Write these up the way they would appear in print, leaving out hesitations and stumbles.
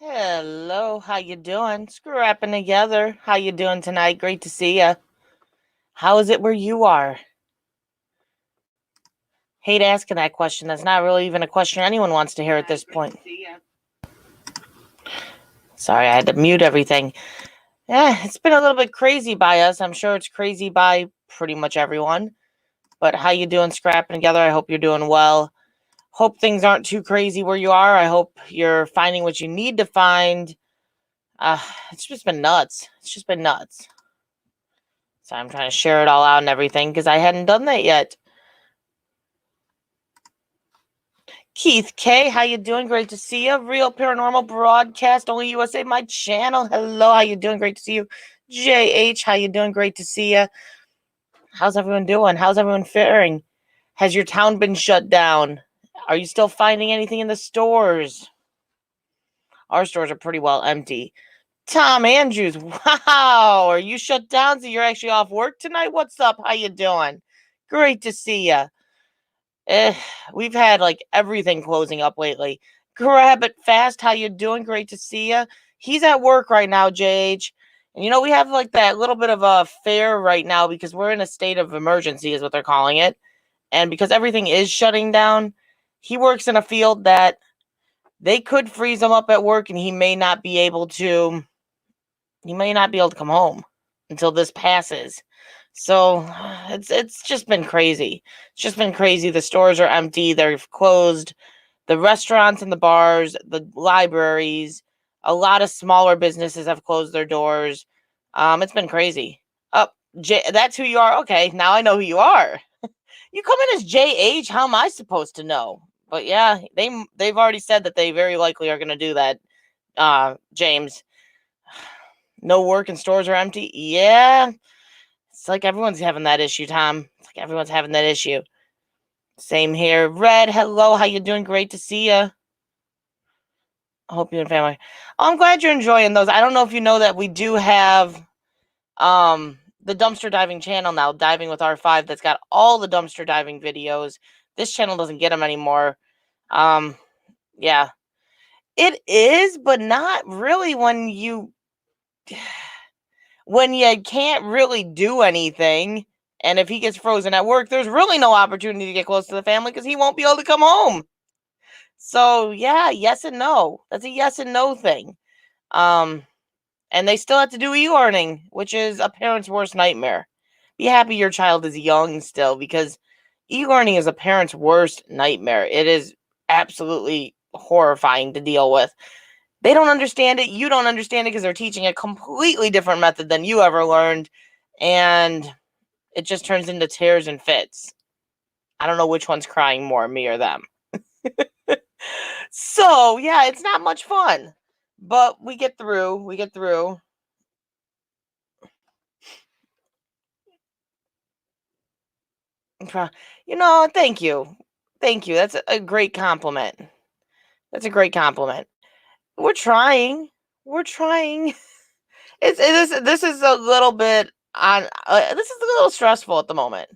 Hello, how you doing? Scrapping together. How you doing tonight? Great to see ya. How is it where you are? Hate asking that question. That's not really even a question anyone wants to hear at this point. Sorry, I had to mute everything. Yeah, it's been a little bit crazy by us. I'm sure it's crazy by pretty much everyone. But how you doing scrapping together? I hope you're doing well. Hope things aren't too crazy where you are. I hope you're finding what you need to find. It's just been nuts. It's just been nuts. So I'm trying to share it all out and everything because I hadn't done that yet. Keith K, how you doing? Great to see you. Real Paranormal Broadcast, Only USA, my channel. Hello, how you doing? Great to see you. JH, how you doing? Great to see you. How's everyone doing? How's everyone faring? Has your town been shut down? Are you still finding anything in the stores? Our stores are pretty well empty. Tom Andrews, wow, are you shut down so you're actually off work tonight? What's up? How you doing? Great to see you. We've had like everything closing up lately. Grab it fast. How you doing? Great to see you. He's at work right now, JH. And we have like that little bit of a fair right now because we're in a state of emergency, is what they're calling it. And because everything is shutting down, he works in a field that they could freeze him up at work and he may not be able to come home until this passes. So it's just been crazy. It's just been crazy. The stores are empty. They're closed. The restaurants and the bars, the libraries, a lot of smaller businesses have closed their doors. It's been crazy. Oh, that's who you are. Okay, now I know who you are. You come in as JH. How am I supposed to know? But yeah, they've already said that they very likely are going to do that. James, no work and stores are empty. Yeah, it's like everyone's having that issue, Tom. It's like everyone's having that issue. Same here. Red, hello. How you doing? Great to see you. I hope you and family. I'm glad you're enjoying those. I don't know if you know that we do have the dumpster diving channel now, Diving with R5, that's got all the dumpster diving videos. This channel doesn't get them anymore. Yeah. It is, but not really when you can't really do anything. And if he gets frozen at work, there's really no opportunity to get close to the family because he won't be able to come home. So yeah, yes and no. That's a yes and no thing. And they still have to do e-learning, which is a parent's worst nightmare. Be happy your child is young still, because e-learning is a parent's worst nightmare. It is absolutely horrifying to deal with. They don't understand it. You don't understand it because they're teaching a completely different method than you ever learned. And it just turns into tears and fits. I don't know which one's crying more, me or them. So, yeah, it's not much fun. But we get through. We get through. Thank you. Thank you. That's a great compliment. That's a great compliment. We're trying. We're trying. This is a little bit on this is a little stressful at the moment.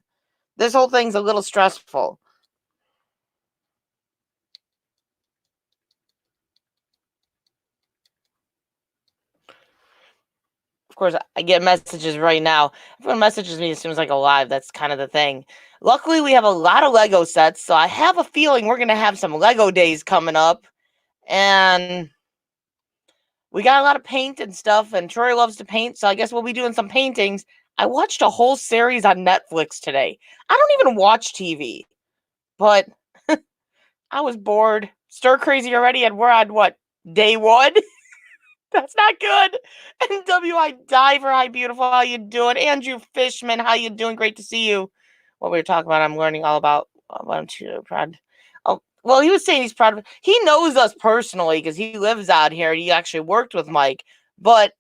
This whole thing's a little stressful. Of course, I get messages right now. Everyone messages me as soon as I go live. That's kind of the thing. Luckily, we have a lot of Lego sets, so I have a feeling we're going to have some Lego days coming up. And we got a lot of paint and stuff, and Troy loves to paint, so I guess we'll be doing some paintings. I watched a whole series on Netflix today. I don't even watch TV, but I was bored. Stir crazy already, and we're on what, day one? That's not good. NWI Diver, hi beautiful, how you doing? Andrew Fishman, how you doing? Great to see you. What we were talking about, I'm learning all about. I'm too proud. Oh, well, he was saying he's proud of. He knows us personally because he lives out here. He actually worked with Mike, but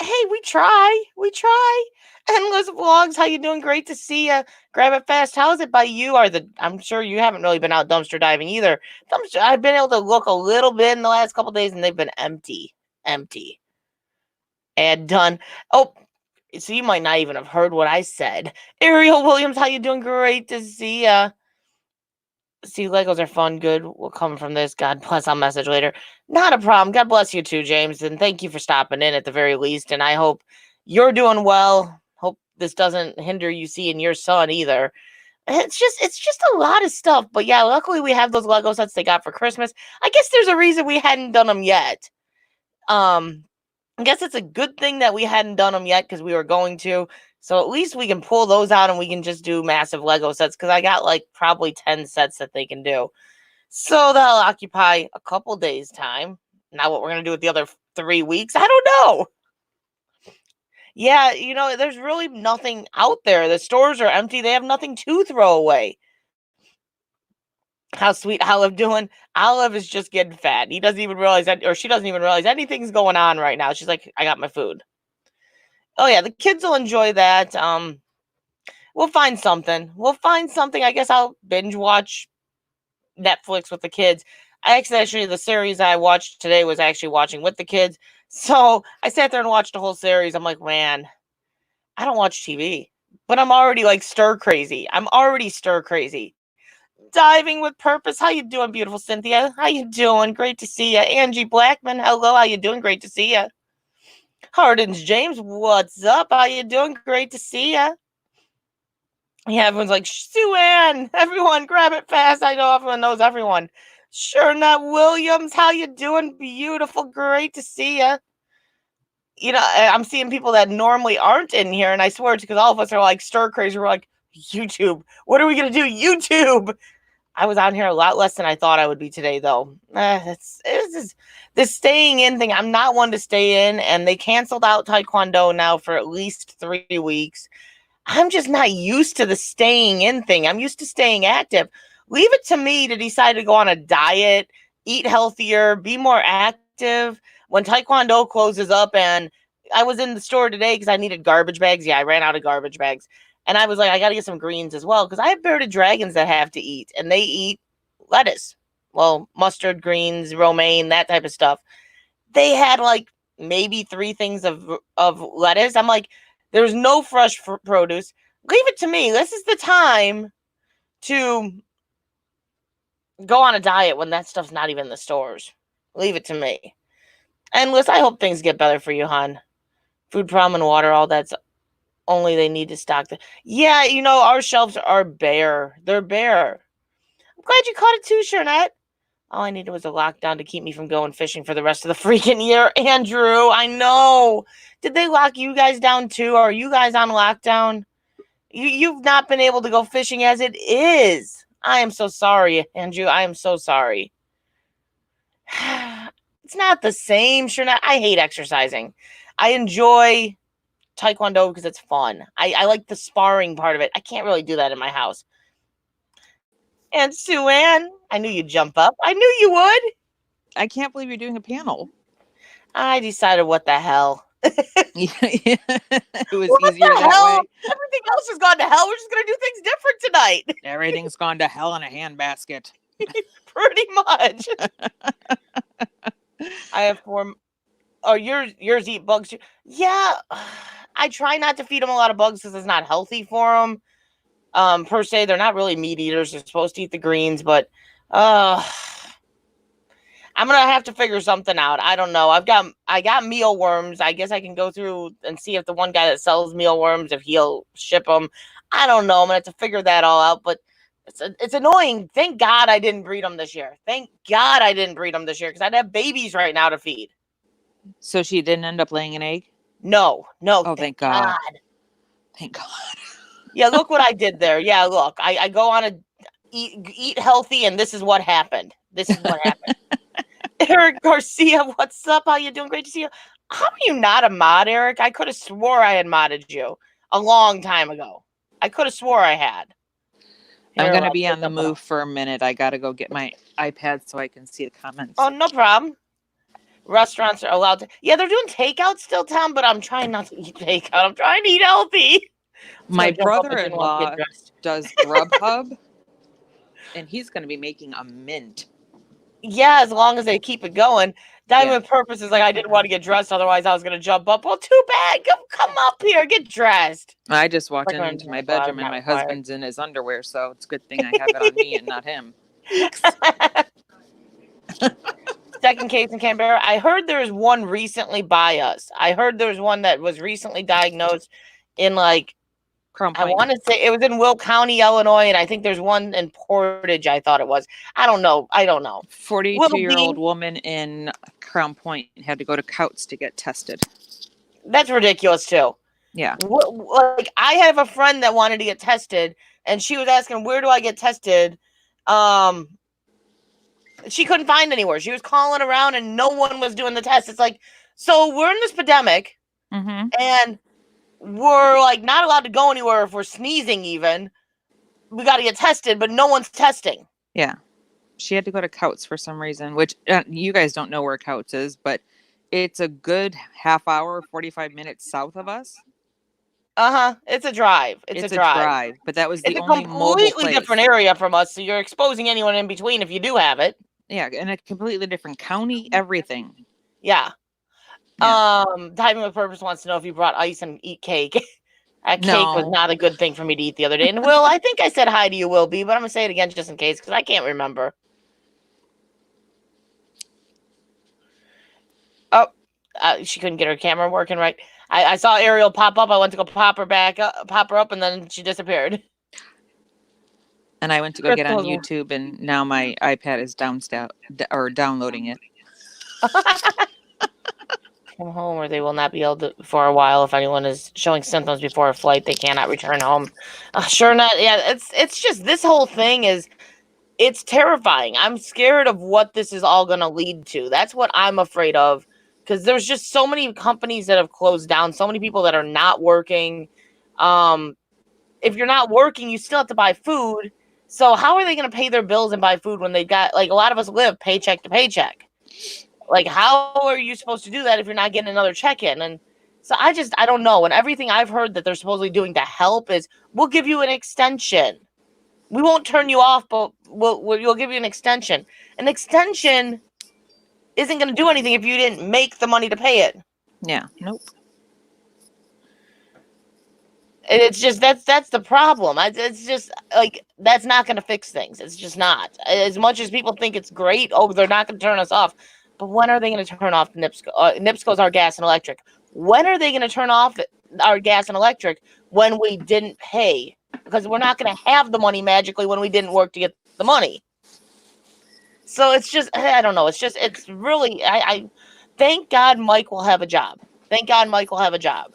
hey, we try. We try. Endless Vlogs, how you doing? Great to see you. Grab it fast. How is it by you? I'm sure you haven't really been out dumpster diving either. I've been able to look a little bit in the last couple days, and they've been empty. Empty. And done. Oh, so you might not even have heard what I said. Ariel Williams, how you doing? Great to see ya. See, Legos are fun. Good will come from this. God bless. I'll message later. Not a problem. God bless you too, James. And thank you for stopping in at the very least. And I hope you're doing well. Hope this doesn't hinder you seeing your son either. It's just a lot of stuff. But yeah, luckily we have those Lego sets they got for Christmas. I guess there's a reason we hadn't done them yet. I guess it's a good thing that we hadn't done them yet because we were going to. So at least we can pull those out and we can just do massive Lego sets because I got like probably 10 sets that they can do. So that'll occupy a couple days' time. Now what we're going to do with the other 3 weeks, I don't know. Yeah, there's really nothing out there. The stores are empty. They have nothing to throw away. How sweet Olive doing? Olive is just getting fat. He doesn't even realize that, or she doesn't even realize anything's going on right now. She's like, I got my food. Oh yeah, the kids will enjoy that. We'll find something. I guess I'll binge watch Netflix with the kids. Actually, the series I watched today was actually watching with the kids. So I sat there and watched the whole series. I'm like, man, I don't watch TV, but I'm already like stir crazy. Diving with purpose. How you doing, beautiful Cynthia? How you doing? Great to see you. Angie Blackman. Hello. How you doing? Great to see you. Hardens James. What's up? How you doing? Great to see you. Yeah, everyone's like, Sue Ann. Everyone, grab it fast. I know everyone knows everyone. Sherna Williams. How you doing? Beautiful. Great to see you. I'm seeing people that normally aren't in here, and I swear it's because all of us are like stir crazy. We're like, YouTube. What are we going to do? YouTube. I was on here a lot less than I thought I would be today, though. It's this staying in thing. I'm not one to stay in, and they canceled out Taekwondo now for at least 3 weeks. I'm just not used to the staying in thing. I'm used to staying active. Leave it to me to decide to go on a diet, eat healthier, be more active. When Taekwondo closes up, and I was in the store today because I needed garbage bags. Yeah, I ran out of garbage bags. And I was like, I got to get some greens as well because I have bearded dragons that have to eat, and they eat lettuce. Well, mustard, greens, romaine, that type of stuff. They had like maybe 3 things of lettuce. I'm like, there's no fresh produce. Leave it to me. This is the time to go on a diet when that stuff's not even in the stores. Leave it to me. And Liz, I hope things get better for you, hon. Food problem and water, all that's only they need to stock. Yeah, our shelves are bare. They're bare. I'm glad you caught it too, Shernette. All I needed was a lockdown to keep me from going fishing for the rest of the freaking year. Andrew, I know. Did they lock you guys down too? Are you guys on lockdown? You've not been able to go fishing as it is. I am so sorry, Andrew. I am so sorry. It's not the same, Shernette. I hate exercising. I enjoy Taekwondo because it's fun. I like the sparring part of it. I can't really do that in my house. And Sue Ann, I knew you'd jump up. I knew you would. I can't believe you're doing a panel. I decided what the hell. It was easier that way. Everything else has gone to hell. We're just going to do things different tonight. Everything's gone to hell in a handbasket. Pretty much. I have 4. Oh, yours eat bugs too? Yeah. I try not to feed them a lot of bugs because it's not healthy for them. Per se, they're not really meat eaters. They're supposed to eat the greens, but I'm gonna have to figure something out. I don't know. I got mealworms. I guess I can go through and see if the one guy that sells mealworms, if he'll ship them. I don't know. I'm gonna have to figure that all out, but it's annoying. Thank God I didn't breed them this year. Because I'd have babies right now to feed. So she didn't end up laying an egg? No. Oh, thank God. Thank God. Yeah, look what I did there. Yeah, look. I go on a eat healthy, and this is what happened. Eric Garcia, what's up? How you doing? Great to see you. How are you not a mod, Eric? I could have swore I had modded you a long time ago. I could have swore I had. I'm going to be on the move for a minute. I got to go get my iPad so I can see the comments. Oh, no problem. Restaurants are allowed to. Yeah, they're doing takeout still, Tom, but I'm trying not to eat takeout. I'm trying to eat healthy. My brother-in-law does Grubhub, and he's going to be making a mint. Yeah, as long as they keep it going. Diamond Purpose is like, I didn't want to get dressed, otherwise I was going to jump up. Well, too bad. Come up here, get dressed. I just walked into my bedroom, and my husband's in his underwear, so it's a good thing I have it on me and not him. weeks. Second case in Canberra. I heard there's one recently by us. I heard there's one that was recently diagnosed in like Crown I Point. want to say it was in Will County, Illinois, and I think there's one in Portage. I thought it was. I don't know. 42-year-old woman in Crown Point had to go to Couts to get tested. That's ridiculous too. Yeah. Like I have a friend that wanted to get tested, and she was asking, "Where do I get tested?" She couldn't find anywhere. She was calling around, and no one was doing the test. It's like, so we're in this pandemic, and we're like not allowed to go anywhere if we're sneezing. Even we got to get tested, but no one's testing. Yeah, she had to go to Couts for some reason, which you guys don't know where Couts is, but it's a good half hour, 45 minutes south of us. It's a drive. It's a drive. But that was the it's only a completely different area from us, so you're exposing anyone in between if you do have it. Yeah, in a completely different county, everything. Yeah. Timing with Purpose wants to know if you brought ice and eat cake. That cake was not a good thing for me to eat the other day. And Will, I think I said hi to you, Will B, but I'm gonna say it again just in case because I can't remember. Oh, she couldn't get her camera working right. I saw Ariel pop up. I went to go pop her up, and then she disappeared. And I went to go get on YouTube, and now my iPad is downloading it. Come home, or they will not be able to for a while. If anyone is showing symptoms before a flight, they cannot return home. Sure not. Yeah, it's just this whole thing it's terrifying. I'm scared of what this is all going to lead to. That's what I'm afraid of, because there's just so many companies that have closed down, so many people that are not working. If you're not working, you still have to buy food. So how are they going to pay their bills and buy food when they got, like, a lot of us live paycheck to paycheck? Like, how are you supposed to do that if you're not getting another check-in? And so I don't know. And everything I've heard that they're supposedly doing to help is, we'll give you an extension. We won't turn you off, but we'll give you an extension. An extension isn't going to do anything if you didn't make the money to pay it. Yeah. Nope. And it's just that's the problem. It's just like that's not going to fix things. It's just not. As much as people think it's great, they're not going to turn us off. But when are they going to turn off NIPSCO? NIPSCO's our gas and electric. When are they going to turn off our gas and electric when we didn't pay? Because we're not going to have the money magically when we didn't work to get the money. So it's just, I don't know. It's really, I thank God Mike will have a job. Thank God Mike will have a job.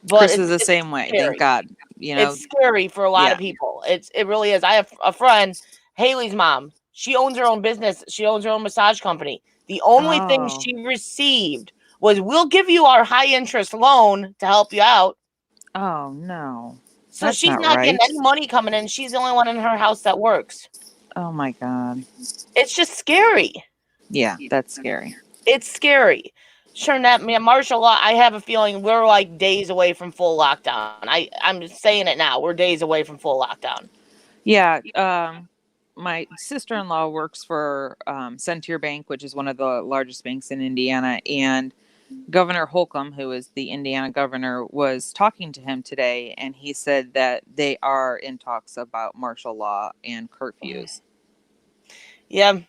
But Chris is the same way. Scary. Thank God. You know, it's scary for a lot of people. It really is. I have a friend, Haley's mom. She owns her own business. She owns her own massage company. The only thing she received was, we'll give you our high interest loan to help you out. Oh, no. So that's she's not getting any money coming in. She's the only one in her house that works. Oh, my God. It's just scary. Yeah, that's scary. It's scary. Sure, martial law, I have a feeling we're like days away from full lockdown. I'm just saying it now. We're days away from full lockdown. Yeah. My sister-in-law works for Centier Bank, which is one of the largest banks in Indiana. And Governor Holcomb, who is the Indiana governor, was talking to him today. And he said that they are in talks about martial law and curfews. Yeah.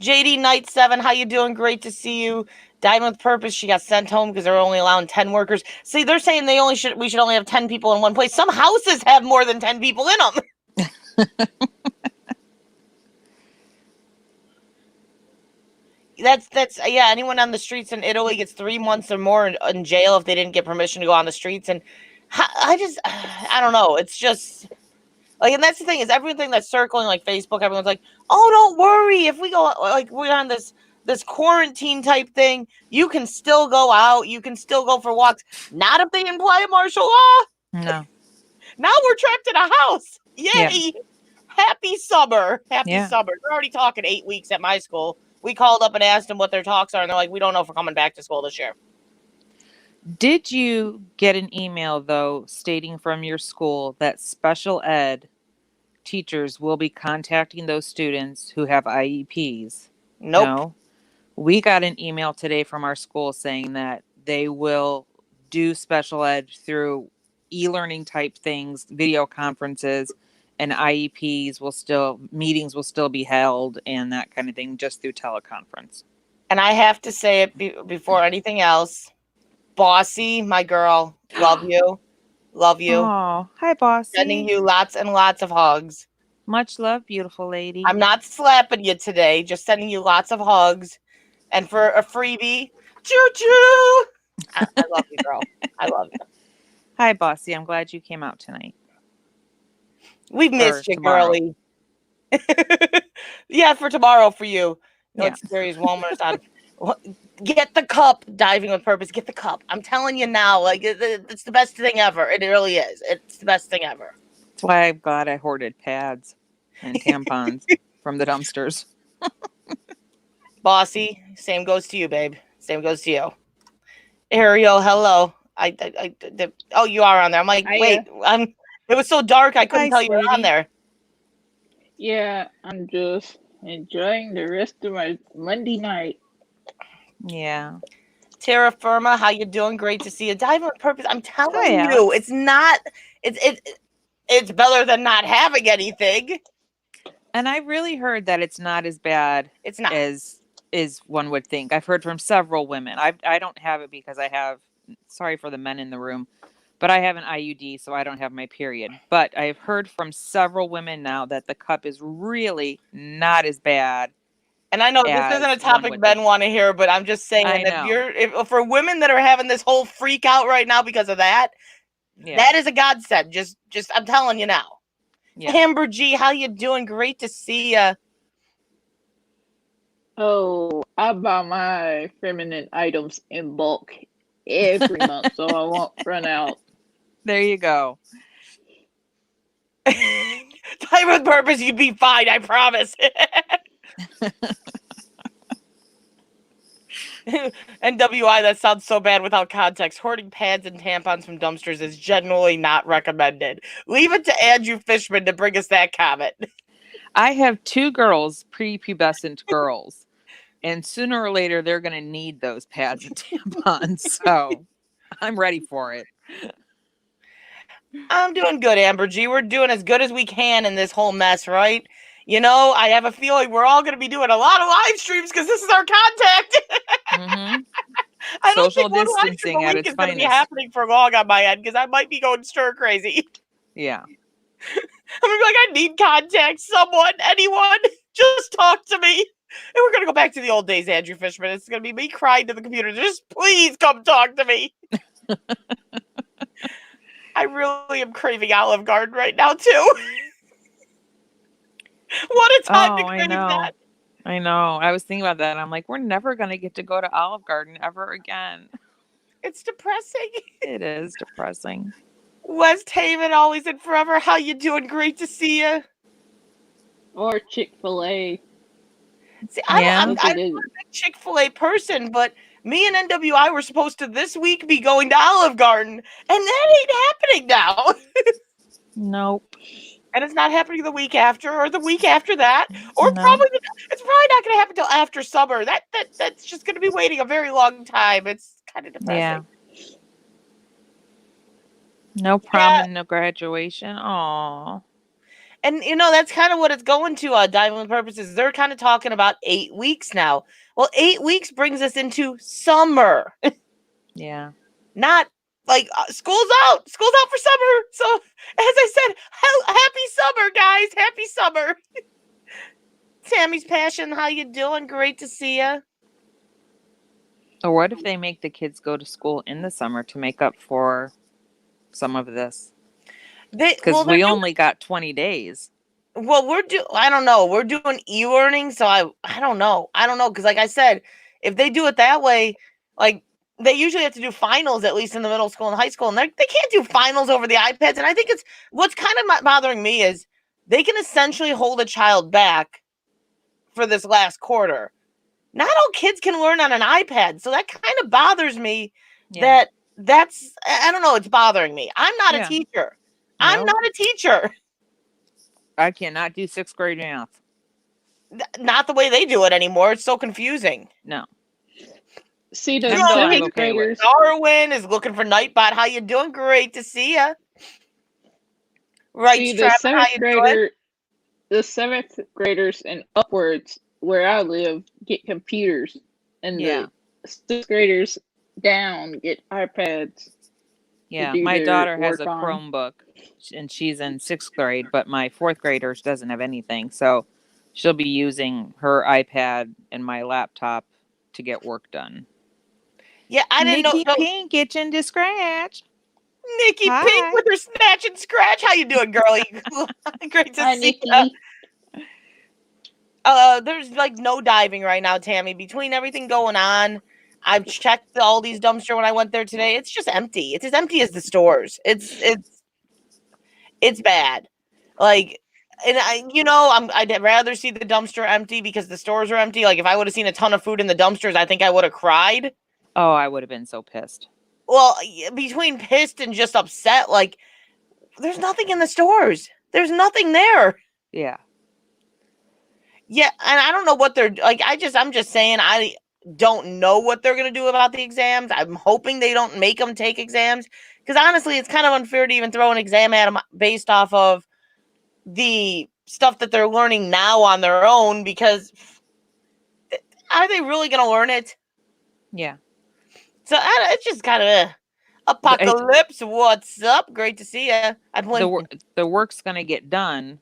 JD Knight 7, how you doing? Great to see you. Diamond with Purpose, she got sent home because they're only allowing 10 workers. See, they're saying we should only have 10 people in one place. Some houses have more than 10 people in them. That's anyone on the streets in Italy gets 3 months or more in jail if they didn't get permission to go on the streets. And I don't know. It's just like, and that's the thing, is everything that's circling like Facebook, everyone's like, oh, don't worry, if we go, like, we're on this quarantine type thing, you can still go out, you can still go for walks. Not if they imply martial law. No. Now we're trapped in a house. Yay. Yeah. Happy summer. Summer. They're already talking 8 weeks at my school. We called up and asked them what their talks are, and they're like, we don't know if we're coming back to school this year. Did you get an email, though, stating from your school that special ed teachers will be contacting those students who have IEPs? Nope. No. We got an email today from our school saying that they will do special ed through e-learning type things, video conferences, and meetings will still be held and that kind of thing just through teleconference. And I have to say it before anything else. Bossy, my girl, love you. Love you. Oh, hi, Bossy. Sending you lots and lots of hugs. Much love, beautiful lady. I'm not slapping you today, just sending you lots of hugs. And for a freebie, choo-choo. I love you, girl. I love you. Hi, Bossy. I'm glad you came out tonight. We've missed you, tomorrow. girly. Yeah, for tomorrow for you. No, Yeah. it's serious. Walmart's on. Get the cup, Diving with Purpose. Get the cup. I'm telling you now, like it's the best thing ever. It really is. It's the best thing ever. That's why I'm glad I hoarded pads and tampons from the dumpsters. Bossy, same goes to you, babe. Same goes to you. Ariel, hello. Oh, you are on there. I'm like, wait, it was so dark I couldn't tell you were on there. Yeah, I'm just enjoying the rest of my Monday night. Yeah. Terra Firma, how you doing? Great to see you. Diving with Purpose. I'm telling you, Alex. it's not. It's better than not having anything. And I really heard that it's not as bad. It's not as one would think. I've heard from several women. I don't have it because I have. Sorry for the men in the room, but I have an IUD, so I don't have my period. But I've heard from several women now that the cup is really not as bad. And I know this isn't a topic men want to hear, but I'm just saying, if for women that are having this whole freak out right now because of that, that is a godsend. Just I'm telling you now. Yeah. Amber G, how you doing? Great to see you. Oh, I buy my feminine items in bulk every month, so I won't run out. There you go. Time with Purpose, you'd be fine, I promise. NWI, that sounds so bad without context. Hoarding pads and tampons from dumpsters is generally not recommended. Leave it to Andrew Fishman to bring us that comment. I have 2 girls, prepubescent girls, and sooner or later they're going to need those pads and tampons. So I'm ready for it. I'm doing good, Amber G. We're doing as good as we can in this whole mess, right? You know, I have a feeling we're all going to be doing a lot of live streams because this is our contact. Mm-hmm. I don't Social think one live distancing stream a at week its is going to be finest. happening for long on my end because I might be going stir crazy. Yeah. I'm going to be like, I need contact. Someone, anyone, just talk to me. And we're going to go back to the old days, Andrew Fishman. It's going to be me crying to the computer. Just please come talk to me. I really am craving Olive Garden right now, too. What a time to crave that. I know. I was thinking about that. I'm like, we're never going to get to go to Olive Garden ever again. It's depressing. It is depressing. West Haven, always and forever. How you doing? Great to see you. Or Chick-fil-A. See, I'm not a Chick-fil-A person, but me and NWI were supposed to this week be going to Olive Garden, and that ain't happening now. Nope. And it's not happening the week after, or the week after that, or it's probably not going to happen until after summer. That's just going to be waiting a very long time. It's kind of depressing. Yeah. No prom and no graduation. Aw. And, you know, that's kind of what it's going to, Diamond Purposes. They're kind of talking about 8 weeks now. Well, 8 weeks brings us into summer. Yeah. Not like school's out. School's out for summer. So, as I said, happy summer, guys. Happy summer. Tammy's Passion, how you doing? Great to see you. Or what if they make the kids go to school in the summer to make up for some of this? Because we only got 20 days. Well, I don't know. We're doing e-learning, so I don't know. Because like I said, if they do it that way, like they usually have to do finals at least in the middle school and high school, and they can't do finals over the iPads. And I think what's kind of bothering me is they can essentially hold a child back for this last quarter. Not all kids can learn on an iPad, so that kind of bothers me. Yeah. I don't know. It's bothering me. I'm not a teacher. No. I'm not a teacher. I cannot do 6th grade math. Not the way they do it anymore. It's so confusing. No. See those 7th graders. Darwin is looking for Nightbot. How you doing? Great to see you. Right, See, Trapper, how you doing? the seventh graders and upwards where I live get computers, and Yeah. the sixth graders down get iPads to Yeah. do My their daughter has work a on. Chromebook and she's in 6th grade, but my 4th grader doesn't have anything. So she'll be using her iPad and my laptop to get work done. Yeah, I didn't know. Nikki No, Pink itching to scratch. Nikki Pink Hi. with her snatch and scratch. How you doing, girlie? Great to Hi, see you. Nikki. There's like no diving right now, Tammy. Between everything going on, I've checked all these dumpster when I went there today. It's just empty. It's as empty as the stores. It's bad. Like, and I'd rather see the dumpster empty because the stores are empty. Like, if I would have seen a ton of food in the dumpsters, I think I would have cried. Oh, I would have been so pissed. Well, between pissed and just upset, like, there's nothing in the stores. There's nothing there. Yeah. Yeah, and I don't know what they're like. I'm just saying, I don't know what they're gonna do about the exams. I'm hoping they don't make them take exams because honestly, it's kind of unfair to even throw an exam at them based off of the stuff that they're learning now on their own. Because are they really gonna learn it? Yeah. So it's just kind of apocalypse. What's up? Great to see you. The work's going to get done,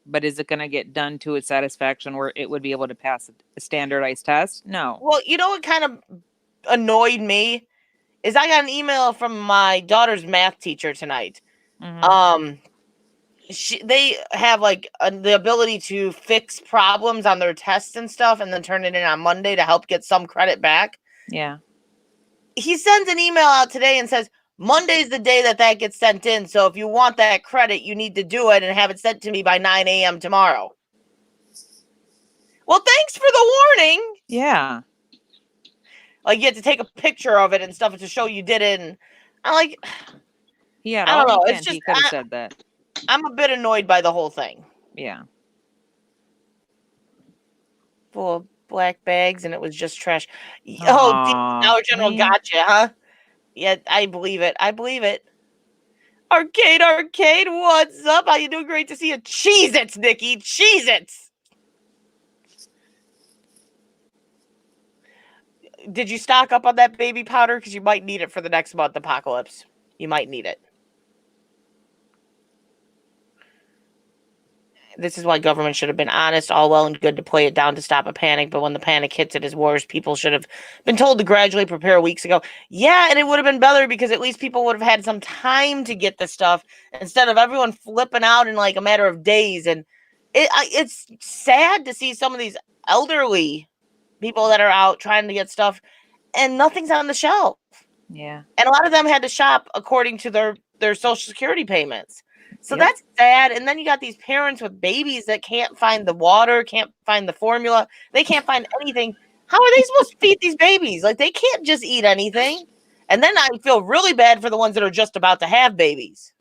but is it going to get done to its satisfaction where it would be able to pass a standardized test? No. Well, you know what kind of annoyed me is I got an email from my daughter's math teacher tonight. Mhm. They have like the ability to fix problems on their tests and stuff and then turn it in on Monday to help get some credit back. Yeah. He sends an email out today and says, Monday's the day that gets sent in. So if you want that credit, you need to do it and have it sent to me by 9 a.m. tomorrow. Well, thanks for the warning. Yeah. Like, you have to take a picture of it and stuff to show you did it. And I'm like, He had I all don't know. weekend. It's just, He could have said that. I'm a bit annoyed by the whole thing. Yeah. Full of black bags and it was just trash. Aw, Dollar General man. gotcha, huh? Yeah, I believe it. I believe it. Arcade, what's up? How you doing? Great to see you. Cheez-Its, Nikki. Cheez-Its. Did you stock up on that baby powder? Because you might need it for the next month, Apocalypse. You might need it. This is why government should have been honest, all well and good to play it down to stop a panic, but when the panic hits, it is worse. People should have been told to gradually prepare weeks ago. Yeah, and it would have been better because at least people would have had some time to get the stuff instead of everyone flipping out in like a matter of days. And it's sad to see some of these elderly people that are out trying to get stuff and nothing's on the shelf. Yeah. And a lot of them had to shop according to their Social Security payments. So Yep. that's sad. And then you got these parents with babies that can't find the water, can't find the formula. They can't find anything. How are they supposed to feed these babies? Like, they can't just eat anything. And then I feel really bad for the ones that are just about to have babies.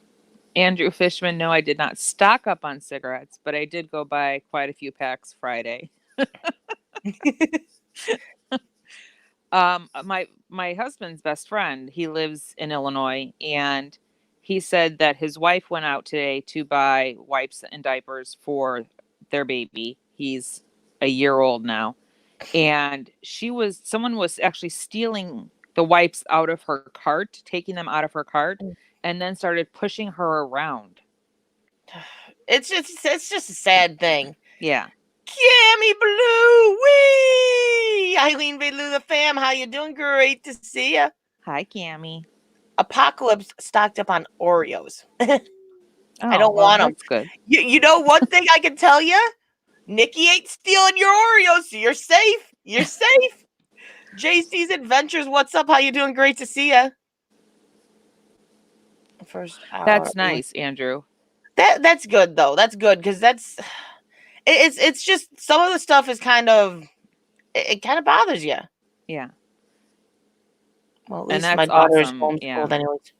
Andrew Fishman, no, I did not stock up on cigarettes, but I did go buy quite a few packs Friday. My husband's best friend, he lives in Illinois, and he said that his wife went out today to buy wipes and diapers for their baby. He's a year old now. And someone was actually stealing the wipes out of her cart, taking them out of her cart, and then started pushing her around. It's just a sad thing. Yeah. Cammy Blue, wee! Eileen Belu, the fam, how you doing? Great to see you. Hi, Cammy. Apocalypse stocked up on Oreos. Oh, I don't want them. That's good. You know one thing I can tell you? Nikki ain't stealing your Oreos, so you're safe. You're safe. JC's Adventures, what's up? How you doing? Great to see you. First hour. That's nice, Andrew. That's good though. That's good because it's just some of the stuff is kind of it kind of bothers you. Yeah. Well, at least that's my daughter is awesome. homeschooled Yeah. anyways.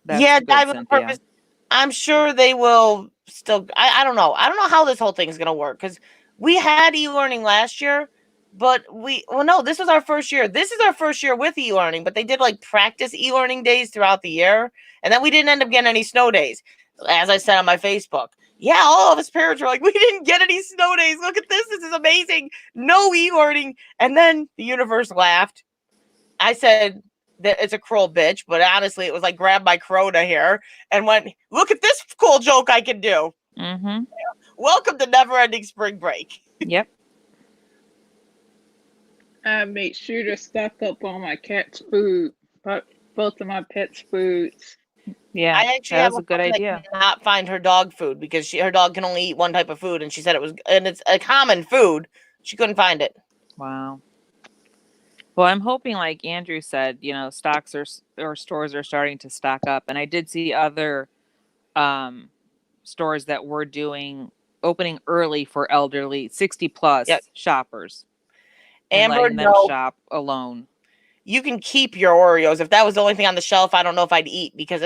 That's Yeah, good, Dive with a Cynthia. Purpose. I'm sure they will still. I don't know. I don't know how this whole thing is gonna work because we had e-learning last year, but this was our first year. This is our first year with e-learning, but they did like practice e-learning days throughout the year, and then we didn't end up getting any snow days. as I said on my Facebook. Yeah, all of us parents were like, we didn't get any snow days. Look at this. This is amazing. No e-learning. And then the universe laughed. I said that it's a cruel bitch, but honestly, it was like grab my Corona here and went, look at this cool joke I can do. Mm-hmm. Welcome to never-ending spring break. Yep. I made sure to stock up on my cat's food, but both of my pets' foods. Yeah. I actually that have was a a good friend idea. that cannot find her dog food because her dog can only eat one type of food, and she said it's a common food. She couldn't find it. Wow. Well, I'm hoping, like Andrew said, stocks or stores are starting to stock up, and I did see other stores that were opening early for elderly 60 plus Yep. shoppers and Amber, letting them no. shop alone. You can keep your Oreos. If that was the only thing on the shelf, I don't know if I'd eat because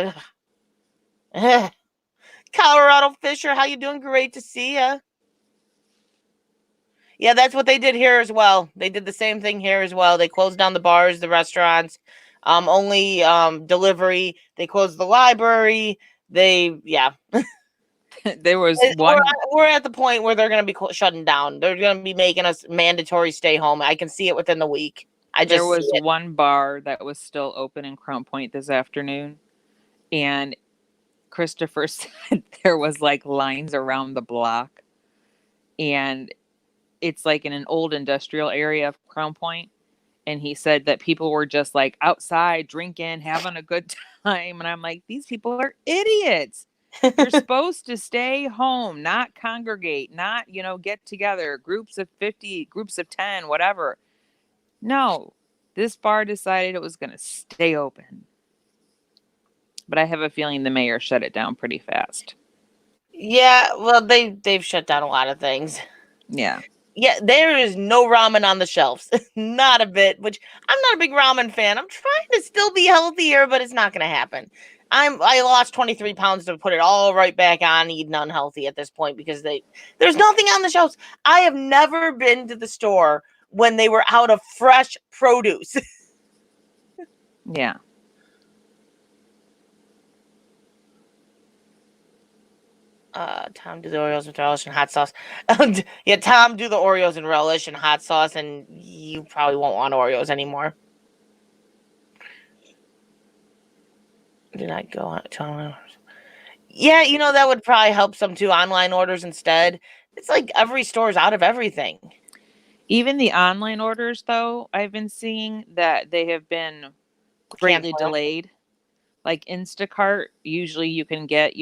Colorado Fisher, how you doing? Great to see ya. Yeah, that's what they did here as well. They did the same thing here as well. They closed down the bars, the restaurants, only delivery. They closed the library. Yeah. There was one. We're at the point where they're going to be shutting down. They're going to be making us mandatory stay home. I can see it within the week. There was one bar that was still open in Crown Point this afternoon, and Christopher said there was like lines around the block, and it's like in an old industrial area of Crown Point, and he said that people were just like outside drinking, having a good time, and I'm like, these people are idiots. You're supposed to stay home, not congregate, not get together, groups of 50, groups of 10, whatever. No, this bar decided it was going to stay open. But I have a feeling the mayor shut it down pretty fast. Yeah, well, they've shut down a lot of things. Yeah. Yeah, there is no ramen on the shelves. Not a bit, which I'm not a big ramen fan. I'm trying to still be healthier, but it's not going to happen. I lost 23 pounds to put it all right back on eating unhealthy at this point because there's nothing on the shelves. I have never been to the store when they were out of fresh produce. Yeah. Tom, do the Oreos with relish and hot sauce. Yeah, Tom, do the Oreos and relish and hot sauce, and you probably won't want Oreos anymore. Did I go on to online orders? Yeah, that would probably help some too. Online orders instead. It's like every store's out of everything. Even the online orders, though, I've been seeing that they have been greatly delayed. Like Instacart, usually you can get,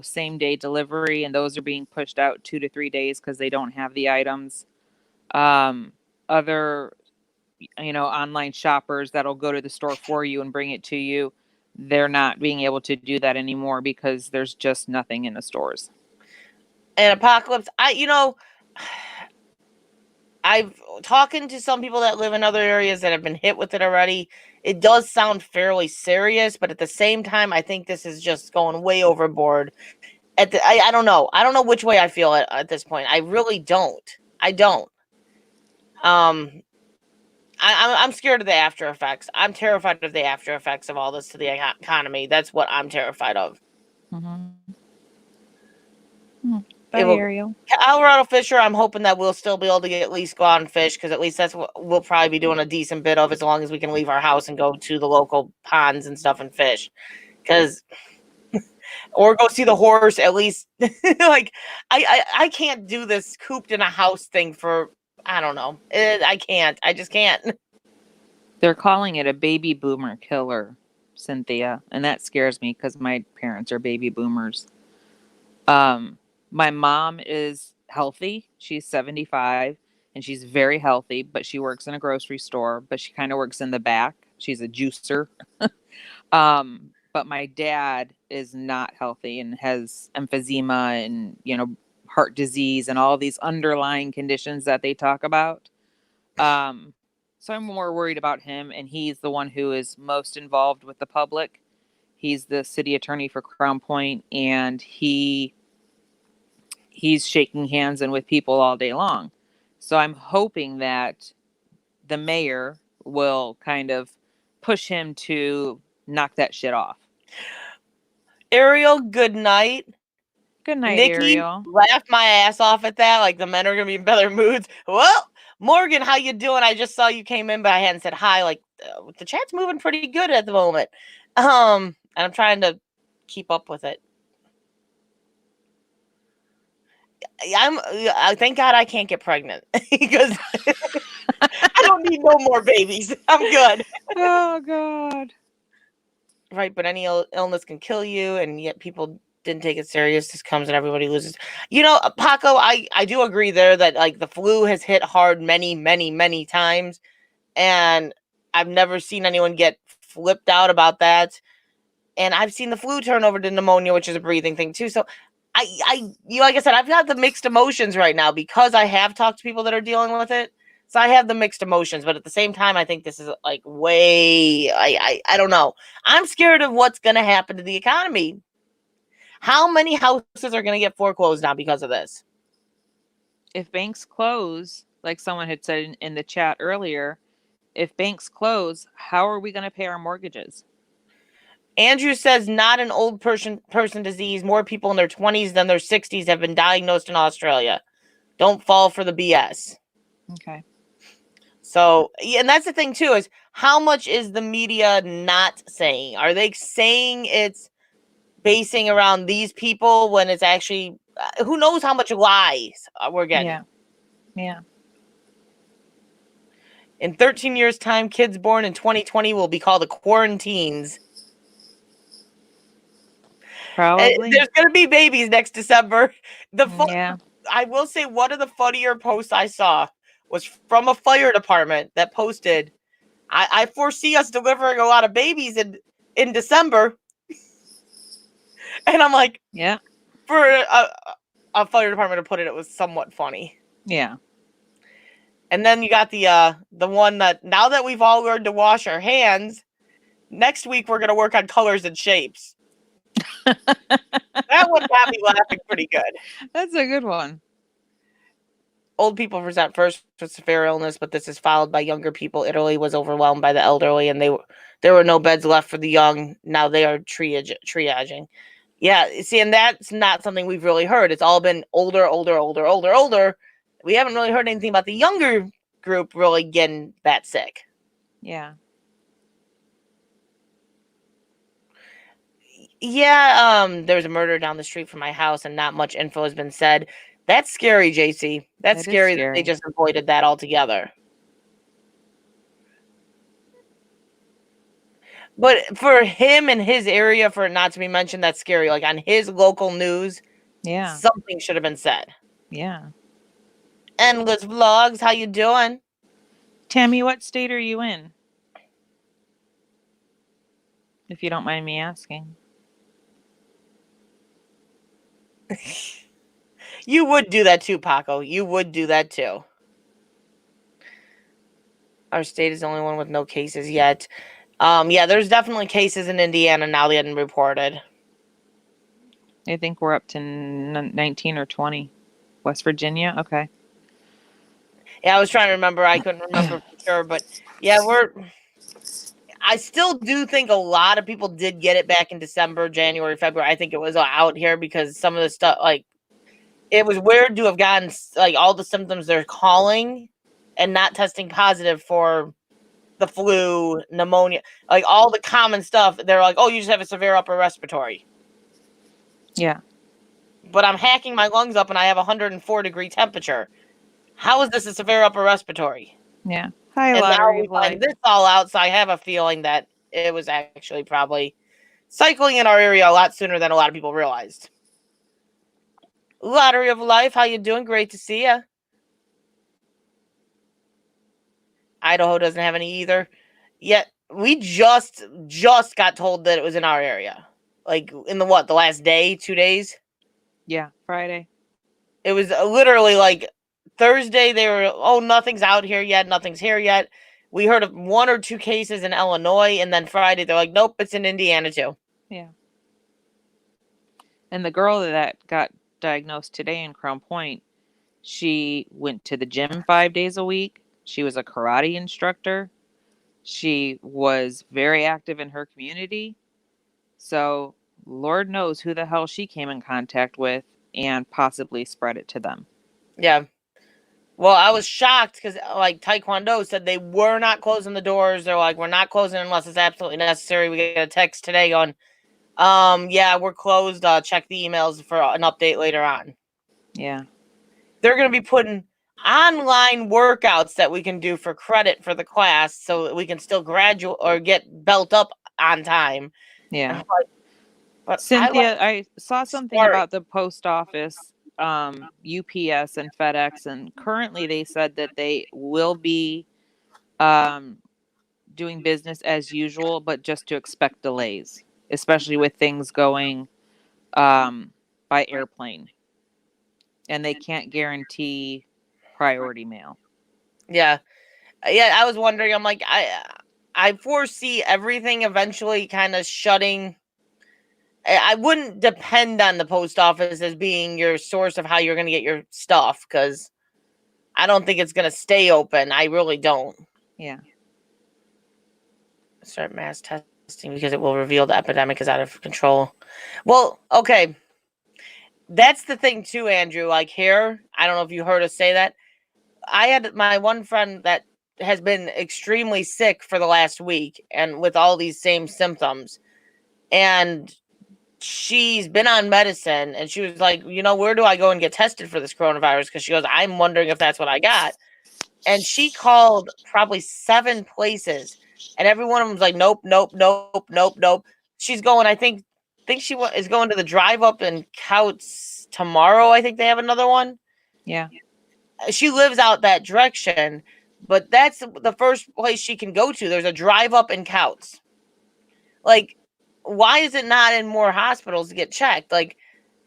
same day delivery, and those are being pushed out 2 to 3 days because they don't have the items. Other, online shoppers that'll go to the store for you and bring it to you, they're not being able to do that anymore because there's just nothing in the stores. And Apocalypse, I've talking to some people that live in other areas that have been hit with it already. It does sound fairly serious, but at the same time, I think this is just going way overboard. I don't know. I don't know which way I feel at this point. I really don't. I don't. I'm scared of the after effects. I'm terrified of the after effects of all this to the economy. That's what I'm terrified of. Mm-hmm. Bye, Ariel. Colorado Fisher, I'm hoping that we'll still be able to at least go out and fish because at least that's what we'll probably be doing a decent bit of as long as we can leave our house and go to the local ponds and stuff and fish. Or go see the horse at least. Like, I can't do this cooped in a house thing for, I don't know. I can't. I just can't. They're calling it a baby boomer killer, Cynthia, and that scares me because my parents are baby boomers. My mom is healthy. She's 75 and she's very healthy, but she works in a grocery store, but she kind of works in the back. She's a juicer. But my dad is not healthy and has emphysema and, heart disease and all these underlying conditions that they talk about. So I'm more worried about him, and he's the one who is most involved with the public. He's the city attorney for Crown Point, and he's shaking hands and with people all day long. So I'm hoping that the mayor will kind of push him to knock that shit off. Ariel, good night. Good night, Nikki, Ariel. laughed my ass off at that. Like the men are gonna be in better moods. Well, Morgan, how you doing? I just saw you came in, but I hadn't said hi. Like the chat's moving pretty good at the moment. And I'm trying to keep up with it. Thank God I can't get pregnant because I don't need no more babies. I'm good. Oh God. Right, but any illness can kill you, and yet people didn't take it serious. This comes and everybody loses. Paco, I do agree there that like the flu has hit hard many times, and I've never seen anyone get flipped out about that. And I've seen the flu turn over to pneumonia, which is a breathing thing too. So like I said, I've got the mixed emotions right now because I have talked to people that are dealing with it. So I have the mixed emotions, but at the same time, I think this is like way, I don't know. I'm scared of what's going to happen to the economy. How many houses are going to get foreclosed now because of this? If banks close, like someone had said in the chat earlier, if banks close, how are we going to pay our mortgages? Andrew says not an old person disease. More people in their 20s than their 60s have been diagnosed in Australia. Don't fall for the BS. Okay. So, and that's the thing too, is how much is the media not saying? Are they saying it's basing around these people when it's actually, who knows how much lies we're getting? Yeah. In 13 years' time, kids born in 2020 will be called the quarantines. Probably. There's going to be babies next December. Yeah. I will say one of the funnier posts I saw was from a fire department that posted, I foresee us delivering a lot of babies in December. And I'm like, Yeah. for a fire department to put it, it was somewhat funny. Yeah. And then you got the one that now that we've all learned to wash our hands, next week we're going to work on colors and shapes. That one got me laughing pretty good. That's a good one. Old people present first with severe illness, but this is followed by younger people. Italy was overwhelmed by the elderly, and there were no beds left for the young. Now they are triaging. Yeah, see, and that's not something we've really heard. It's all been older. We haven't really heard anything about the younger group really getting that sick. Yeah. Yeah, there was a murder down the street from my house, and not much info has been said. That's scary, JC. That's scary that they just avoided that altogether. But for him and his area, for it not to be mentioned, that's scary. Like on his local news, something should have been said. Yeah. Endless Vlogs, how you doing? Tammy, what state are you in? If you don't mind me asking. You would do that too, Paco. You would do that too. Our state is the only one with no cases yet. Yeah, there's definitely cases in Indiana now they hadn't reported. I think we're up to 19 or 20. West Virginia? Okay. Yeah, I was trying to remember. I couldn't remember for sure. But yeah, I still do think a lot of people did get it back in December, January, February. I think it was out here because some of the stuff, like, it was weird to have gotten like all the symptoms they're calling and not testing positive for the flu, pneumonia, like all the common stuff. They're like, oh, you just have a severe upper respiratory. Yeah. But I'm hacking my lungs up and I have 104-degree temperature. How is this a severe upper respiratory? Yeah. Hi, and now Lottery we of Life. find this all out, so I have a feeling that it was actually probably cycling in our area a lot sooner than a lot of people realized. Lottery of Life, how you doing? Great to see you. Idaho doesn't have any either. Yet we just got told that it was in our area. Like in the last day, 2 days? Yeah, Friday. It was literally like Thursday, they were, oh, nothing's out here yet. Nothing's here yet. We heard of 1 or 2 cases in Illinois, and then Friday, they're like, nope, it's in Indiana too. Yeah. And the girl that got diagnosed today in Crown Point, she went to the gym 5 days a week. She was a karate instructor. She was very active in her community. So Lord knows who the hell she came in contact with and possibly spread it to them. Yeah. Well, I was shocked because, like, Taekwondo said they were not closing the doors. They're like, we're not closing unless it's absolutely necessary. We get a text today going, yeah, we're closed. Check the emails for an update later on. Yeah. They're going to be putting online workouts that we can do for credit for the class so that we can still graduate or get built up on time. Yeah. But Cynthia, I saw something Sorry. about the post office, UPS and FedEx, and currently they said that they will be doing business as usual, but just to expect delays, especially with things going by airplane. And they can't guarantee priority mail. Yeah. Yeah, I was wondering, I'm like, I foresee everything eventually kind of shutting. I wouldn't depend on the post office as being your source of how you're going to get your stuff, because I don't think it's going to stay open. I really don't. Yeah. Start mass testing because it will reveal the epidemic is out of control. Well, okay. That's the thing too, Andrew. Like here, I don't know if you heard us say that. I had my one friend that has been extremely sick for the last week and with all these same symptoms. And she's been on medicine and she was like, where do I go and get tested for this coronavirus? Because she goes, I'm wondering if that's what I got. And she called probably 7 places and every one of them was like, nope, nope, nope, nope, nope. She's going, I think she is going to the drive up in Couts tomorrow. I think they have another one. Yeah. She lives out that direction, but that's the first place she can go to. There's a drive up in Couts. Like, why is it not in more hospitals to get checked? Like,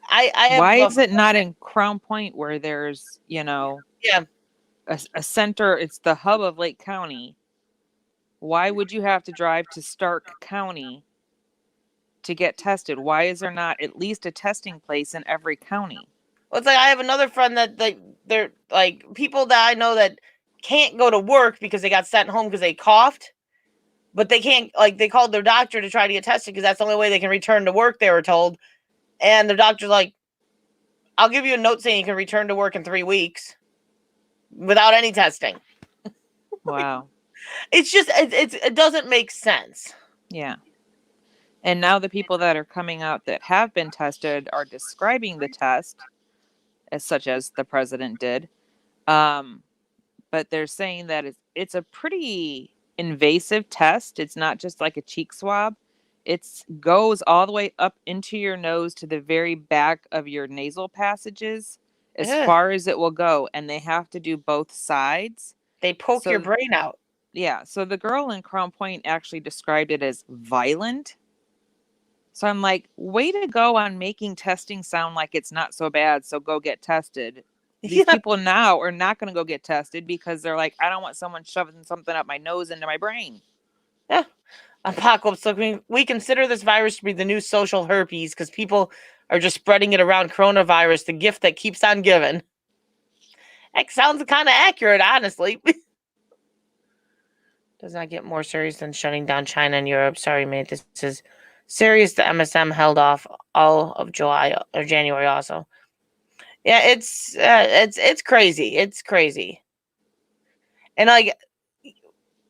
I have. Why is it not in Crown Point where there's, Yeah. a center? It's the hub of Lake County. Why would you have to drive to Stark County to get tested? Why is there not at least a testing place in every county? Well, it's like I have another friend that they're like people that I know that can't go to work because they got sent home because they coughed, but they can't, like, they called their doctor to try to get tested because that's the only way they can return to work, they were told. And the doctor's like, I'll give you a note saying you can return to work in 3 weeks without any testing. Wow. It's just, it doesn't make sense. Yeah. And now the people that are coming out that have been tested are describing the test as such as the president did. But they're saying that it's a pretty invasive test. It's not just like a cheek swab. It goes all the way up into your nose to the very back of your nasal passages as far as it will go. And they have to do both sides. They poke your brain out. Yeah. So the girl in Crown Point actually described it as violent. So I'm like, way to go on making testing sound like it's not so bad. So go get tested. These people now are not going to go get tested because they're like, I don't want someone shoving something up my nose into my brain. Yeah. Apocalypse. Look, we consider this virus to be the new social herpes because people are just spreading it around. Coronavirus, the gift that keeps on giving. That sounds kind of accurate, honestly. Does not get more serious than shutting down China and Europe. Sorry, mate. This is serious. The MSM held off all of July or January also. Yeah, it's crazy. It's crazy. And like,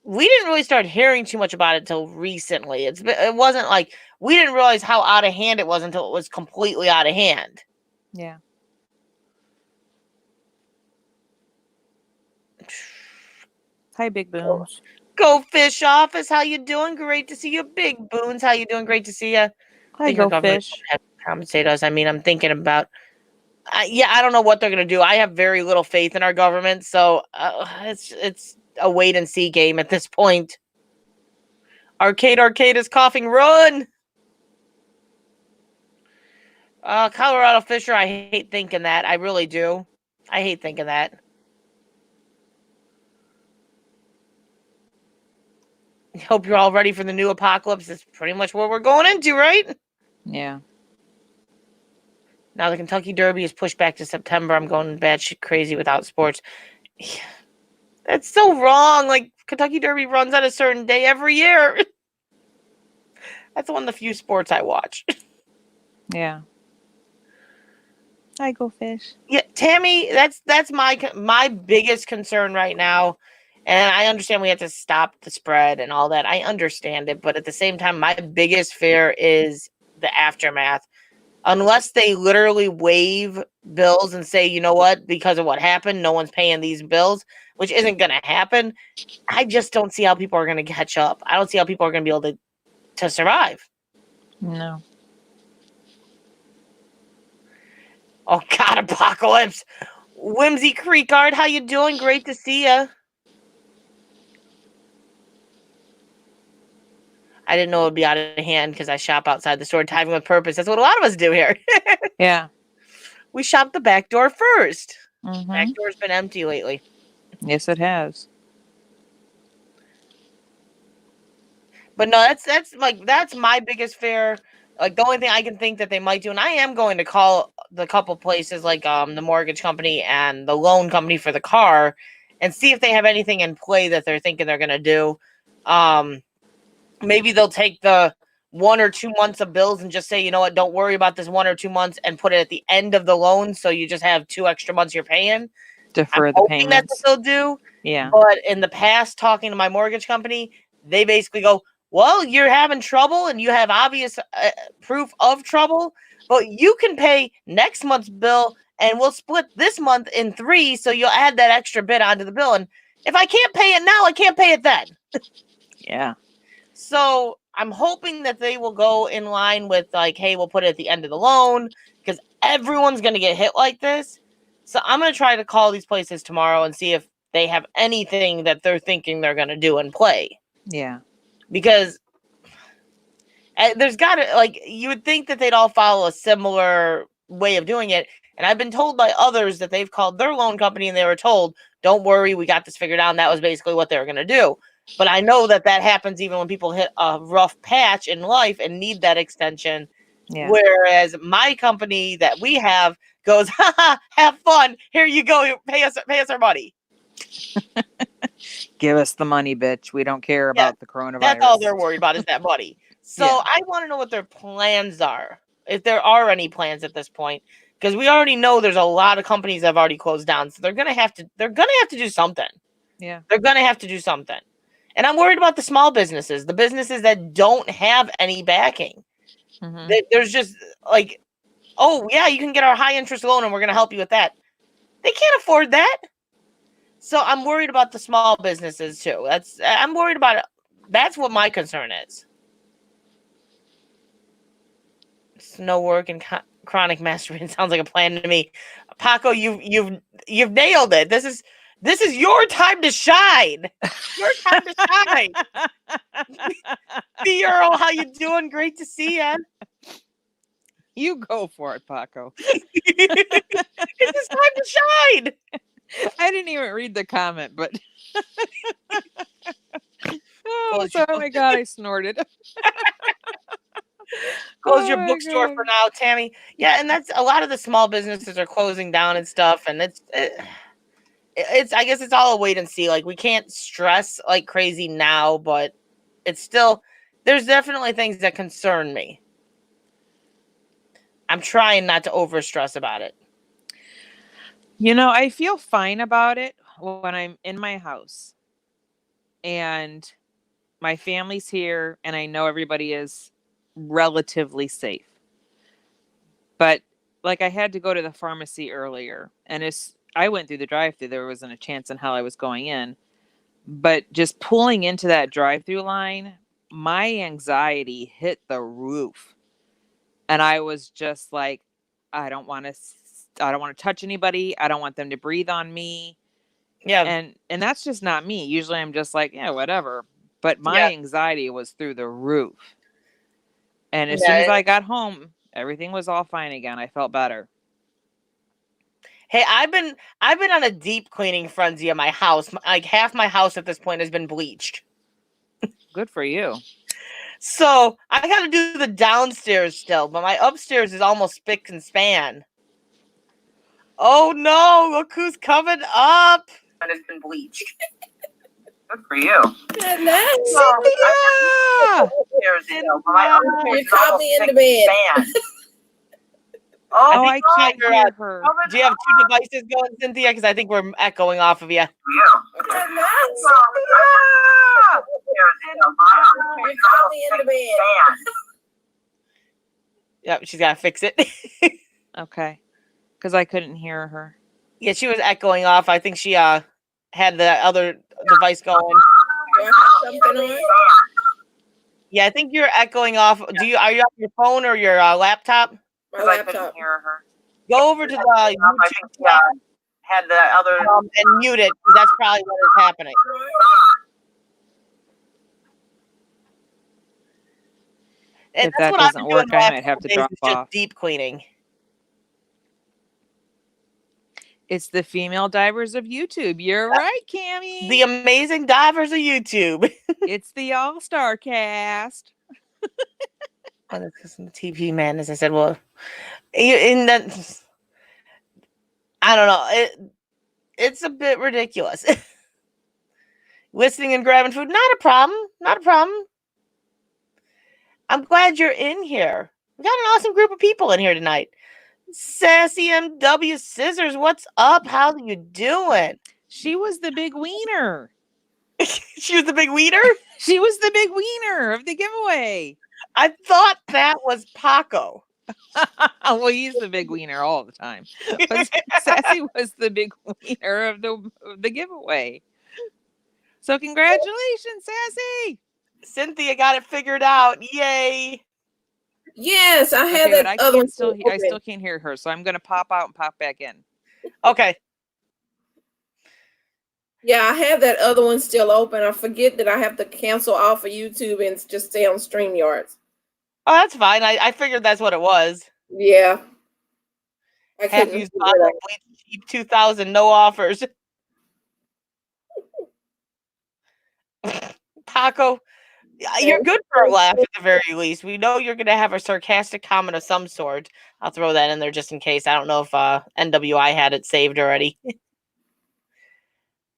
we didn't really start hearing too much about it till recently. It wasn't like we didn't realize how out of hand it was until it was completely out of hand. Yeah. Hi, Big Boons. Go Fish Office. How you doing? Great to see you. Big Boons. How you doing? Great to see you. Hi, Go Fish. Compensate us. I mean, I'm thinking about. I don't know what they're gonna do. I have very little faith in our government, so it's a wait and see game at this point. Arcade is coughing. Run. Colorado Fisher. I hate thinking that. I really do. I hate thinking that. Hope you're all ready for the new apocalypse. That's pretty much what we're going into, right? Yeah. Now the Kentucky Derby is pushed back to September. I'm going batshit crazy without sports. Yeah, that's so wrong. Like, Kentucky Derby runs on a certain day every year. That's one of the few sports I watch. Yeah. I go fish. Yeah, Tammy, that's my biggest concern right now. And I understand we have to stop the spread and all that. I understand it, but at the same time, my biggest fear is the aftermath. Unless they literally waive bills and say, you know what, because of what happened, no one's paying these bills, which isn't going to happen. I just don't see how people are going to catch up. I don't see how people are going to be able to survive. No. Oh God, apocalypse! Whimsy Creekard, how you doing? Great to see you. I didn't know it would be out of hand because I shop outside the store, timing with purpose. That's what a lot of us do here. Yeah. We shop the back door first. Mm-hmm. Back door's been empty lately. Yes, it has. But no, that's my biggest fear. Like the only thing I can think that they might do, and I am going to call the couple places like the mortgage company and the loan company for the car and see if they have anything in play that they're thinking they're gonna do. Maybe they'll take the 1 or 2 months of bills and just say, you know what, don't worry about this 1 or 2 months and put it at the end of the loan so you just have 2 extra months you're paying. Defer I'm the hoping that's payments. what they'll do. Yeah. But in the past, talking to my mortgage company, they basically go, well, you're having trouble and you have obvious proof of trouble, but you can pay next month's bill and we'll split this month in 3 so you'll add that extra bit onto the bill. And if I can't pay it now, I can't pay it then. Yeah. So I'm hoping that they will go in line with like, hey, we'll put it at the end of the loan because everyone's going to get hit like this. So I'm going to try to call these places tomorrow and see if they have anything that they're thinking they're going to do and play. Yeah. Because there's got to, like, you would think that they'd all follow a similar way of doing it. And I've been told by others that they've called their loan company and they were told, don't worry, we got this figured out. And that was basically what they were going to do. But I know that happens even when people hit a rough patch in life and need that extension. Yeah. Whereas my company that we have goes, ha, have fun. Here you go. Pay us our money. Give us the money, bitch. We don't care about the coronavirus. That's all they're worried about is that money. So Yeah. I want to know what their plans are, if there are any plans at this point, because we already know there's a lot of companies that have already closed down. So they're gonna have to do something. Yeah. They're gonna have to do something. And I'm worried about the small businesses, the businesses that don't have any backing. Mm-hmm. There's just like, oh yeah, you can get our high interest loan and we're gonna help you with that. They can't afford that. So I'm worried about the small businesses too. I'm worried about it. That's what my concern is. Snow work and chronic masturbating sounds like a plan to me. Paco, you've nailed it. This is your time to shine. Your time to shine. B Earl, how you doing? Great to see you. You go for it, Paco. It's his time to shine. I didn't even read the comment, but oh my God, I snorted. Close your bookstore for now, Tammy. Yeah, and that's a lot of the small businesses are closing down and stuff, and it's I guess it's all a wait and see. Like we can't stress like crazy now, but it's still there's definitely things that concern me. I'm trying not to overstress about it. You know, I feel fine about it when I'm in my house and my family's here and I know everybody is relatively safe. But like I had to go to the pharmacy earlier and I went through the drive-thru, there wasn't a chance in hell I was going in. But just pulling into that drive-thru line, my anxiety hit the roof. And I was just like, I don't want to touch anybody. I don't want them to breathe on me. Yeah. And that's just not me. Usually I'm just like, yeah, whatever. But my anxiety was through the roof. And as soon as I got home, everything was all fine again. I felt better. Hey, I've been on a deep cleaning frenzy of my house. Like half my house at this point has been bleached. Good for you. So I got to do the downstairs still, but my upstairs is almost spick and span. Oh no! Look who's coming up! And it's been bleached. Good for you. Cynthia! You caught me in the bed. Oh, think I can't you're, hear her. do you have two devices going, Cynthia? Because I think we're echoing off of you. Yep, she's got to fix it. Okay. Because I couldn't hear her. Yeah, she was echoing off. I think she had the other device going. Do I have something on? Yeah, I think you're echoing off. Are you on your phone or your laptop? My laptop. Hear her. Go over to the YouTube tab Had the other. and mute it, because that's probably what is happening. And If that's that what I've doesn't been doing work, the I last might have couple to days, drop is just off. deep cleaning. It's the female divers of YouTube. You're right, Cammie. The amazing divers of YouTube. It's the all-star cast. On the TV man, as I said, well, in that, I don't know. It's a bit ridiculous. Listening and grabbing food, not a problem. Not a problem. I'm glad you're in here. We got an awesome group of people in here tonight. Sassy MW Scissors, what's up? How you doing? She was the big wiener. She was the big weeder? She was the big wiener of the giveaway. I thought that was Paco. Well, he's the big wiener all the time. But Sassy was the big wiener of the giveaway. So congratulations, Sassy. Cynthia got it figured out. Yay. Yes, I had Okay, but that other one. I still can't hear her, so I'm gonna pop out and pop back in. Okay. Yeah, I have that other one still open. I forget that I have to cancel off of YouTube and just stay on StreamYards. Oh, that's fine. I figured that's what it was. Yeah. I Half couldn't used figure bottle, it out. bleach cheap, 2,000, no offers. Paco, you're good for a laugh at the very least. We know you're going to have a sarcastic comment of some sort. I'll throw that in there just in case. I don't know if NWI had it saved already.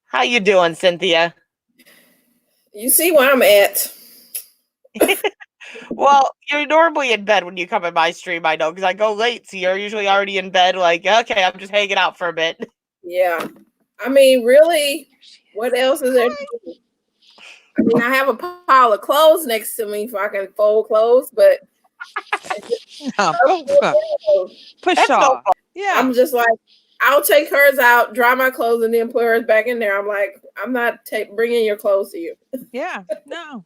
How you doing, Cynthia? You see where I'm at. Well, you're normally in bed when you come in my stream, I know, because I go late, so you're usually already in bed, like, okay, I'm just hanging out for a bit. Yeah. I mean, really, what else is there to do? I mean, I have a pile of clothes next to me if I can fold clothes, but Push That's no off. Yeah. I'm just like, I'll take hers out, dry my clothes, and then put hers back in there. I'm like, I'm not bringing your clothes to you. Yeah. No.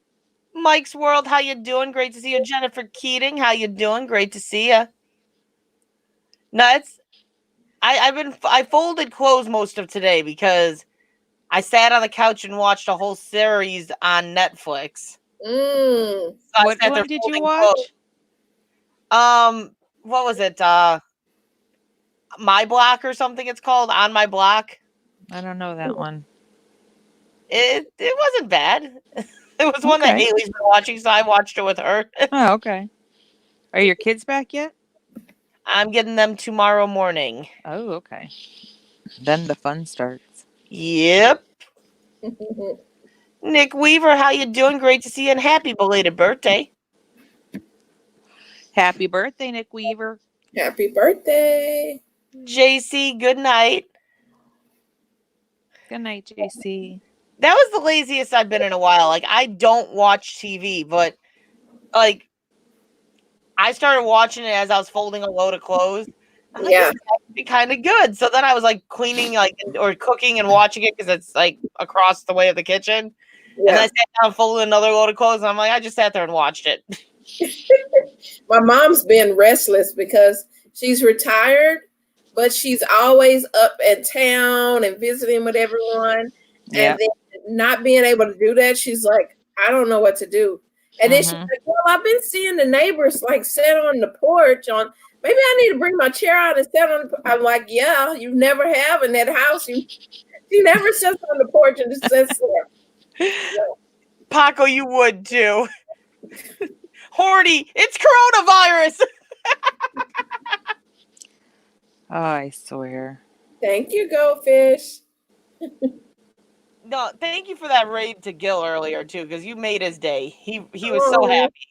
Mike's World, how you doing? Great to see you. Jennifer Keating, how you doing? Great to see you. No, I folded clothes most of today because I sat on the couch and watched a whole series on Netflix. Mm. So What one did you watch? Clothes. What was it? My Block or something it's called, On My Block. I don't know that one. It wasn't bad. It was one that Haley's been watching, so I watched it with her. Oh, okay. Are your kids back yet? I'm getting them tomorrow morning. Oh, okay. Then the fun starts. Yep. Nick Weaver, how you doing? Great to see you, and happy belated birthday. Happy birthday, Nick Weaver. Happy birthday. JC, good night. Good night, JC. That was the laziest I've been in a while. Like, I don't watch TV, but like I started watching it as I was folding a load of clothes. I'm Yeah. like, this would be kind of good. So then I was like cleaning, like, or cooking and watching it because it's like across the way of the kitchen. And then I sat down and folded another load of clothes, and I'm like, I just sat there and watched it. My mom's been restless because she's retired, but she's always up in town and visiting with everyone. Yeah. And then not being able to do that, she's like, I don't know what to do. And then she's like, well, I've been seeing the neighbors like sit on the porch on, maybe I need to bring my chair out and sit on the, I'm like, yeah, you never have in that house. She never sits on the porch and just sits there. Paco, you would too. Horty, it's coronavirus. Oh, I swear. Thank you, Goldfish. No, thank you for that raid to Gil earlier too, because you made his day. He was so happy.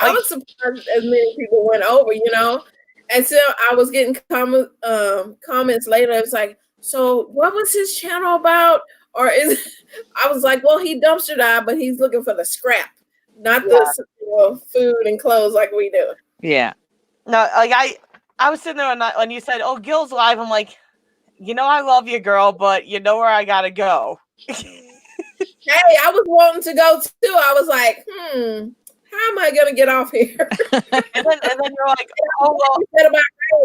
Well, I was surprised as many people went over, you know. And so I was getting comments later. It's like, so what was his channel about? Or is I was like, well, he dumpster dive, but he's looking for the scrap, not the food and clothes like we do. Yeah. No, like I was sitting there when you said, "Oh, Gil's live," I'm like, you know, I love you, girl, but you know where I gotta go. Hey, I was wanting to go too. I was like, how am I gonna get off here? and then you're like, oh well.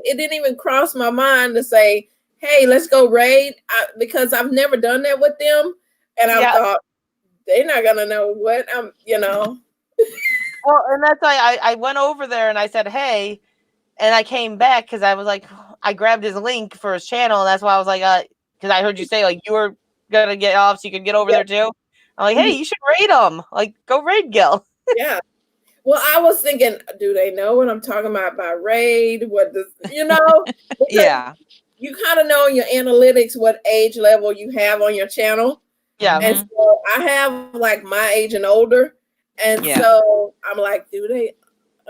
It didn't even cross my mind to say, hey, let's go raid, because I've never done that with them, and I thought they're not gonna know what I'm, you know. Well, and that's why I went over there and I said, hey, and I came back because I was like, I grabbed his link for his channel, and that's why I was like, because I heard you say like you were gonna get off so you could get over there too. I'm like, hey, you should raid him. Like, go raid Gil. Yeah. Well, I was thinking, do they know what I'm talking about by raid? What does, you know? Yeah. You kind of know in your analytics what age level you have on your channel. Yeah. And so I have like my age and older. And so I'm like, do they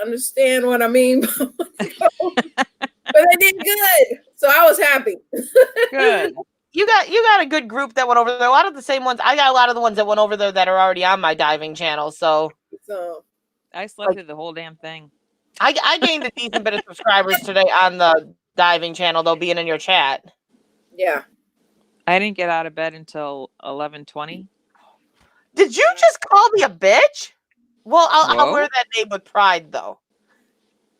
understand what I mean? But they did good. So I was happy. Good. You got a good group that went over there. A lot of the same ones. I got a lot of the ones that went over there that are already on my diving channel. So I slept through the whole damn thing. I gained a decent bit of subscribers today on the diving channel, though, being in your chat. Yeah. I didn't get out of bed until 11:20. Did you just call me a bitch? Well, I'll wear that name with pride, though.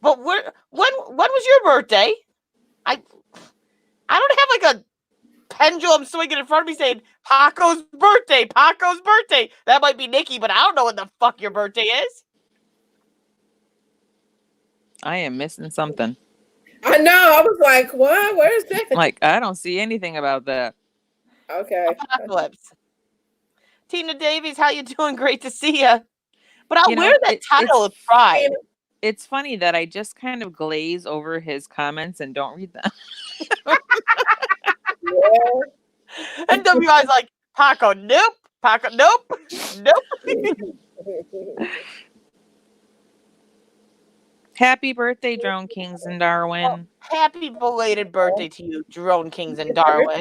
But when was your birthday? I don't have like a pendulum swinging in front of me saying Paco's birthday. Paco's birthday. That might be Nikki, but I don't know what the fuck your birthday is. I am missing something. I know. I was like, what? Where's that? Like, I don't see anything about that. Okay. Apocalypse. Tina Davies, how you doing? Great to see you. But I'll wear that title with pride. It's funny that I just kind of glaze over his comments and don't read them. And WI's like, Paco, nope. Paco, nope. Nope. Happy birthday, Drone Kings in Darwin. Oh, happy belated birthday to you, Drone Kings in Darwin.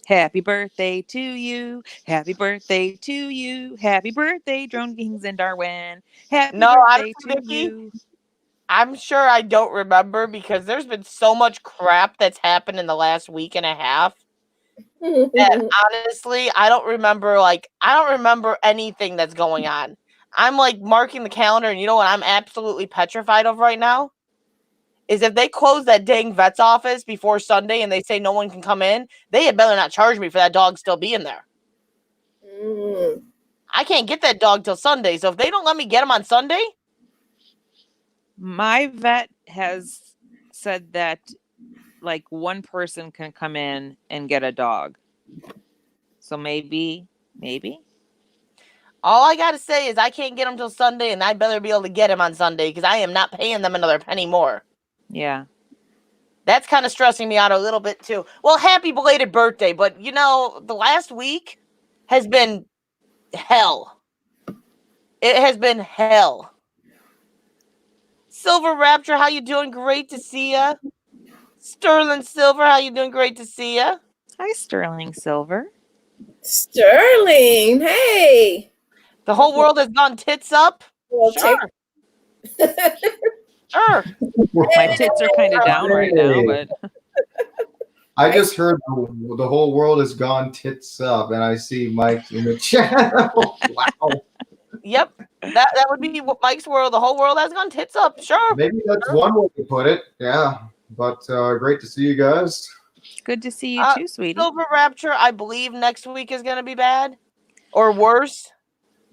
Happy birthday to you. Happy birthday to you. Happy birthday, Drone Kings in Darwin. Happy birthday to you. I'm sure I don't remember because there's been so much crap that's happened in the last week and a half that honestly, I don't remember anything that's going on. I'm like marking the calendar, and you know what I'm absolutely petrified of right now? Is if they close that dang vet's office before Sunday and they say no one can come in, they had better not charge me for that dog still being there. I can't get that dog till Sunday, so if they don't let me get him on Sunday... My vet has said that like one person can come in and get a dog. So maybe. All I got to say is I can't get him till Sunday, and I better be able to get him on Sunday because I am not paying them another penny more. Yeah. That's kind of stressing me out a little bit too. Well, happy belated birthday, but you know, the last week has been hell. It has been hell. Silver Rapture, how you doing? Great to see ya. Sterling Silver, how you doing? Great to see ya. Hi, Sterling Silver. Sterling, hey. The whole world has gone tits up. Well, sure. Sure. My tits are kind of down right now, but I just heard the whole world has gone tits up, and I see Mike in the chat. Wow. Yep, that would be Mike's world. The whole world has gone tits up. Sure. Maybe that's one way to put it. Yeah, but great to see you guys. Good to see you too, sweetie. Silver Rapture, I believe next week is going to be bad or worse.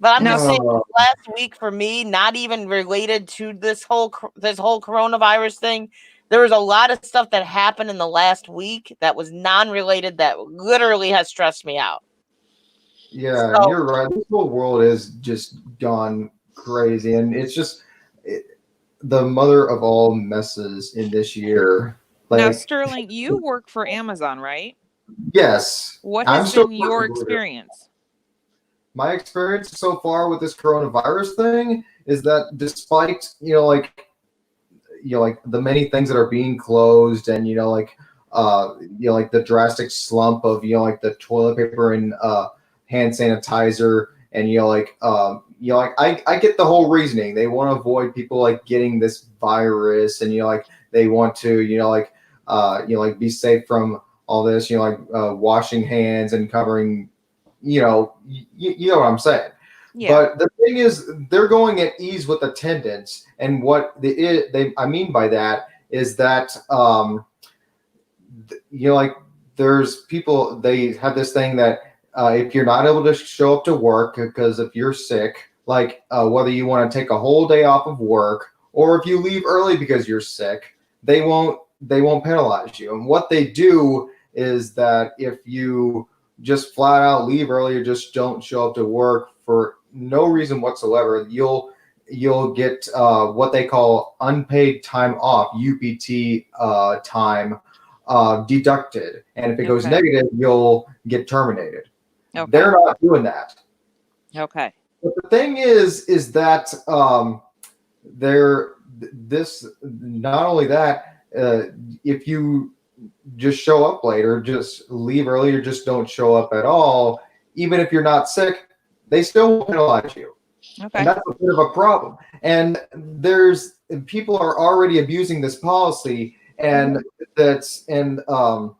But I'm just saying, last week for me, not even related to this whole coronavirus thing. There was a lot of stuff that happened in the last week that was non-related that literally has stressed me out. Yeah, so, you're right. This whole world has just gone crazy, and it's just the mother of all messes in this year. Like, now, Sterling, you work for Amazon, right? Yes. What has been your experience? my experience so far with this coronavirus thing is that despite like the many things that are being closed, and like the drastic slump of like the toilet paper and hand sanitizer, and I get the whole reasoning. They want to avoid people like getting this virus, and like they want to be safe from all this, washing hands and covering, you know what I'm saying. Yeah. But the thing is, they're going at ease with attendance, and what I mean by that is that there's people, they have this thing that if you're not able to show up to work because if you're sick, like whether you want to take a whole day off of work or if you leave early because you're sick, they won't penalize you. And what they do is that if you just flat out leave early or just don't show up to work for no reason whatsoever, you'll get what they call unpaid time off, UPT time deducted, and if it goes negative, you'll get terminated. Okay. They're not doing that. Okay. But the thing is that not only that, if you just show up late or just leave early or just don't show up at all, even if you're not sick, they still won't penalize you. Okay. And that's a bit of a problem. And people are already abusing this policy, and the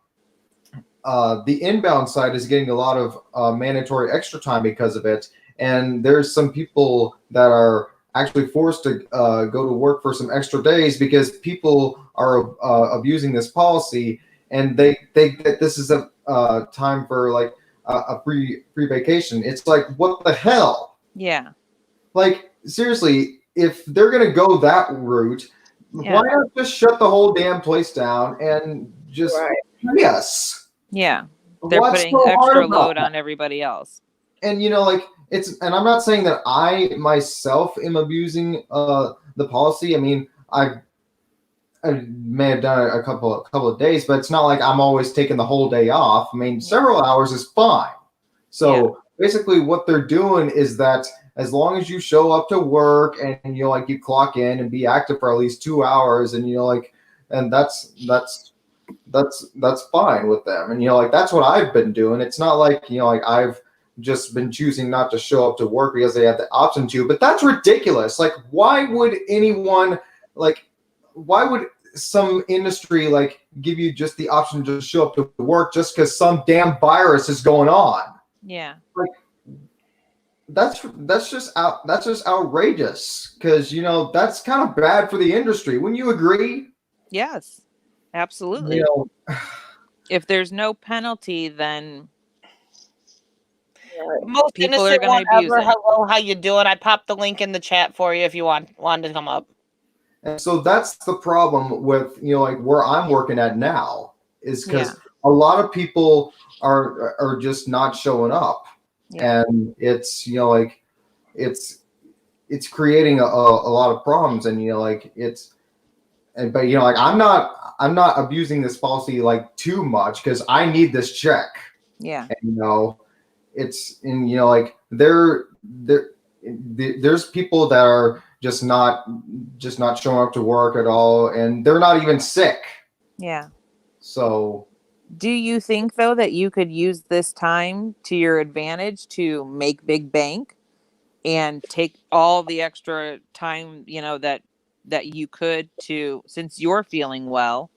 inbound side is getting a lot of mandatory extra time because of it. And there's some people that are actually forced to go to work for some extra days because people are abusing this policy, and they think that this is a time for like a free vacation. It's like, what the hell? Yeah. Like, seriously, if they're gonna go that route, why not just shut the whole damn place down and just yes. Yeah. They're What's putting so hard extra about load that? on everybody else. And and I'm not saying that I myself am abusing the policy. I mean, I may have done it a couple of days, but it's not like I'm always taking the whole day off. I mean, several hours is fine. So basically what they're doing is that as long as you show up to work and you clock in and be active for at least 2 hours, and and that's fine with them. And that's what I've been doing. It's not like I've just been choosing not to show up to work because they have the option to, but that's ridiculous. Like, why would some industry give you just the option to show up to work just because some damn virus is going on? Yeah. Like, that's just outrageous, because that's kind of bad for the industry. Wouldn't you agree? Yes, absolutely. If there's no penalty, then most people are innocent going one to abuse ever. it. Hello, how you doing? I popped the link in the chat for you if you wanted to come up. And so that's the problem with where I'm working at now, is because a lot of people are just not showing up. Yeah. And it's it's creating a lot of problems, and I'm not abusing this policy too much, because I need this check. Yeah. And there's people that are just not showing up to work at all, and they're not even sick. Yeah. So do you think, though, that you could use this time to your advantage to make big bank and take all the extra time, that you could, to, since you're feeling well,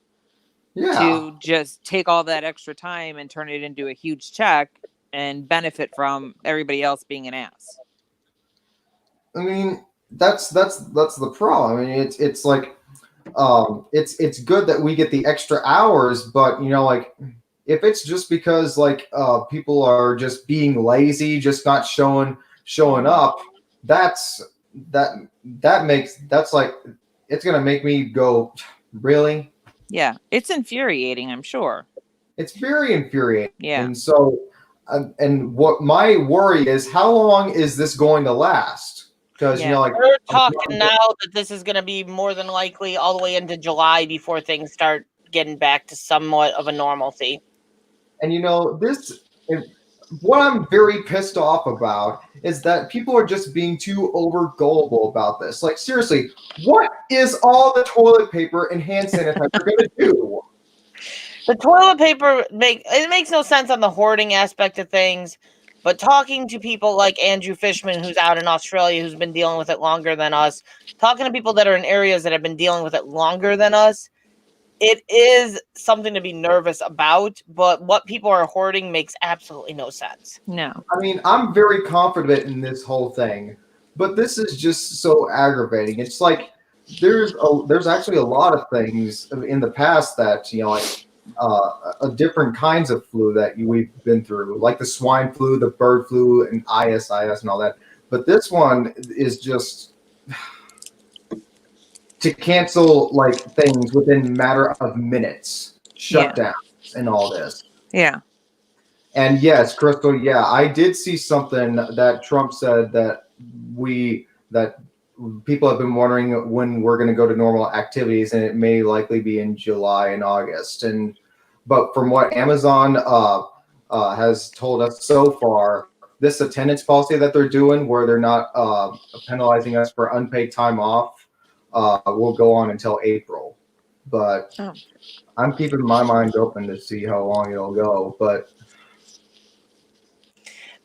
to just take all that extra time and turn it into a huge check and benefit from everybody else being an ass? I mean, that's the problem. I mean, it's like, it's good that we get the extra hours, but if it's just because people are just being lazy, just not showing up, it's gonna make me go, really? Yeah, it's infuriating, I'm sure. It's very infuriating. Yeah. And so, and what my worry is, how long is this going to last? Because we're talking now that this is going to be more than likely all the way into July before things start getting back to somewhat of a normalcy. And what I'm very pissed off about is that people are just being too over gullible about this. Like, seriously, what is all the toilet paper and hand sanitizer going to do? The toilet paper makes no sense on the hoarding aspect of things, but talking to people like Andrew Fishman, who's out in Australia, who's been dealing with it longer than us, talking to people that are in areas that have been dealing with it longer than us, it is something to be nervous about, but what people are hoarding makes absolutely no sense. No. I mean, I'm very confident in this whole thing, but this is just so aggravating. It's like there's actually a lot of things in the past that, you know, like different kinds of flu that we've been through, like the swine flu, the bird flu, and ISIS and all that. But this one is just to cancel like things within a matter of minutes, shutdowns and all this. Yeah. And yes, Crystal, yeah, I did see something that Trump said that people have been wondering when we're going to go to normal activities, and it may likely be in July and August. But from what Amazon has told us so far, this attendance policy that they're doing, where they're not penalizing us for unpaid time off, will go on until April. But I'm keeping my mind open to see how long it'll go. But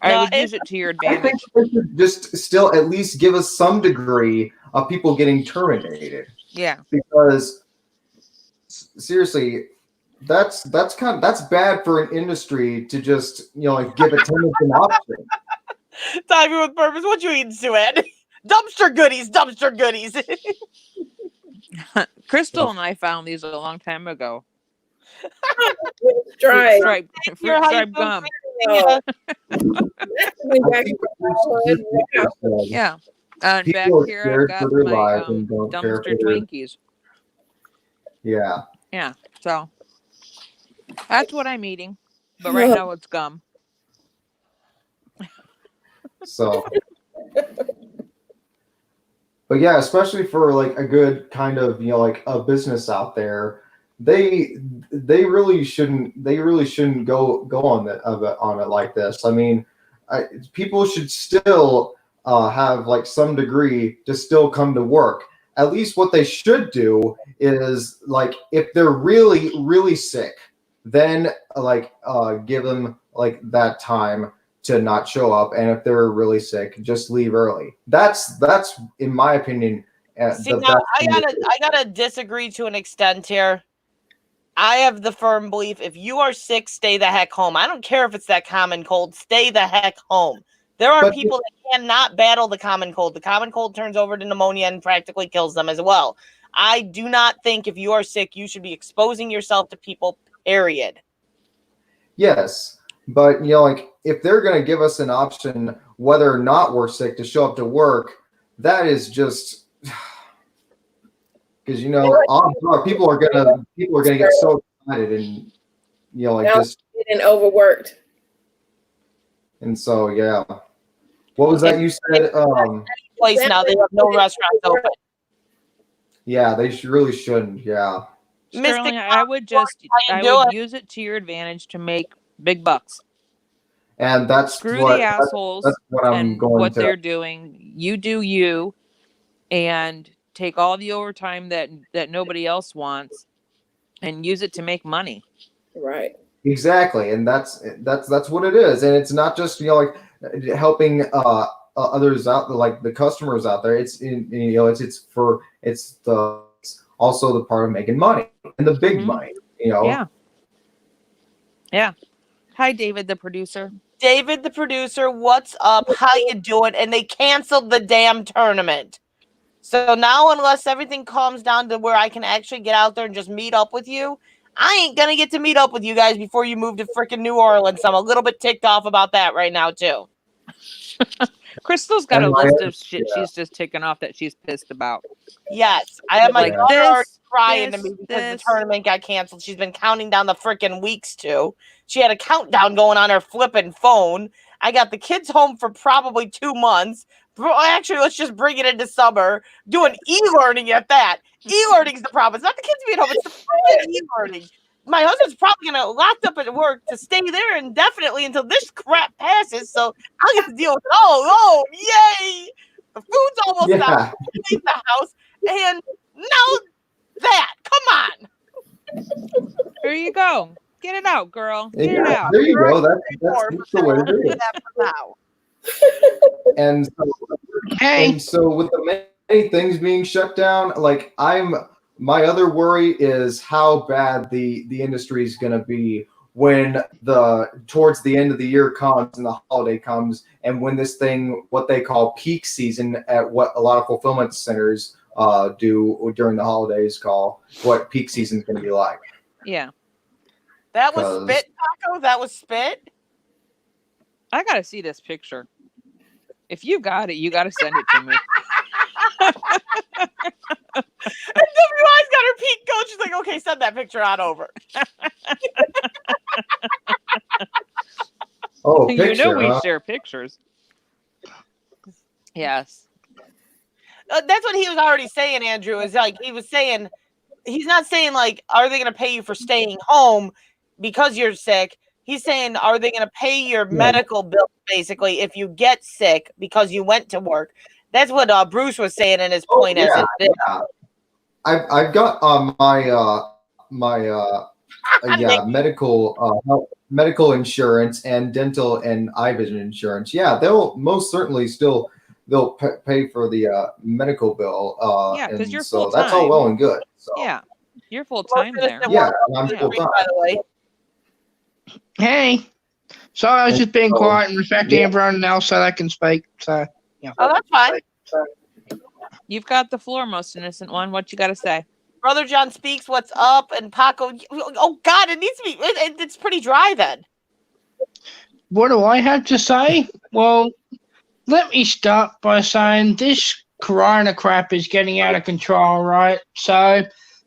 I would use it to your I think advantage. they should just still at least give us some degree of people getting terminated. Yeah. Because seriously, that's bad for an industry to just, you know, like give attendance an option. Timing with purpose. What you eating, Sue-Ann? Dumpster goodies, dumpster goodies. Crystal and I found these a long time ago. Right. Fruit stripe gum. Oh. Yeah. And back People are here I've scared got for their my lives and don't care dumpster for their- Twinkies. Yeah. Yeah. So that's what I'm eating. But right now it's gum. So, but yeah, especially for like a good kind of, you know, like a business out there, they really shouldn't go on it like this. I mean, people should still have like some degree to still come to work. At least what they should do is, like, if they're really, really sick, then like give them like that time to not show up, and if they're really sick, just leave early. That's in my opinion. See, now I gotta disagree to an extent here. I have the firm belief if you are sick, stay the heck home. I don't care if it's that common cold, stay the heck home. There are people that cannot battle the common cold. The common cold turns over to pneumonia and practically kills them as well. I do not think if you are sick, you should be exposing yourself to people, period. Yes, but, you know, like, if they're going to give us an option, whether or not we're sick, to show up to work, that is just because, you know, people are gonna get so excited and, you know, like, just getting overworked. And so, yeah. What was that you said? Place now, they have no restaurants open. Yeah, they really shouldn't. Yeah. Sterling, I would use it to your advantage to make big bucks. And that's Screw what, the assholes that's what I'm and going what to. they're doing. You do you, and take all the overtime that nobody else wants, and use it to make money. Right. Exactly, and that's what it is. And it's not just, you know, like, helping others out, like the customers out there. It's also the part of making money, and the big money. You know. Yeah. Yeah. Hi, David, the producer. David, the producer, what's up? How you doing? And they canceled the damn tournament. So now, unless everything calms down to where I can actually get out there and just meet up with you, I ain't going to get to meet up with you guys before you move to freaking New Orleans. I'm a little bit ticked off about that right now, too. Crystal's got a list of shit she's just taken off that she's pissed about. Yes. I have my daughter already crying to me because this. the tournament got canceled. She's been counting down the freaking weeks, too. She had a countdown going on her flipping phone. I got the kids home for probably 2 months. Actually, let's just bring it into summer. Doing e-learning at that. E-learning's the problem. It's not the kids being home. It's the freaking e-learning. my husband's probably gonna locked up at work to stay there indefinitely until this crap passes. So I'll get to deal with it. Oh, yay! The food's almost Yeah. out. Leave the house, and now that. Come on. There you go. Get it out, girl. Get it Yeah, out. there you go. That's Or the way to do do it. that for now. And Hey, so with the many things being shut down, like my other worry is how bad the industry is going to be when towards the end of the year comes and the holiday comes, and when this thing, what they call peak season at what a lot of fulfillment centers do during the holidays, call what peak season is going to be like. Yeah. That was 'Cause- spit, Taco. That was spit. I gotta see this picture. If you got it, you gotta send it to me. And WI's got her peak coach. She's like, okay, send that picture on over. Oh, You picture, know we huh? share pictures. Yes. That's what he was already saying, Andrew. Is like he was saying, he's not saying like, are they going to pay you for staying home because you're sick? He's saying, are they going to pay your medical bill basically if you get sick because you went to work? That's what Bruce was saying in his point. As it is. Yeah. I've got medical insurance and dental and eye vision insurance. Yeah, they'll most certainly still pay for the medical bill. Yeah, 'cause and you're so that's all full-time. well and good. So Yeah. You're full time there. yeah, I'm Yeah. full time. By the way, hey. So I was just being Oh, quiet and respecting yeah. everyone else so they can speak. So, yeah. oh, that's fine. You've got the floor, most innocent one. What you gotta say? Brother John speaks. What's up? And Paco. Oh God, it needs to be. It's pretty dry then. What do I have to say? Well, let me start by saying this corona crap is getting out of control, right? So,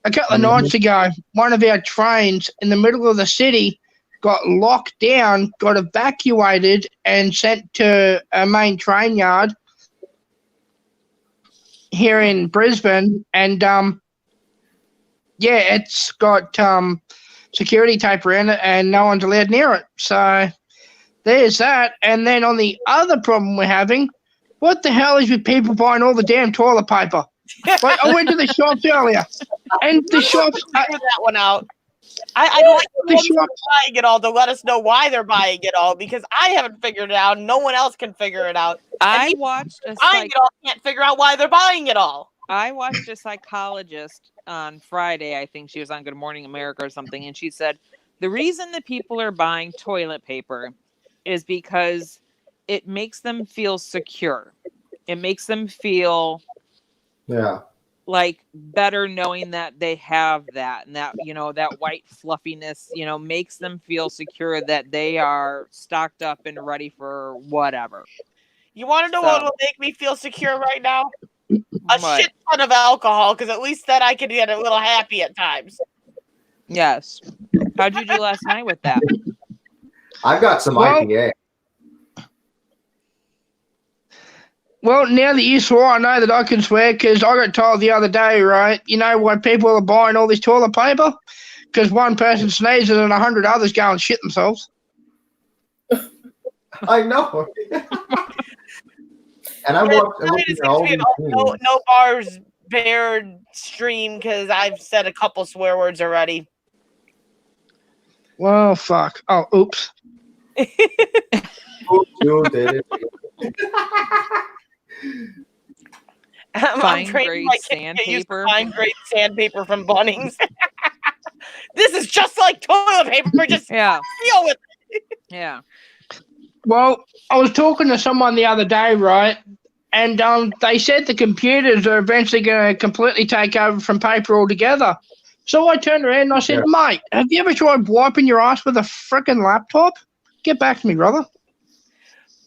a couple of nights ago, one of our trains in the middle of the city got locked down, got evacuated, and sent to a main train yard here in Brisbane. And, yeah, it's got security tape around it, and no one's allowed near it. So, there's that. And then on the other problem we're having, what the hell is with people buying all the damn toilet paper? Like, I went to the shops earlier, and the shops, Figure that one out. I'd like the the ones that are shops, buying it all to let us know why they're buying it all, because I haven't figured it out. No one else can figure it out. I people watched a Buying it all can't figure out why they're buying it all. I watched a psychologist on Friday. I think she was on Good Morning America or something, and she said the reason that people are buying toilet paper is because it makes them feel secure. It makes them feel Yeah. like better knowing that they have that, and that, you know, that white fluffiness, you know, makes them feel secure that they are stocked up and ready for whatever. You want to know what will make me feel secure right now? A What? shit ton of alcohol, because at least then I can get a little happy at times. Yes. How'd you do last night with that? I've got some Well- IPA. well, now that you swore, I know that I can swear because I got told the other day, right? You know why people are buying all this toilet paper? Because one person sneezes and 100 others go and shit themselves. I know. And I'm Yeah, looking it's at all gonna be these no, things. no bars bared stream because I've said a couple swear words already. Well, fuck. Oh, oops. You did it. I'm Fine training grade my kid to get used to sandpaper. fine grade sandpaper from Bunnings. This is just like toilet paper. Just Yeah. deal with it. Yeah. Well, I was talking to someone the other day, right? And they said the computers are eventually going to completely take over from paper altogether. So I turned around and I said, mate, have you ever tried wiping your ass with a frickin' laptop? Get back to me, brother.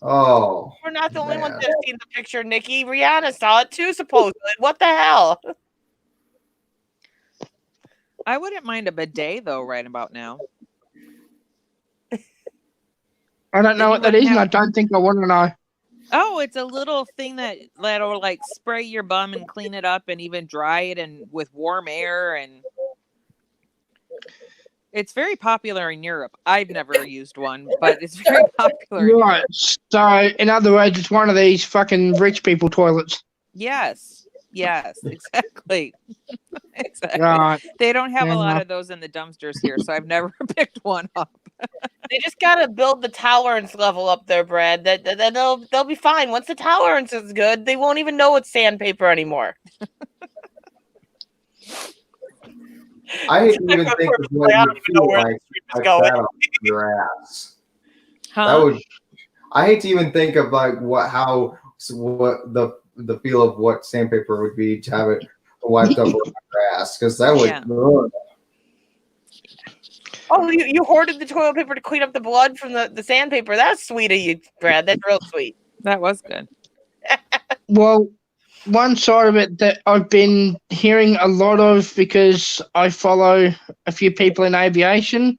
Oh. We're not the only ones Man. that have seen the picture, Nikki. Rihanna saw it too, supposedly. What the hell? I wouldn't mind a bidet though, right about now. I don't know Then what you that wouldn't is, and I have- don't think I want to know. Oh, it's a little thing that'll like spray your bum and clean it up and even dry it and with warm air and It's very popular in Europe. I've never used one, but it's very popular. In Right. Europe. So, in other words, it's one of these fucking rich people toilets. Yes, exactly. Exactly. Right. They don't have a lot Yeah. of those in the dumpsters here, so I've never picked one up. They just gotta build the tolerance level up there, Brad. That they'll be fine. Once the tolerance is good, they won't even know it's sandpaper anymore. I hate to even I think of don't what even you know feel where like the stream is like going. that on your ass. Huh? That would. I hate to even think of like what the feel of what sandpaper would be to have it wiped up around your ass, because that would. Yeah. Ugh. Oh, you hoarded the toilet paper to clean up the blood from the sandpaper. That's sweet of you, Brad. That's real sweet. That was good. Well, one side of it that I've been hearing a lot of because I follow a few people in aviation.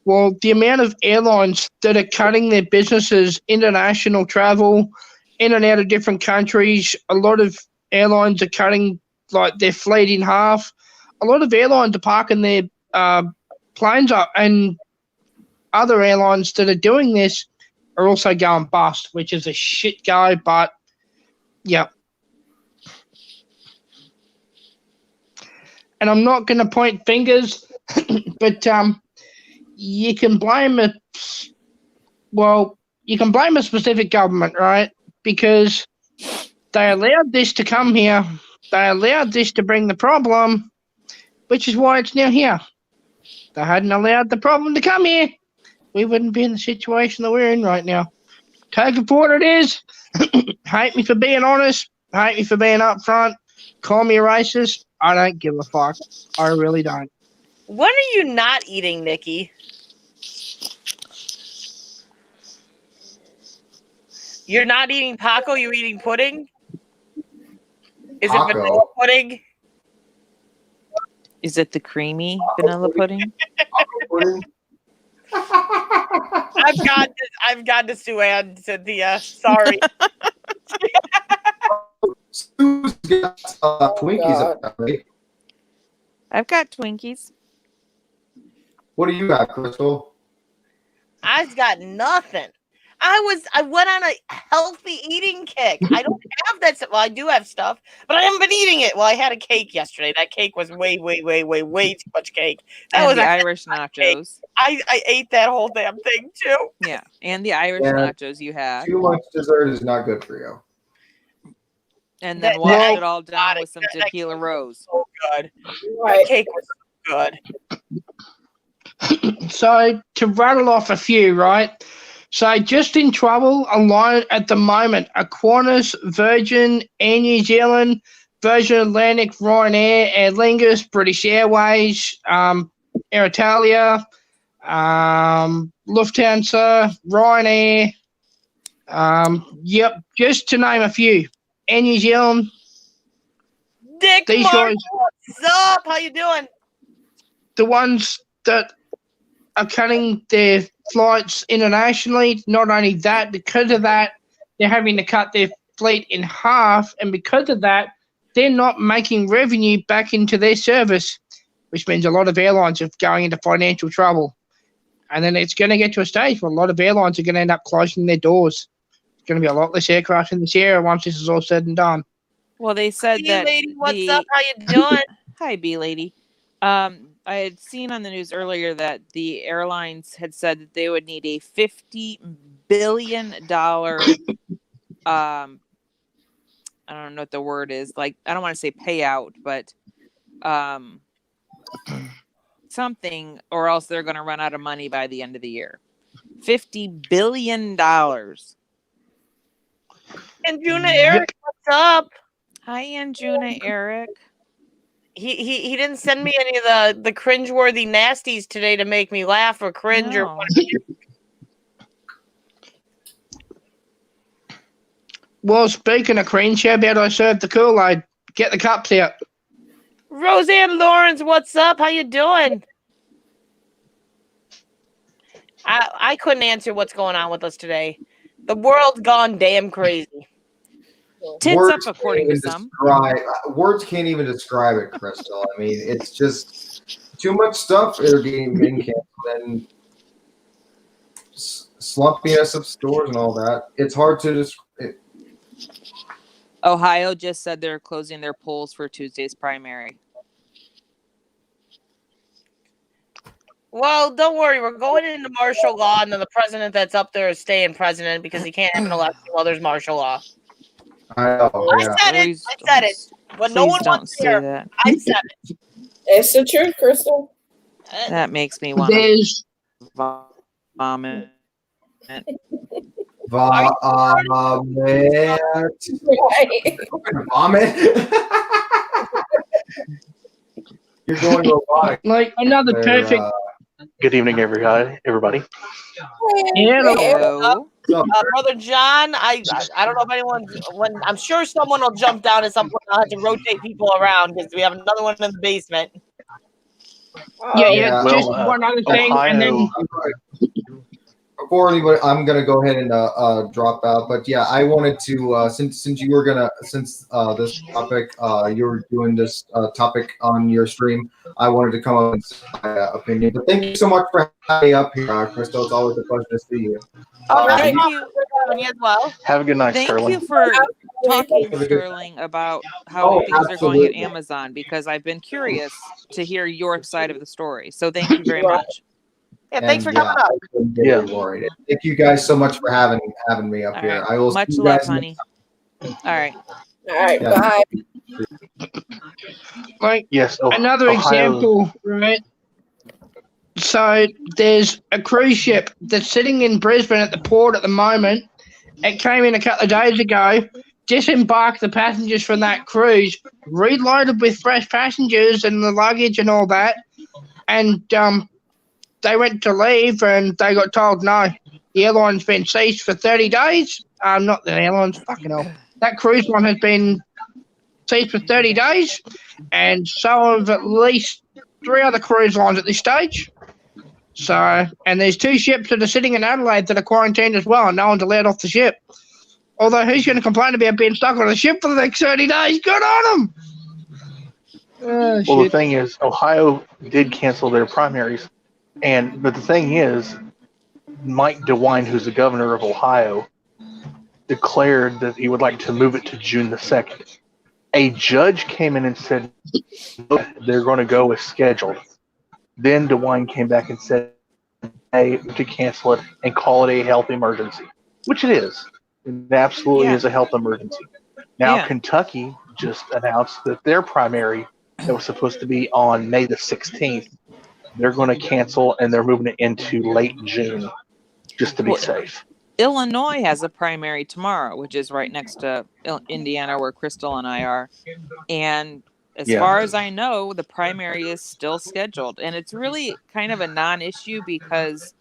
Well, the amount of airlines that are cutting their businesses, international travel, in and out of different countries, a lot of airlines are cutting like their fleet in half. A lot of airlines are parking their planes up, and other airlines that are doing this are also going bust, which is a shit go, but yeah. And I'm not going to point fingers, but you can blame a specific government, right? Because they allowed this to come here. They allowed this to bring the problem, which is why it's now here. They hadn't allowed the problem to come here, we wouldn't be in the situation that we're in right now. Take it for what it is. Hate me for being honest. Hate me for being upfront. Call me a racist. I don't give a fuck. I really don't. When are you not eating, Nikki? You're not eating Paco, you're eating pudding? Is Paco? it vanilla pudding? Is it the creamy vanilla pudding? I've gone to Sue-Ann, Cynthia. Sorry. Sue's got Twinkies apparently. I've got Twinkies. What do you got, Crystal? I've got nothing. I went on a healthy eating kick. I don't have that stuff. Well, I do have stuff, but I haven't been eating it. Well, I had a cake yesterday. That cake was way too much cake. That And was the a Irish nachos. I ate that whole damn thing too. Yeah, and the Irish Yeah. nachos you had. Too much dessert is not good for you. And then That- wash that- it all down with some tequila rose. So good. Right. The cake was so good. So to rattle off a few, right? So just in trouble alone at the moment are Qantas, Virgin, Air New Zealand, Virgin Atlantic, Ryanair, Aer Lingus, British Airways, Air Italia, Lufthansa, Ryanair. Yep, just to name a few. Air New Zealand. Dick These Martin, guys- what's up? How you doing? The ones that are cutting their flights internationally. Not only that, because of that, they're having to cut their fleet in half, and because of that, they're not making revenue back into their service, which means a lot of airlines are going into financial trouble. And then it's going to get to a stage where a lot of airlines are going to end up closing their doors. There's going to be a lot less aircraft in this area once this is all said and done. Well, they said Hey, that lady, what's the up? How you doing? Hi, B lady. I had seen on the news earlier that the airlines had said that they would need a $50 billion I don't know what the word is, like I don't want to say payout, but something, or else they're going to run out of money by the end of the year. $50 billion. And Juna Eric, what's up? Hi, Anjuna Eric. He didn't send me any of the cringeworthy nasties today to make me laugh or cringe or No. whatever. Well, speaking of cringe, how about I serve the Kool-Aid? Get the cups out. Roseanne Lawrence, what's up? How you doing? I couldn't answer what's going on with us today. The world's gone damn crazy. Tits Words up, according can't to even some. words can't even describe it, Crystal. I mean, it's just too much stuff are getting canceled, and slumpiness of stores and all that. It's hard to just. Ohio just said they're closing their polls for Tuesday's primary. Well, don't worry. We're going into martial law, and then the president that's up there is staying president because he can't have an election while there's martial law. I know, yeah. I said it. But no Please one don't wants to say hear. that. I said it. It's the truth, Crystal. That makes me want to There's vomit. Right. Vomit. You're going robotic. like another there, perfect. Good evening, everybody. Hello. Brother John, I don't know if anyone. I'm sure someone will jump down at some point. I'll have to rotate people around because we have another one in the basement. Yeah. Well, Just one other thing, and then Before anybody, I'm gonna go ahead and drop out. But yeah, I wanted to since you were gonna this topic you were doing this topic on your stream, I wanted to come up and say my opinion. But thank you so much for having me up here, Crystal. It's always a pleasure to see you. All right, Thank you. as well. Have a good night, Thank Sterling. you for talking, Sterling, about how things are going at Amazon, because I've been curious to hear your side of the story. So thank you very much. Yeah, thanks for coming up. I'm very worried. Thank you guys so much for having me up All here. right. I will Much see you love, guys honey. All right. All right, Yeah. bye. like Yes, another Ohio. example, right? So there's a cruise ship that's sitting in Brisbane at the port at the moment. It came in a couple of days ago, disembarked the passengers from that cruise, reloaded with fresh passengers and the luggage and all that, and they went to leave and they got told, no, the airline's been seized for 30 days. Not the airline's, fucking hell. That cruise line has been seized for 30 days, and so have at least 3 other cruise lines at this stage. So, and there's 2 ships that are sitting in Adelaide that are quarantined as well, and no one's allowed off the ship. Although, who's going to complain about being stuck on a ship for the next 30 days? Good on them! Well, the thing is, Ohio did cancel their primaries, but the thing is, Mike DeWine, who's the governor of Ohio, declared that he would like to move it to June the 2nd. A judge came in and said they're going to go as scheduled. Then DeWine came back and said, hey, to cancel it and call it a health emergency, which it is. It absolutely is a health emergency. Now, Kentucky just announced that their primary that was supposed to be on May the 16th, they're going to cancel and they're moving it into late June just to be safe. Illinois has a primary tomorrow, which is right next to Indiana, where Crystal and I are. And as far as I know, the primary is still scheduled. And it's really kind of a non-issue because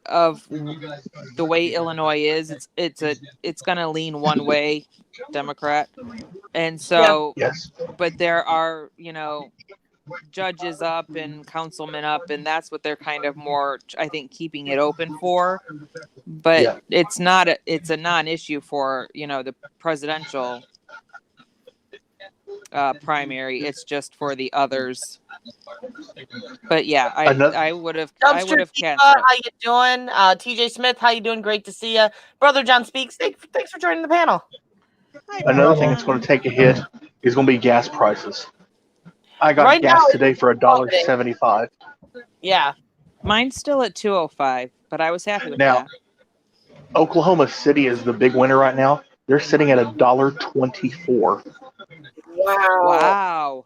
of the way Illinois is. It's going to lean one way, Democrat. And so, but there are, judges up and councilmen up, and that's what they're kind of more, I think, keeping it open for. But it's a non-issue for, the presidential primary. It's just for the others. But yeah, I would have canceled. How you doing? TJ Smith, how you doing? Great to see you. Brother John Speaks, thanks for joining the panel. Another thing that's going to take a hit is going to be gas prices. I got gas today for $1.75. Yeah. Mine's still at $2.05, but I was happy with that. Oklahoma City is the big winner right now. They're sitting at $1.24. Wow.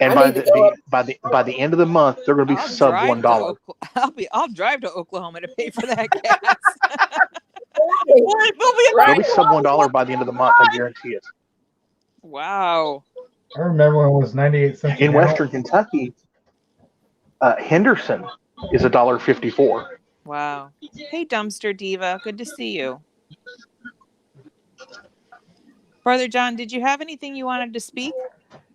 And by the end of the month, they're going to be sub $1. I'll drive to Oklahoma to pay for that gas. They'll be sub $1 by the end of the month. I guarantee it. Wow. I remember when it was 98 cents. In Western Kentucky, Henderson is $1.54. Wow. Hey, Dumpster Diva. Good to see you. Brother John, did you have anything you wanted to speak?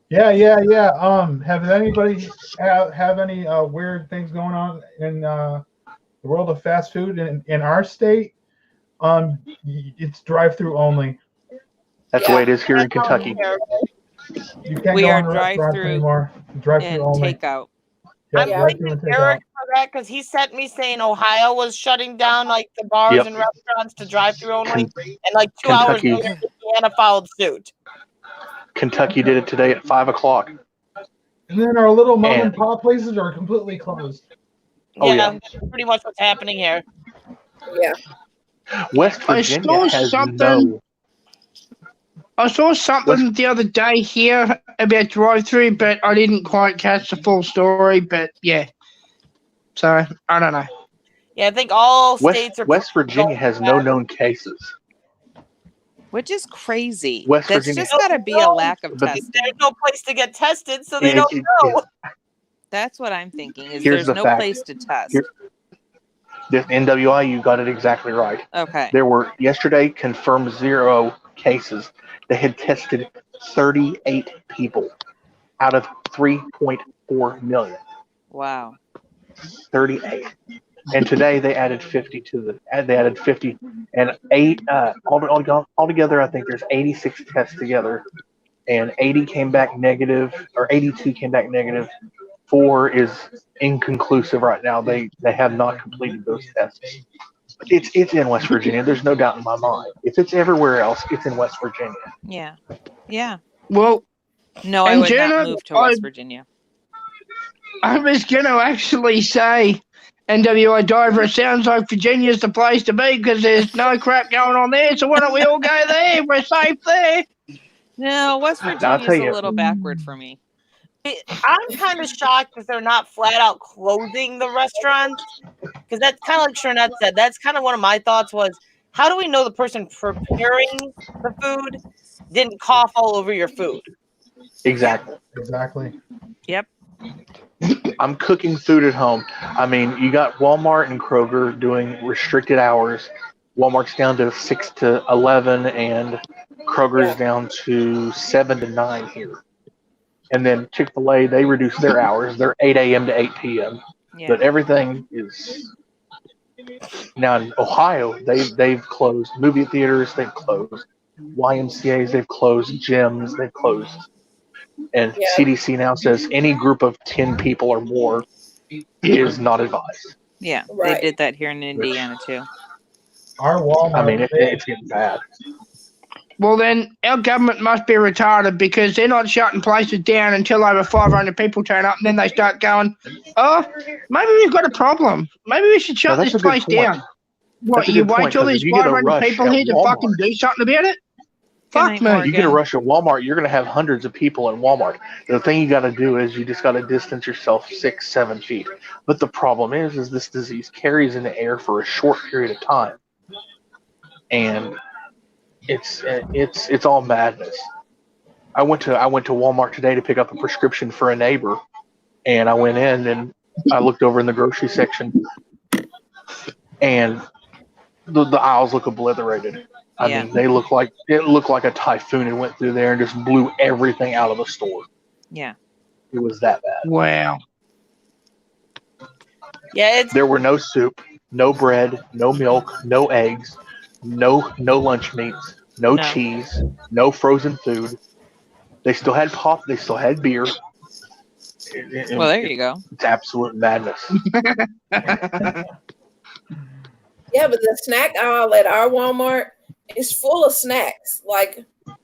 Yeah. Have anybody have any weird things going on in the world of fast food in our state? It's drive-through only. That's the way it is here in Kentucky. You can't We go are in restaurants drive-through anymore. Drive-through and only. takeout. Yeah, I'm drive-through blaming and takeout. Eric for that because he sent me saying Ohio was shutting down like the bars Yep. and restaurants to drive-through only, and like 2 Kentucky. hours later, Indiana followed suit. Kentucky did it today at 5 o'clock. And then our little mom And- and pop places are completely closed. Oh, Yeah, yeah. that's pretty much what's happening here. Yeah. West I Virginia saw has something- no. I saw something the other day here about drive-through, but I didn't quite catch the full story. But yeah, so I don't know. Yeah, I think all states are. West Virginia has no known cases. Which is crazy. West That's Virginia- just got to be a lack of But- testing. There's no place to get tested, so they It- don't it- know. That's what I'm thinking. Is Here's there's the no fact. place to test. The NWI, you got it exactly right. Okay. There were yesterday confirmed 0 cases. They had tested 38 people out of 3.4 million. Wow. 38. And today they added 50 to the. They added 50 and 8. Altogether, I think there's 86 tests together, and 80 came back negative, or 82 came back negative. 4 is inconclusive right now. They have not completed those tests. It's in West Virginia. There's no doubt in my mind. If it's everywhere else, it's in West Virginia. Yeah. Yeah. Well, No, I And would Jenna, not move to West Virginia. I was going to actually say NWI Diver. It sounds like Virginia's the place to be because there's no crap going on there. So why don't we all go there? We're safe there. No, West I'll Virginia's tell a you. little backward for me. I'm kind of shocked that they're not flat out closing the restaurants, because that's kind of like Sharnette said. That's kind of one of my thoughts was, how do we know the person preparing the food didn't cough all over your food? Exactly. Exactly. Yep. I'm cooking food at home. I mean, you got Walmart and Kroger doing restricted hours. Walmart's down to 6 to 11, and Kroger's down to 7 to 9 here. And then Chick-fil-A, they reduce their hours. They're 8 a.m. to 8 p.m. Yeah. But everything is now in Ohio. They've closed movie theaters. They've closed YMCA's. They've closed gyms. They've closed. And Yeah. CDC now says any group of 10 people or more is not advised. Yeah. Right. They did that here in Indiana too. Our Walmart. I mean, it's getting bad. Well, then our government must be retarded because they're not shutting places down until over 500 people turn up, and then they start going, "Oh, maybe we've got a problem. Maybe we should shut Now, that's this a good place point. down." What, That's a you good wait point, till 'cause there's if you get a 500 rush people at here to Walmart- fucking do something about it? Good Fuck night, me. Morgan. You get a rush at Walmart, you're going to have hundreds of people in Walmart. The thing you got to do is you just got to distance yourself 6-7 feet. But the problem is this disease carries in the air for a short period of time, and it's all madness. I went to Walmart today to pick up a prescription for a neighbor, and I went in and I looked over in the grocery section, and the aisles look obliterated. I Yeah. mean, it looked like a typhoon and went through there and just blew everything out of the store. Yeah. It was that bad. Wow. Yeah, it's There were no soup, no bread, no milk, no eggs, no lunch meats, no No. cheese, no frozen food. They still had pop. They still had beer. Well, there you go. It's absolute madness. Yeah, but the snack aisle at our Walmart is full of snacks. Like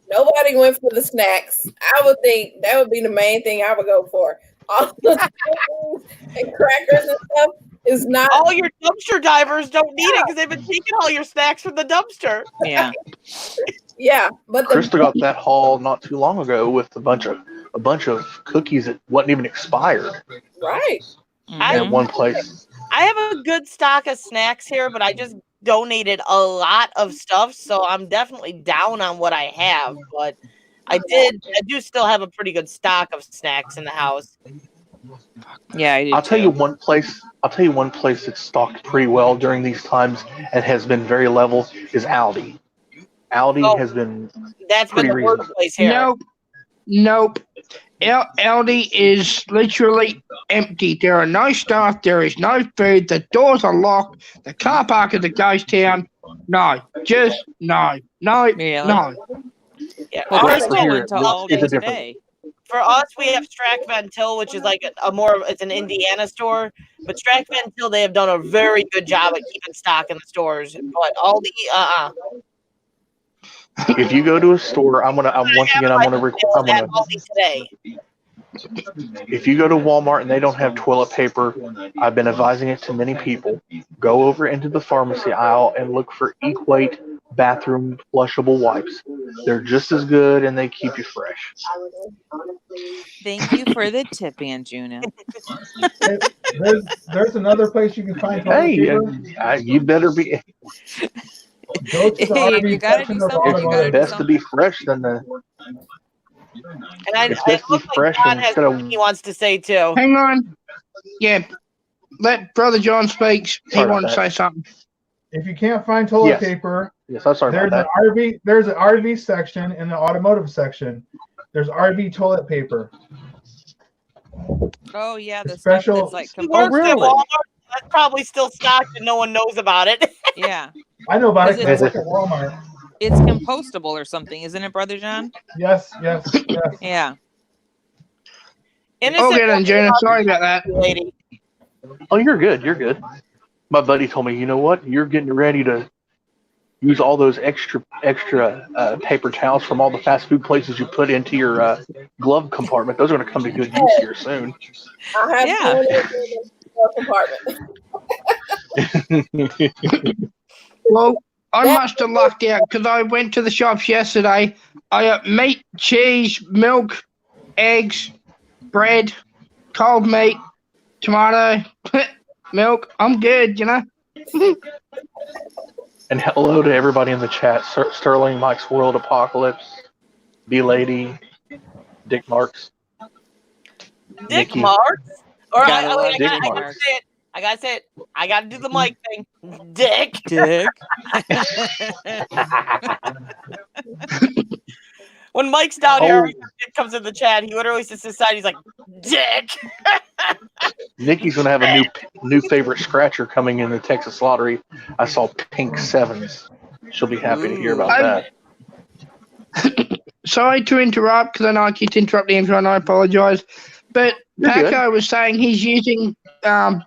nobody went for the snacks. I would think that would be the main thing I would go for. All the things and crackers and stuff is not. all your dumpster divers don't need it because they've been taking all your snacks from the dumpster. Yeah. Yeah, but Crystal got that haul not too long ago with a bunch of cookies that wasn't even expired right. I- at Mhm. one place. I have a good stock of snacks here, but I just donated a lot of stuff, so I'm definitely down on what I have. But I do still have a pretty good stock of snacks in the house. Yeah, I do I'll tell too. you one place that's stocked pretty well during these times and has been very level is Aldi. Aldi Oh. has been That's been Pretty the worst reasonable. place here. Nope. Aldi is literally empty. There are no staff. There is no food. The doors are locked. The car park is a ghost town. No. Just no. No. Really? No. Yeah, Yeah, Well, our But they for school do here, until this all is day a different. today. for us, we have Strack Van Til, which is like it's an Indiana store. But Strack Van Til, they have done a very good job at keeping stock in the stores. But Aldi, If you go to a store, I'm gonna at Aldi today. if you go to Walmart and they don't have toilet paper, I've been advising it to many people. Go over into the pharmacy aisle and look for Equate bathroom flushable wipes. They're just as good and they keep you fresh. Thank you for the tip, Anjuna. Hey, there's another place you can find toilet Hey, paper. you better be. Go to the Hey, RV you gotta section do of something, It's you gotta automotive. do best to be fresh than the. And It's it best to looks be like fresh John and has instead of. something he wants to say too. Hang on. Yeah. Let Brother John speak. He Sorry about wants to that. say something. If you can't find toilet Yes. paper, Yes, I'm sorry there's about an that. RV. There's an RV section in the automotive section. There's RV toilet paper. Oh yeah, the Special- stuff that's like He compostable. works at Walmart. That's probably still stocked and no one knows about it. Yeah, I know about it Is because I it- work at Walmart. it's compostable or something, isn't it, Brother John? Yes, yes, yes. Yeah. Innocent Okay then, Jonah. Sorry about that. lady. Oh, you're good. You're good. My buddy told me, you know what? You're getting ready to use all those extra paper towels from all the fast food places you put into your glove compartment. Those are going to come to good use here soon. I have Yeah. one in the compartment. Well, I must have lucked out because I went to the shops yesterday. I got meat, cheese, milk, eggs, bread, cold meat, tomato, milk. I'm good, you know. And hello to everybody in the chat. Sterling, Mike's World Apocalypse, B Lady, Dick Marks. Dick Nikki. Marks? Or Gotta love I Dick gotta Marks. say it. I gotta say it. I gotta do the mic thing. Dick. Dick. When Mike's down here, Oh. every time Dick comes in the chat, he literally sits aside. He's like, Dick. Nikki's going to have a new favorite scratcher coming in the Texas lottery. I saw Pink Sevens. She'll be happy to hear about that. Sorry to interrupt because I know I keep interrupting him, and I apologise. But You're good. Paco was saying he's using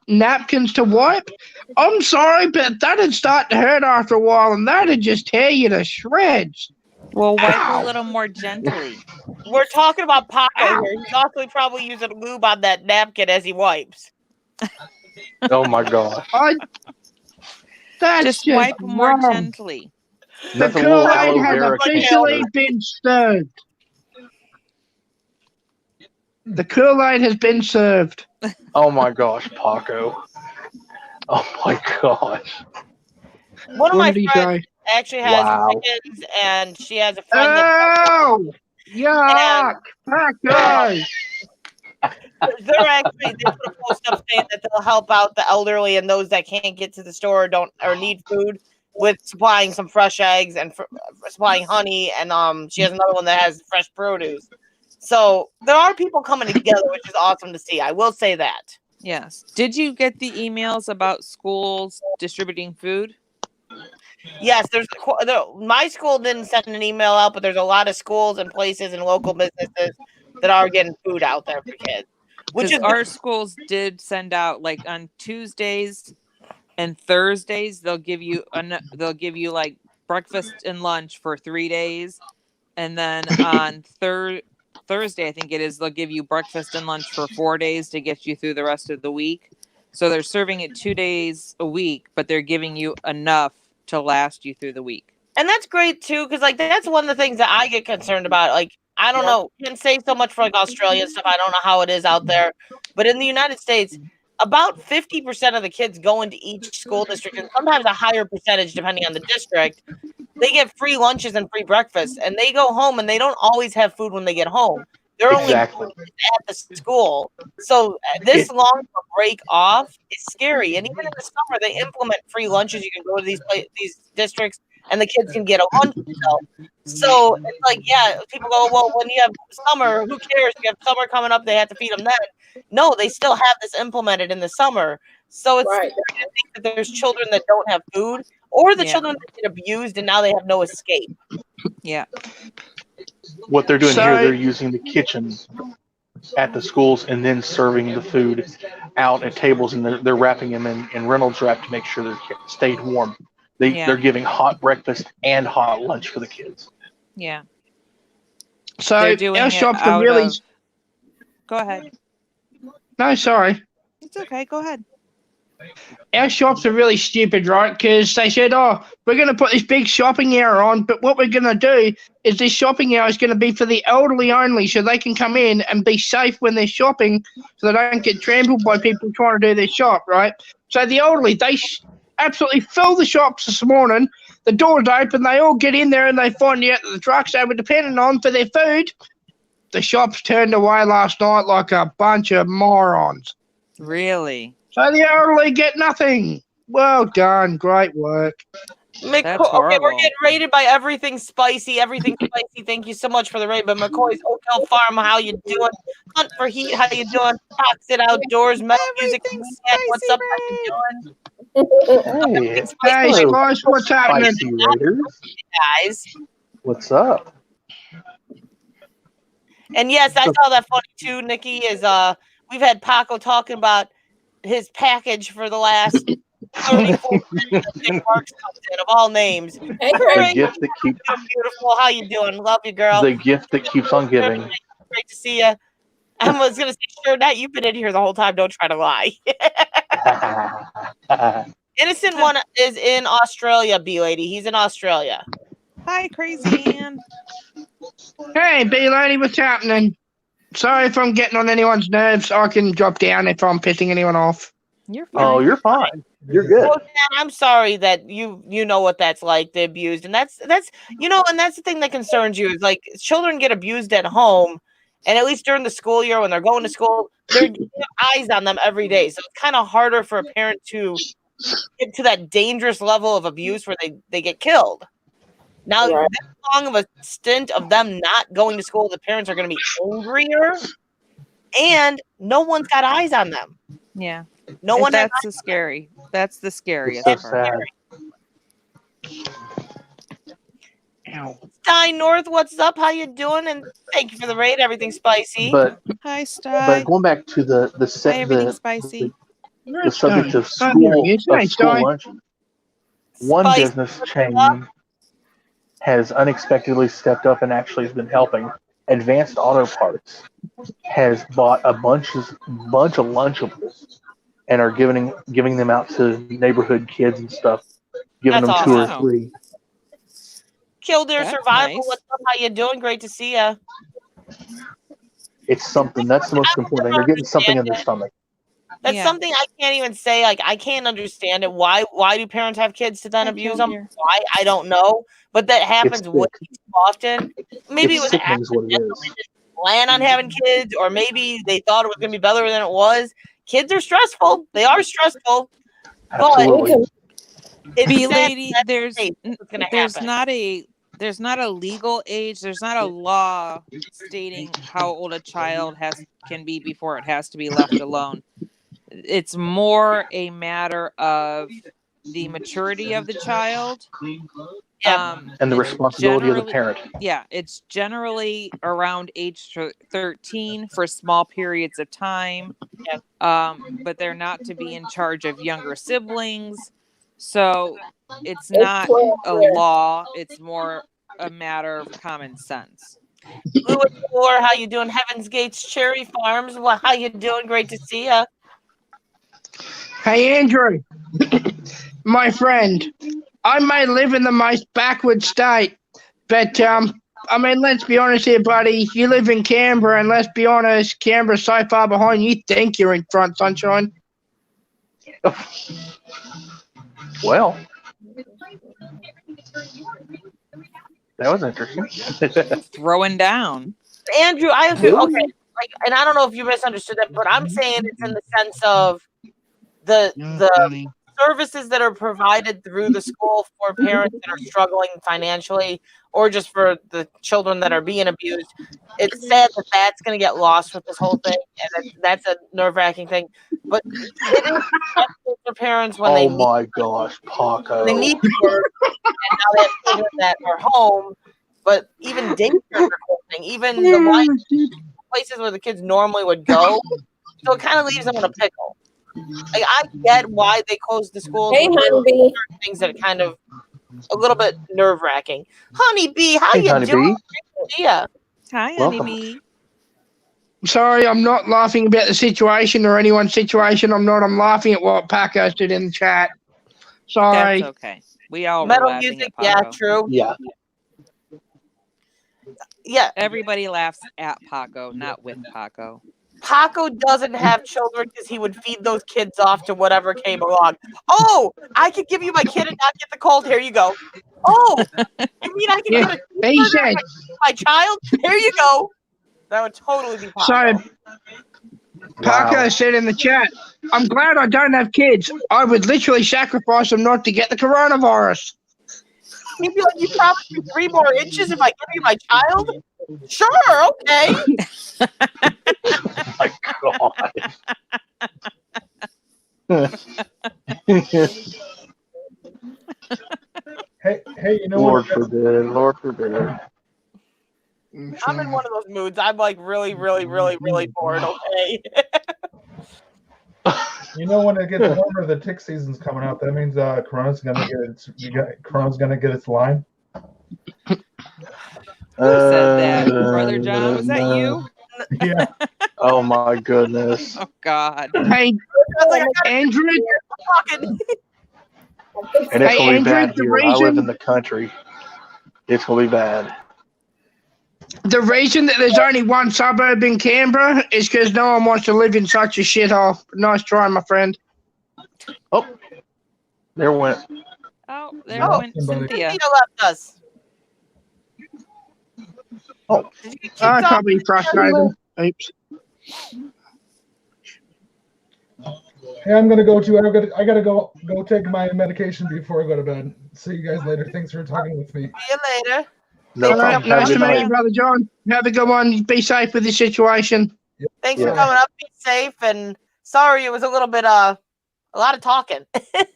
napkins to wipe. I'm sorry, but that'd start to hurt after a while, and that'd just tear you to shreds. Well, wipe a little more gently. We're talking about Paco here. He's also probably using lube on that napkin as he wipes. Oh my gosh. That's Just wipe more wrong. gently. The That's a little Kool-Aid aloe has vera officially canister. been served. The Kool-Aid has been served. Oh my gosh, Paco. Oh my gosh. One of What my did he friends say? actually has Wow. chickens, and she has a friend that Oh, yuck, Paco. they put a post up saying that they'll help out the elderly and those that can't get to the store or need food with supplying some fresh eggs and supplying honey, and she has another one that has fresh produce. So there are people coming together, which is awesome to see. I will say that. Yes. Did you get the emails about schools distributing food? Yes, my school didn't send an email out, but there's a lot of schools and places and local businesses that are getting food out there for kids. Which Because is our schools did send out, like, on Tuesdays and Thursdays they'll give you like breakfast and lunch for 3 days, and then on Thursday I think it is, they'll give you breakfast and lunch for 4 days to get you through the rest of the week. So they're serving it 2 days a week, but they're giving you enough to last you through the week. And that's great too, because like that's one of the things that I get concerned about. Like, I don't know, you can say so much for like Australia and stuff. I don't know how it is out there, but in the United States, about 50% of the kids go into each school district, and sometimes a higher percentage depending on the district. They get free lunches and free breakfast, and they go home and they don't always have food when they get home. They're Exactly. only at the school. So this long of a break off is scary. And even in the summer, they implement free lunches. You can go to these districts, and the kids can get a lunch themselves. So it's like, yeah, people go, well, when you have summer, who cares? You have summer coming up, they have to feed them then. No, they still have this implemented in the summer. So it's Right. scary to think that there's children that don't have food, or the Yeah. children that get abused and now they have no escape. Yeah. What they're doing So- here, they're using the kitchen at the schools and then serving the food out at tables, and they're wrapping them in Reynolds wrap to make sure they're stayed warm. They're giving hot breakfast and hot lunch for the kids. Yeah. So They're doing our it shops are out really. of- Go ahead. No, sorry. It's okay. Go ahead. Our shops are really stupid, right? Because they said, oh, we're going to put this big shopping hour on, but what we're going to do is this shopping hour is going to be for the elderly only, so they can come in and be safe when they're shopping, so they don't get trampled by people trying to do their shop, right? So the elderly, they absolutely fill the shops this morning. The doors open, they all get in there, and they find out that the trucks they were depending on for their food, the shops turned away last night like a bunch of morons. Really? So the elderly get nothing. Well done. Great work. That's Okay, we're horrible. getting rated by Everything Spicy. Everything Spicy, thank you so much for the raid. But McCoy's Oak Farm, how you doing? Hunt for Heat, how you doing? Toxic Outdoors, Metal Music, Everything Maniac, what's up? How you doing? Hey, Hey, hello, guys, what's happening? Spicy Raiders. Guys. What's up? And yes, I saw that funny too, Nikki, is we've had Paco talking about his package for the last 34 minutes that Dick Marks comes in, of all names. Hey, The Craig. gift that keeps Beautiful. How you doing? Love you, girl. the gift that keeps on giving. Great to see you. I was gonna say, sure, Nat, you've been in here the whole time. Don't try to lie. Innocent one is in Australia, B lady. He's in Australia. Hi, Crazy Ann. Hey, B-Lady, what's happening? Sorry if I'm getting on anyone's nerves. I can drop down if I'm pissing anyone off. You're fine. Oh, you're fine. You're good. Well, Dan, I'm sorry that you know what that's like, the abused, and that's and that's the thing that concerns you is like children get abused at home, and at least during the school year when they're going to school, you have eyes on them every day, so it's kind of harder for a parent to get to that dangerous level of abuse where they get killed. Now, Right. that long of a stint of them not going to school, the parents are going to be angrier, and no one's got eyes on them. Yeah. No one has That's the scary. That's the scariest It's so part. sad. Ow. Stein North, what's up? How you doing? And thank you for the raid. Everything spicy. But Hi, but Sty. going back to the Hi, everything spicy. the subject of Oh, there he is. Hey, school Sty. lunch, one Spicy. business chain has unexpectedly stepped up and actually has been helping. Advanced Auto Parts has bought a bunch of Lunchables and are giving them out to neighborhood kids and stuff, giving That's them 2 awesome. or 3. Killdeer That's Survival, nice. what's up? How you doing? Great to see you. It's something that's the most important thing. They're getting something in their stomach. That's Yeah. something I can't even say. Like, I can't understand it. Why do parents have kids to then Hi, abuse them? Killdeer. Why? I don't know. But that happens It's way too often. Maybe It's it was sickening is what it accidental. is. They didn't plan on having kids, or maybe they thought it was going to be better than it was. Kids are stressful. They are stressful. Absolutely. It's B sad lady, that's there's the case. What's gonna there's happen. not a legal age. There's not a law stating how old a child can be before it has to be left alone. It's more a matter of the maturity of the child. Yeah. And the it's responsibility of the generally- parent. Yeah, it's generally around age 13 for small periods of time. But they're not to be in charge of younger siblings. So it's not a law. It's more a matter of common sense. Louis Moore, how you doing? Heaven's Gates Cherry Farms, well, how you doing? Great to see you. Hey, Andrew, my friend, I may live in the most backward state, but, I mean, let's be honest here, buddy. You live in Canberra, and let's be honest, Canberra's so far behind, you think you're in front, sunshine. Well, that was interesting. Throwing down. Andrew, I agree. Okay, like, and I don't know if you misunderstood that, but I'm saying it's in the sense of the services that are provided through the school for parents that are struggling financially, or just for the children that are being abused. It's sad that that's going to get lost with this whole thing, and that's a nerve-wracking thing. But it is stressful for parents when Oh my gosh, Paco. they need to work, and now they have children that are home. But even daycare are closing. even the places where the kids normally would go. So it kind of leaves them in a pickle. Like, I get why they closed the schools. Hey, Honeybee. Things that are kind of a little bit nerve wracking. Honeybee, how Hey, you Honeybee. doing? Yeah. Hi, Welcome. Honeybee. Sorry, I'm not laughing about the situation or anyone's situation. I'm laughing at what Paco did in the chat. Sorry. That's okay. We all were Metal laughing music, at yeah, Paco. true. Yeah. Yeah, Everybody laughs at Paco, not with Paco. Paco doesn't have children because he would feed those kids off to whatever came along. Oh, I could give you my kid and not get the cold. Here you go. Oh, you mean I can Yeah, get a he cheeseburger said. for my child? Here you go. That would totally be Paco. So, Paco said in the chat, I'm glad I don't have kids. I would literally sacrifice them not to get the coronavirus. He'd be like, you promised me 3 more inches if I give you my child? Sure, okay. My God. Hey, you know Lord what? forbid. Lord forbid. I'm in one of those moods. I'm like really, really, really, really bored, okay? You know when it gets warmer, the tick season's coming up. That means Corona's gonna get its line. Who said that? Brother John, was that you? Yeah. Oh my goodness. Oh, God. Hey, I was like, I gotta Andrew, fucking. And it's Hey, gonna be Andrew, bad the here. I live reason- in the country. It's gonna be bad. the reason that there's only one suburb in Canberra is because no one wants to live in such a shithole. Nice try, my friend. Oh, there went. Oh, there Oh, went somebody. Cynthia. Cynthia left us. Oh. Did you get kicked I off? can't be frustrated. Oops. Hey, I'm gonna go too. I gotta go take my medication before I go to bed. See you guys later. Thanks for talking with me. See you later. No Thanks, problem. for Have a Nice good to meet night. you, Brother John. Have a good one. Be safe with the situation. Thanks Yeah. for coming up. Be safe. And sorry, it was a little bit a lot of talking. A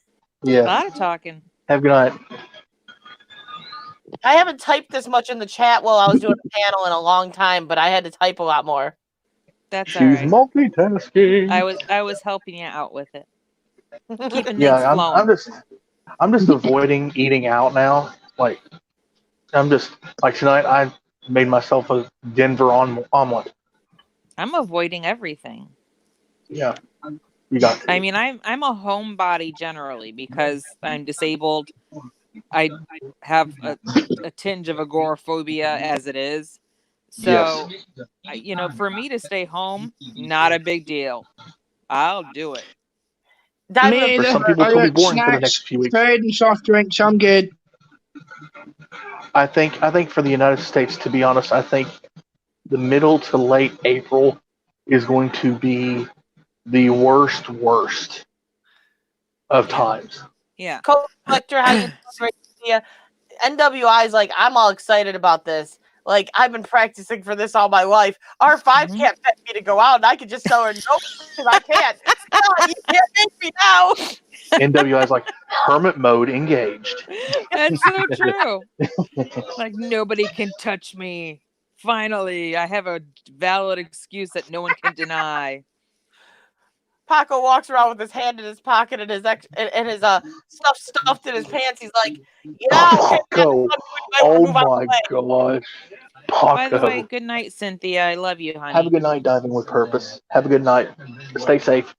Yeah. lot of talking. Have a good night. I haven't typed this much in the chat while I was doing a panel in a long time, but I had to type a lot more. That's all She's right. multitasking. I was helping you out with it. Keeping things Yeah, flowing. I'm just avoiding eating out now. Like, I'm just like tonight. I made myself a Denver omelet. I'm avoiding everything. Yeah, you got to. I mean, I'm a homebody generally because I'm disabled. I have a tinge of agoraphobia as it is. So, for me to stay home, not a big deal. I'll do it. Diamond, Me For either. some people, I it's gonna be got boring for the snacks, next few weeks. food, and soft drinks. I'm good. I think for the United States, to be honest, I think the middle to late April is going to be the worst of times. Yeah. Collector, how you doing? Great to see ya. NWI is like, I'm all excited about this. Like, I've been practicing for this all my life. R5 Mhm. can't bet me to go out, and I could just tell her, nope, because I can't. No, you can't make me now. NWI is like hermit mode engaged. That's so true. Like, nobody can touch me. Finally, I have a valid excuse that no one can deny. Paco walks around with his hand in his pocket and his stuff stuffed in his pants. He's like, yeah, okay, Paco. Oh my gosh. By the way, Paco. good night, Cynthia. I love you, honey. Have a good night diving with purpose. Have a good night. Stay safe.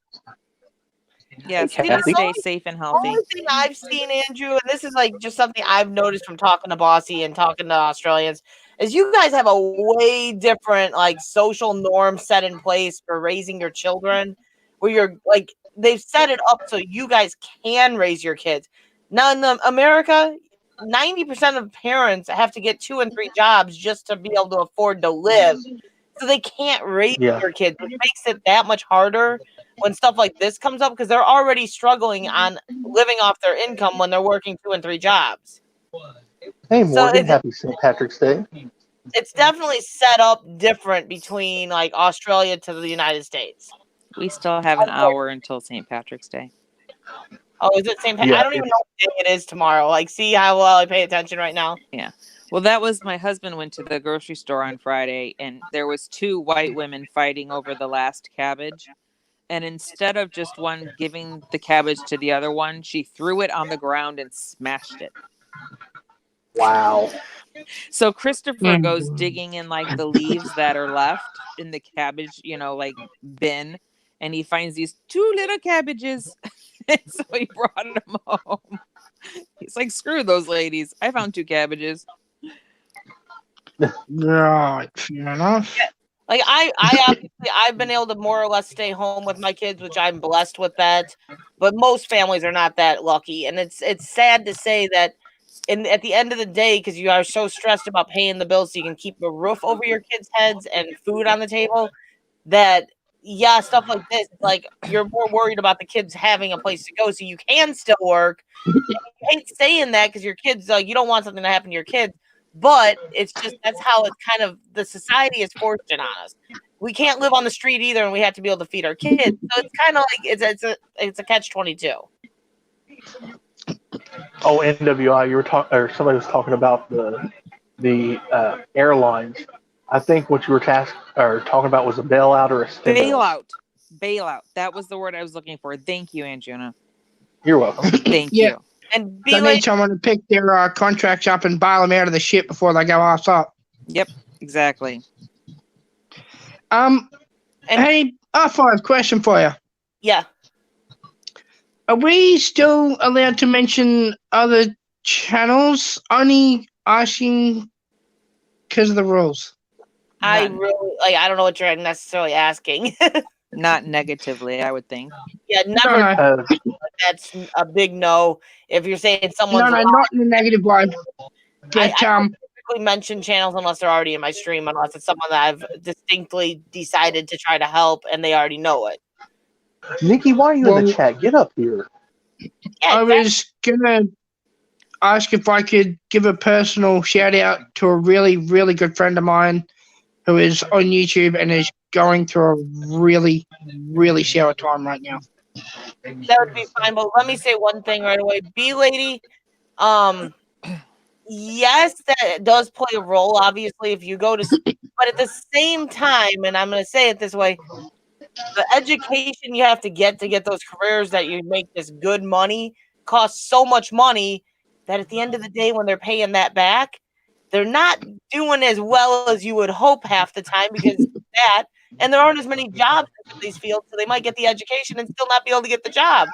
Yes, Hey, please Kathy. stay safe and healthy. Only thing I've seen, Andrew, and this is like just something I've noticed from talking to Bossy and talking to Australians, is you guys have a way different like social norm set in place for raising your children, where you're like they've set it up so you guys can raise your kids. Now in America, 90% of parents have to get 2 and 3 jobs just to be able to afford to live. So they can't raise their kids, which makes it that much harder when stuff like this comes up because they're already struggling on living off their income when they're working 2 and 3 jobs. Hey, Morgan. it's- Happy St. Patrick's Day. It's definitely set up different between like Australia to the United States. We still have an hour until St. Patrick's Day. Oh, is it St. Patrick's? Yeah, I don't even know what day it is tomorrow. Like, see how well I pay attention right now. Well, that was my husband went to the grocery store on Friday, and there was 2 white women fighting over the last cabbage. And instead of just one giving the cabbage to the other one, she threw it on the ground and smashed it. Wow. So Christopher goes digging in like the leaves that are left in the cabbage, like bin, and he finds these 2 little cabbages. And so he brought them home. He's like, screw those ladies. I found 2 cabbages. Right, fair enough. Yeah. Like I've been able to more or less stay home with my kids, which I'm blessed with that. But most families are not that lucky, and it's sad to say that. And at the end of the day, because you are so stressed about paying the bills so you can keep a roof over your kids' heads and food on the table, that stuff like this, like you're more worried about the kids having a place to go so you can still work. And you hate saying that because your kids, you don't want something to happen to your kids, but it's just that's how it's kind of the society is forcing on us. We can't live on the street either, and we have to be able to feed our kids. So it's kind of like it's a catch-22. Oh, NWI, you were talking, or somebody was talking about the airlines. I think what you were talking about was a bailout or a stimulus. Bailout. That was the word I was looking for. Thank you, Anjuna. You're welcome. Thank you. And They need someone to pick their contracts up and bail them out of the ship before they go off up. Yep, exactly. Hey, R5, question for you. Yeah. Are we still allowed to mention other channels? Only asking because of the rules. I really I don't know what you're necessarily asking. Not negatively, I would think. Yeah, never. No. That's a big no. If you're saying someone's No, not in a negative way. But I don't typically mention channels unless they're already in my stream, unless it's someone that I've distinctly decided to try to help and they already know it. Nikki, why are you in the chat? Get up here. Yeah, I was gonna ask if I could give a personal shout out to a really, really good friend of mine who is on YouTube and is going through a really, really sour time right now. That would be fine, but let me say one thing right away. B-Lady, yes, that does play a role, obviously, if you go to sleep. But at the same time, and I'm going to say it this way, the education you have to get those careers that you make this good money costs so much money that at the end of the day, when they're paying that back, they're not doing as well as you would hope half the time because of that. And there aren't as many jobs in these fields, so they might get the education and still not be able to get the job.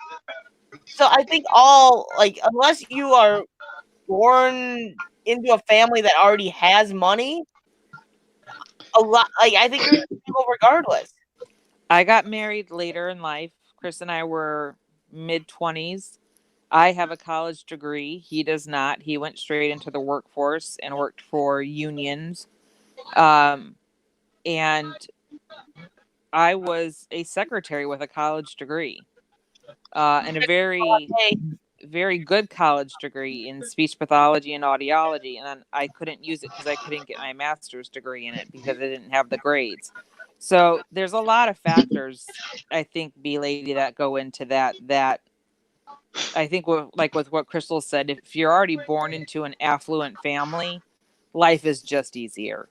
So I think unless you are born into a family that already has money, I think you're able regardless. I got married later in life. Chris and I were mid-20s. I have a college degree. He does not. He went straight into the workforce and worked for unions. And I was a secretary with a college degree, and a very, very good college degree in speech pathology and audiology. And then I couldn't use it because I couldn't get my master's degree in it because I didn't have the grades. So there's a lot of factors, I think, B-Lady, that go into that I think with what Crystal said, if you're already born into an affluent family, life is just easier.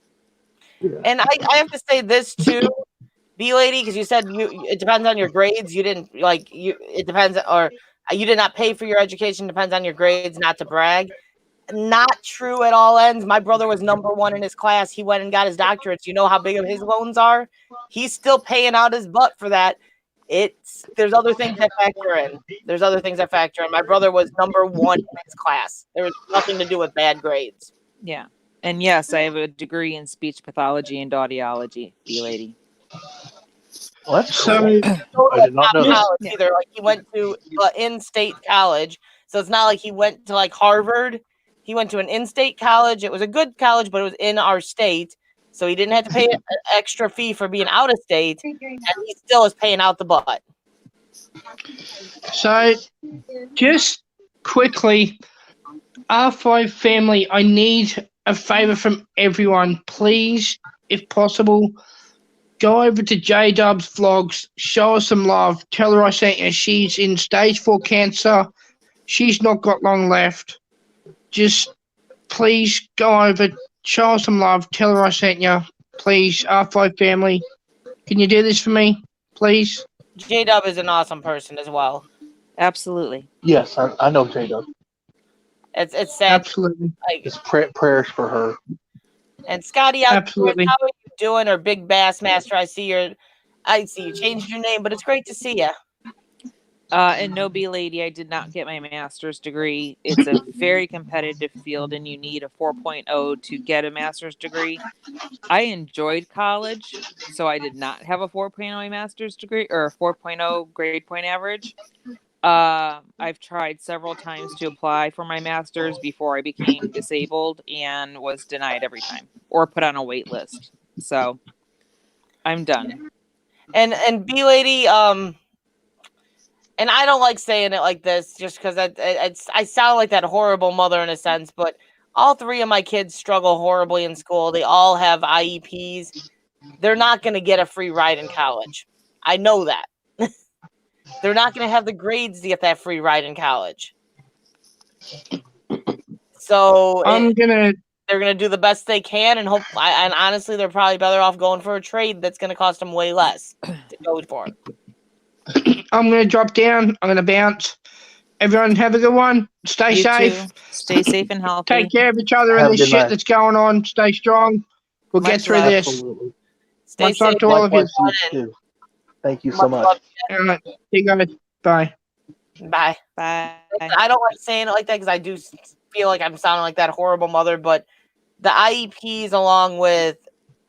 Yeah. And I have to say this too, B-Lady, because you said it depends on your grades. You didn't it depends, or you did not pay for your education. Depends on your grades, not to brag. Not true at all ends. My brother was #1 in his class. He went and got his doctorates. You know how big of his loans are? He's still paying out his butt for that. There's other things that factor in. My brother was #1 in his class. There was nothing to do with bad grades. Yeah. And yes, I have a degree in speech pathology and audiology, B-Lady. Well, that's so cool. I did not know that. Either he went to in-state college, so it's not like he went to Harvard. He went to an in-state college. It was a good college, but it was in our state, so he didn't have to pay an extra fee for being out of state, and he still is paying out the butt. So, just quickly, R5 family, I need a favor from everyone. Please, if possible, go over to J-Dub's vlogs, show her some love, tell her I sent her. She's in stage 4 cancer. She's not got long left. Just please go over, show her some love, tell her I sent you. Please, R5 family, can you do this for me, please? J-Dub is an awesome person as well. Absolutely. Yes, I know J-Dub. It's sad. Absolutely. Like, Just prayers for her. and Scotty, how Absolutely. are you doing? Or Big Bass Master, I see you changed your name, but it's great to see you. And no, B lady, I did not get my master's degree. It's a very competitive field, and you need a 4.0 to get a master's degree. I enjoyed college, so I did not have a 4.0 master's degree or a 4.0 grade point average. I've tried several times to apply for my master's before I became disabled and was denied every time or put on a wait list. So I'm done. And B lady, and I don't like saying it like this just because I sound like that horrible mother in a sense, but all three of my kids struggle horribly in school. They all have IEPs. They're not going to get a free ride in college. I know that. They're not going to have the grades to get that free ride in college. So they're going to do the best they can, and hope. And honestly, they're probably better off going for a trade that's going to cost them way less to go for it. I'm going to drop down. I'm going to bounce. Everyone have a good one. Stay You safe. too. Stay safe and healthy. Take care of each other Have and a this good shit night. that's going on. Stay strong. We'll get Much through love. this. Absolutely. Stay Much love safe. to all of you. Likewise, you too. Thank you so Much much. love. All right. See you guys. Bye. Bye. Bye. I don't like saying it like that because I do feel like I'm sounding like that horrible mother, but the IEPs, along with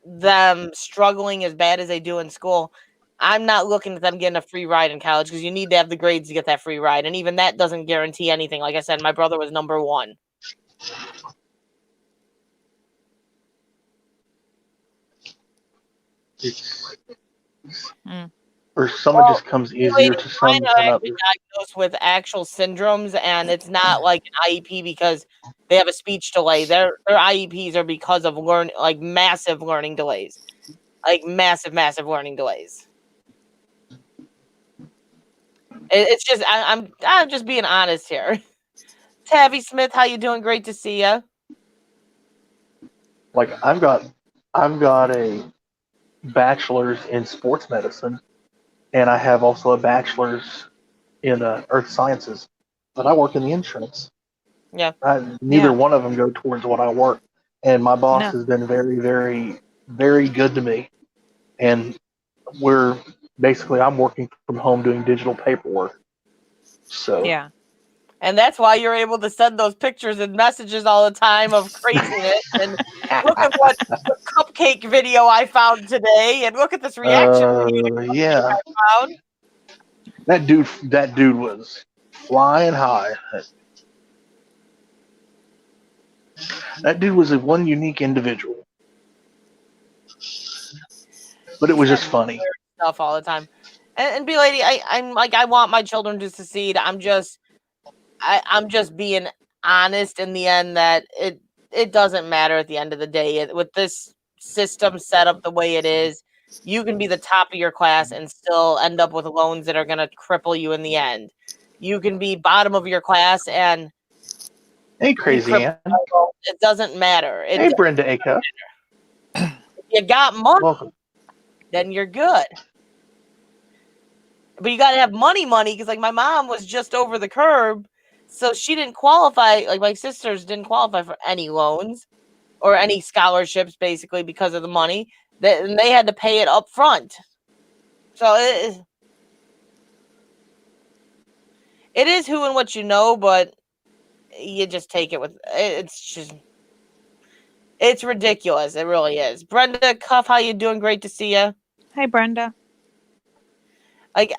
them struggling as bad as they do in school, I'm not looking at them getting a free ride in college because you need to have the grades to get that free ride. And even that doesn't guarantee anything. Like I said, my brother was number one. Or some it just comes easier to some Mine than are actually others. diagnosed with actual syndromes, and it's not like an IEP because they have a speech delay. Their IEPs are because of massive learning delays, like massive learning delays. It's just I'm just being honest here. Tabby Smith, how you doing? Great to see you. Like I've got a bachelor's in sports medicine, and I have also a bachelor's in earth sciences, but I work in the insurance. Yeah. Neither one of them go towards what I work, and my boss No. has been very, very, very good to me, and I'm working from home doing digital paperwork. So Yeah. And that's why you're able to send those pictures and messages all the time of craziness. And look at what cupcake video I found today, and look at this reaction video yeah, I found. that dude was flying high. That dude was a one unique individual, but it was just funny. Stuff all the time. And B lady, I'm like, I want my children to succeed. I'm just being honest in the end that it doesn't matter at the end of the day. With this system set up the way it is, you can be the top of your class and still end up with loans that are going to cripple you in the end. You can be bottom of your class and Hey, Crazy Ann. it doesn't matter. Hey, Brenda Acuff. If you got money, Welcome. then you're good. But you got to have money because like my mom was just over the curb, so she didn't qualify. Like my sisters didn't qualify for any loans or any scholarships, basically because of the money. They had to pay it up front. So it is who and what you know, but you just take it with it's ridiculous. It really is. Brenda Cuff, how you doing? Great to see you. Hi, Brenda. Like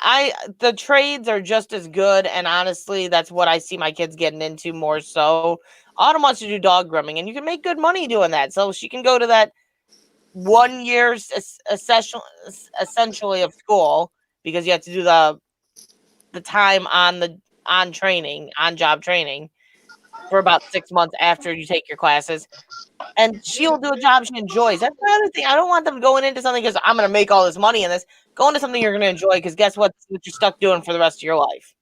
the trades are just as good, and honestly, that's what I see my kids getting into more so. Autumn wants to do dog grooming, and you can make good money doing that. So she can go to that 1 year essentially of school because you have to do the time on job training for about 6 months after you take your classes. And she'll do a job she enjoys. That's the other thing. I don't want them going into something because I'm going to make all this money in this. Go into something you're going to enjoy because guess what? That's what you're stuck doing for the rest of your life.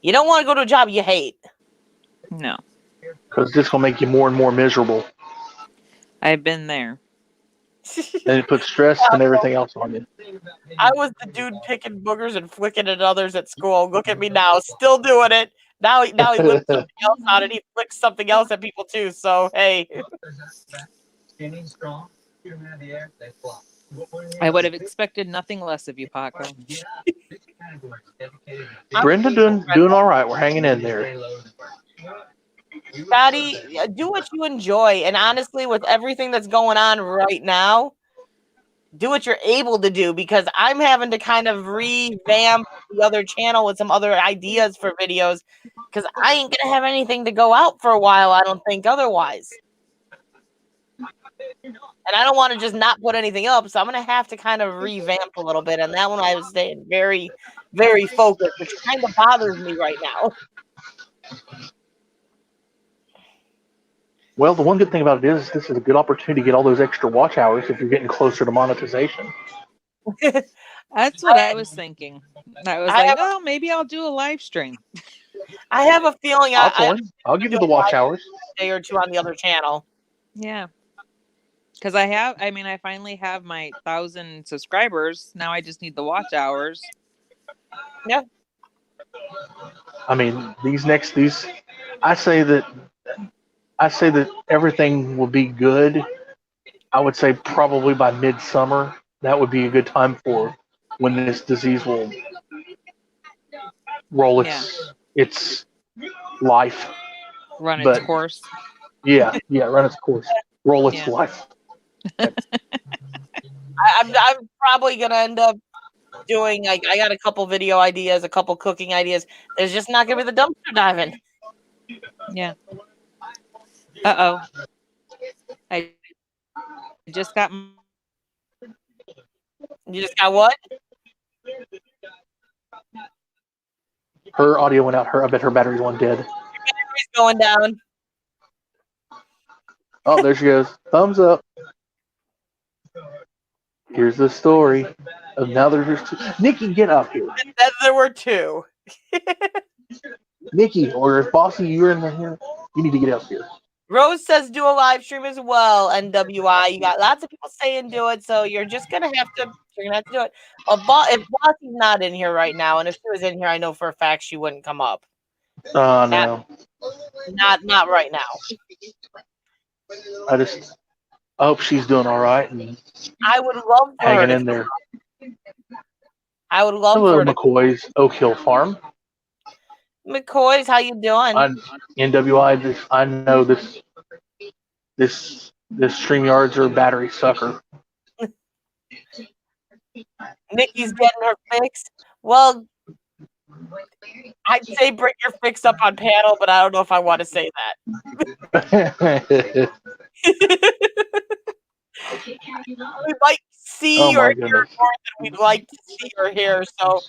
You don't want to go to a job you hate. No. Because it's just gonna make you more and more miserable, I've been there. and it puts stress and everything else on you. I was the dude picking boogers and flicking at others at school. Look at me now, still doing it. Now he lives something else out and he flicks something else at people too. So hey, I would have expected nothing less of you, Paco. Brenda doing all right. We're hanging in there. Scotty, do what you enjoy. And honestly, with everything that's going on right now, do what you're able to do, because I'm having to kind of revamp the other channel with some other ideas for videos, because I ain't gonna have anything to go out for a while, I don't think, otherwise. And I don't want to just not put anything up, so I'm gonna have to kind of revamp a little bit. And that one I was staying very, very focused, which kind of bothers me right now. Well, the one good thing about it is this is a good opportunity to get all those extra watch hours if you're getting closer to monetization. That's what I was thinking. I was like, oh, maybe I'll do a live stream. I have a feeling I'll give you the watch hours. A day or two on the other channel. Yeah. Because I finally have my 1,000 subscribers. Now I just need the watch hours. Yeah. I mean, I say that everything will be good. I would say probably by midsummer, that would be a good time for when this disease will roll its life. Run its course. Yeah, run its course. Roll its life. I'm probably gonna end up doing, like, I got a couple video ideas, a couple cooking ideas. There's just not gonna be the dumpster diving. Yeah. Uh-oh. I just got... You just got what? Her audio went out. I bet her battery's one dead. Your battery's going down. Oh, there she goes. Thumbs up. Here's the story of now there's two. Nikki, get up here. And then there were two. Nikki, or if Bossy, you're in here, you need to get up here. Rose says do a live stream as well, NWI. You got lots of people saying do it, so you're gonna have to do it. If Bossy's not in here right now, and if she was in here, I know for a fact she wouldn't come up. No. Not right now. I hope she's doing all right and I would love for hanging her in there. I would love Hello, for her to. McCoy's Oak Hill Farm. McCoy's, how you doing? NWI, I know this StreamYards are a battery sucker. Nikki's getting her fix. Well, I'd say bring your fix up on panel, but I don't know if I want to say that. We might see or hear more than we'd like to see or hear, so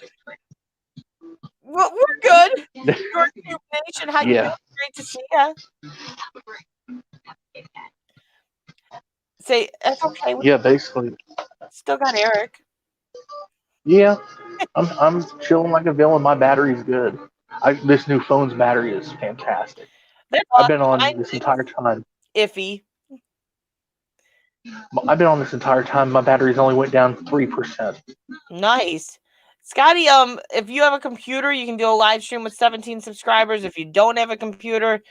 we're good. Your Nation, how you doing? Great to see you. Say, that's okay. Yeah, basically. Still got Eric. Yeah, I'm chilling like a villain. My battery's good. This new phone's battery is fantastic. I've been on this entire time. Iffy. I've been on this entire time. My battery's only went down 3%. Nice. Scotty, if you have a computer, you can do a live stream with 17 subscribers. If you don't have a computer,